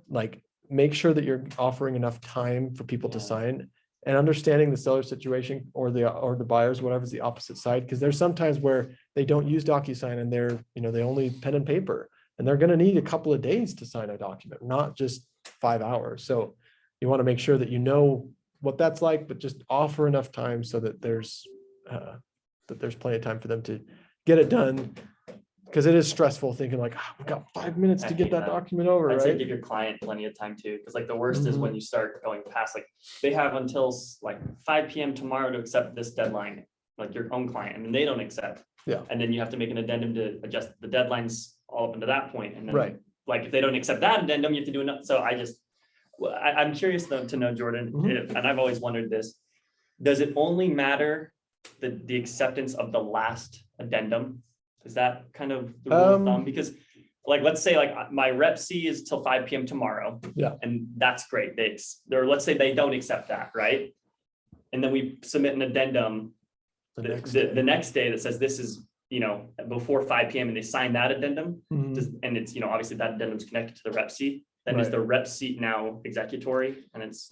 like make sure that you're offering enough time for people to sign and understanding the seller situation or the buyers, whatever's the opposite side. Because there's sometimes where they don't use DocuSign and they only pen and paper, and they're going to need a couple of days to sign a document, not just 5 hours. So you want to make sure that you know what that's like, but just offer enough time so that there's plenty of time for them to get it done. Because it is stressful thinking like, we've got 5 minutes to get that document over, I'd say right? give your client plenty of time too, because like the worst is when you start going past, like they have until like 5 p.m. tomorrow to accept this deadline, like your own client, and then they don't accept. Yeah. And then you have to make an addendum to adjust the deadlines all up into that point. And then Right. like if they don't accept that addendum, you have to do another. So I just Well, I'm curious though to know, Jordan, Mhm. and I've always wondered this. Does it only matter the acceptance of the last addendum? Is that kind of the rule of thumb? Because like, let's say like my rep C is till 5 PM tomorrow. Yeah. And that's great. Or let's say they don't accept that, right? And then we submit an addendum the next day that says this is, before 5 PM and they sign that addendum. Mhm. And it's, obviously that addendum is connected to the rep seat, then is Right. the rep seat now executory and it's.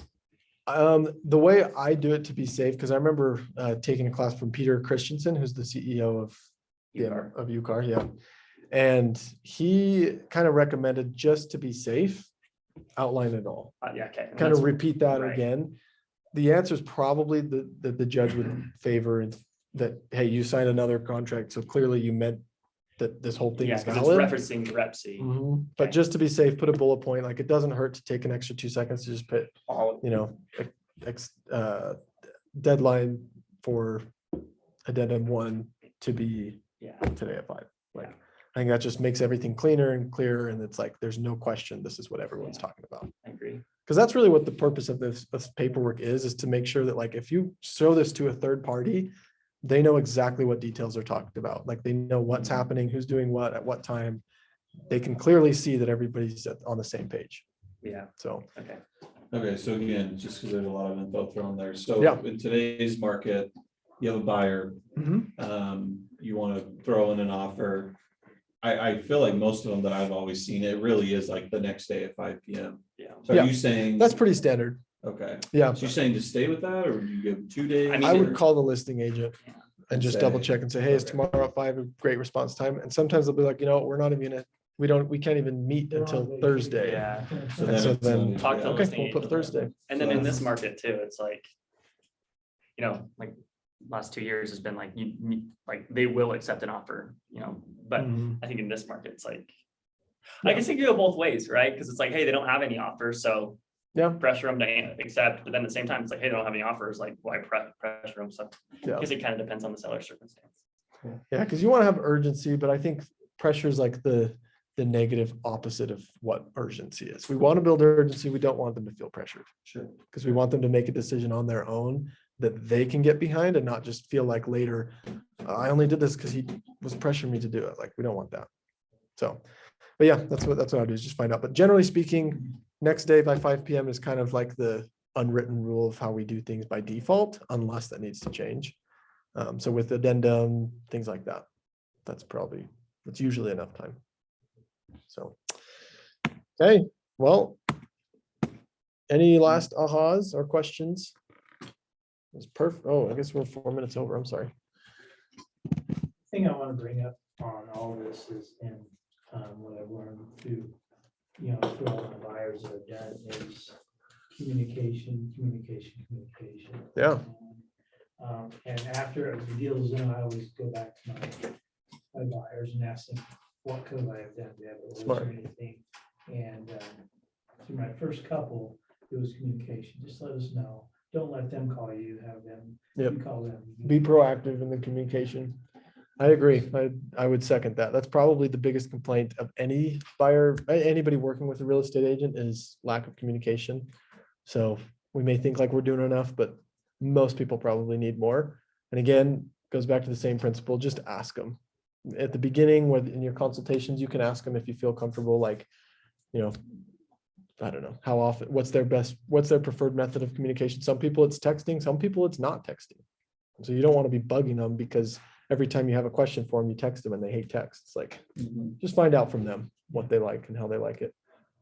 The way I do it to be safe, because I remember taking a class from Peter Christensen, who's the CEO of UCAR. UCAR, yeah. And he kind of recommended, just to be safe, outline it all. Yeah, okay. And Kind of that's- repeat that right. again. The answer is probably that the judge would favor that, hey, you signed another contract, so clearly you meant that this whole thing Yeah, is because it's valid. referencing the rep seat. But Okay. just to be safe, put a bullet point, like it doesn't hurt to take an extra 2 seconds to just put, All, deadline for addendum 1 to be yeah, today at 5. Like, Yeah. I think that just makes everything cleaner and clearer, and it's like, there's no question, this is what everyone's talking about. I agree. Because that's really what the purpose of this paperwork is to make sure that like, if you show this to a third party, they know exactly what details are talked about. Like they know what's happening, who's doing what, at what time. They can clearly see that everybody's on the same page. Yeah, So, okay. Okay, so again, just because there's a lot of info thrown there. So Yeah. in today's market, you have a buyer, you want to throw in an offer. I feel like most of them that I've always seen, it really is like the next day at 5 PM. Yeah. So Yeah. are you saying? that's pretty standard. Okay, Yeah. so you're saying to stay with that, or would you give 2 days? I mean, I would or- call the listing agent and just Say, double check and say, hey, it's okay. tomorrow at 5, a great response time. And sometimes they'll be like, we're not even gonna, we can't even meet We're on until vacation. Thursday. Yeah. So And so it's, then- Talk to the yeah. Okay, listing we'll put agent. Thursday. And then in this market too, it's like, like last 2 years has been like, like they will accept an offer, but Mhm. I think in this market, it's like, I guess it could go both ways, right? Because it's like, hey, they don't have any offers, so Yeah. pressure them to accept, but then at the same time, it's like, hey, they don't have any offers, like why pressure them? So Yeah. I guess it kind of depends on the seller's circumstance. Yeah, because you want to have urgency, but I think pressure is like the negative opposite of what urgency is. We want to build urgency. We don't want them to feel pressured. Sure. Because we want them to make a decision on their own that they can get behind and not just feel like later, I only did this because he was pressuring me to do it. Like, we don't want that. So, but yeah, that's what I do, is just find out. But generally speaking, next day by 5 PM is kind of like the unwritten rule of how we do things by default, unless that needs to change. So with addendum, things like that, that's usually enough time. So, okay, well, any last ahas or questions? It's perfect. Oh, I guess we're 4 minutes over. I'm sorry. Thing I want to bring up on all this is, and what I've learned through, through all my buyers that I've done is communication. Yeah. And after the deal is done, I always go back to my buyers and ask them, what could I have done better? Was Smart. there anything? And through my first couple, it was communication. Just let us know. Don't let them call you, have them, Yep. you call them. Be proactive in the communication. I agree. I would second that. That's probably the biggest complaint of any buyer, anybody working with a real estate agent, is lack of communication. So we may think like we're doing enough, but most people probably need more. And again, goes back to the same principle, just ask them. At the beginning, in your consultations, you can ask them if you feel comfortable, like, I don't know, how often, what's their preferred method of communication? Some people it's texting, some people it's not texting. So you don't want to be bugging them because every time you have a question for them, you text them and they hate text. It's like, just find out from them what they like and how they like it.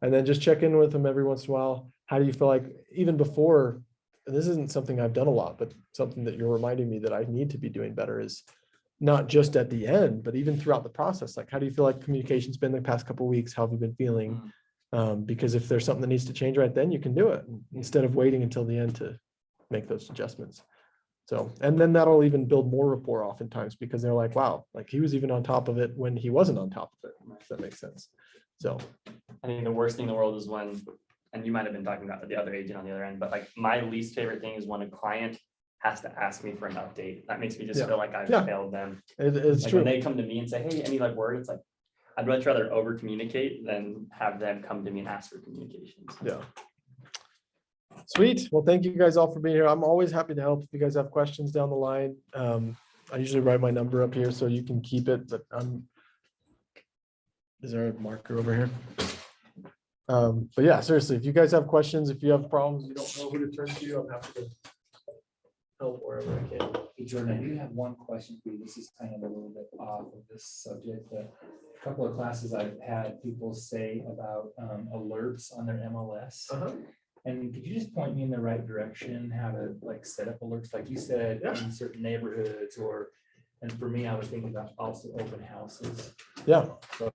And then just check in with them every once in a while. How do you feel like, even before, and this isn't something I've done a lot, but something that you're reminding me that I need to be doing better, is not just at the end, but even throughout the process. Like, how do you feel like communication's been the past couple of weeks? How have you been feeling? Because if there's something that needs to change right then, you can do it instead of waiting until the end to make those adjustments. So, and then that'll even build more rapport oftentimes, because they're like, wow, like he was even on top of it when he wasn't on top of it, if that makes sense. So, I think the worst thing in the world is when, and you might have been talking about the other agent on the other end, but like my least favorite thing is when a client has to ask me for an update. That makes me just Yeah. feel like I've Yeah. failed them. it's Like true. when they come to me and say, hey, any like word, it's like, I'd much rather over communicate than have them come to me and ask for communications. Yeah. Sweet. Well, thank you guys all for being here. I'm always happy to help if you guys have questions down the line. I usually write my number up here so you can keep it, but is there a marker over here? But yeah, seriously, if you guys have questions, if you have problems, you don't know who to turn to, I'm happy to help wherever I can. Hey, Jordan, I do have one question for you. This is kind of a little bit off of this subject, but a couple of classes I've had people say about alerts on their MLS. And could you just point me in the right direction, how to like set up alerts, like you said, Yeah. in certain neighborhoods, or, and for me, I was thinking about also open houses. Yeah. So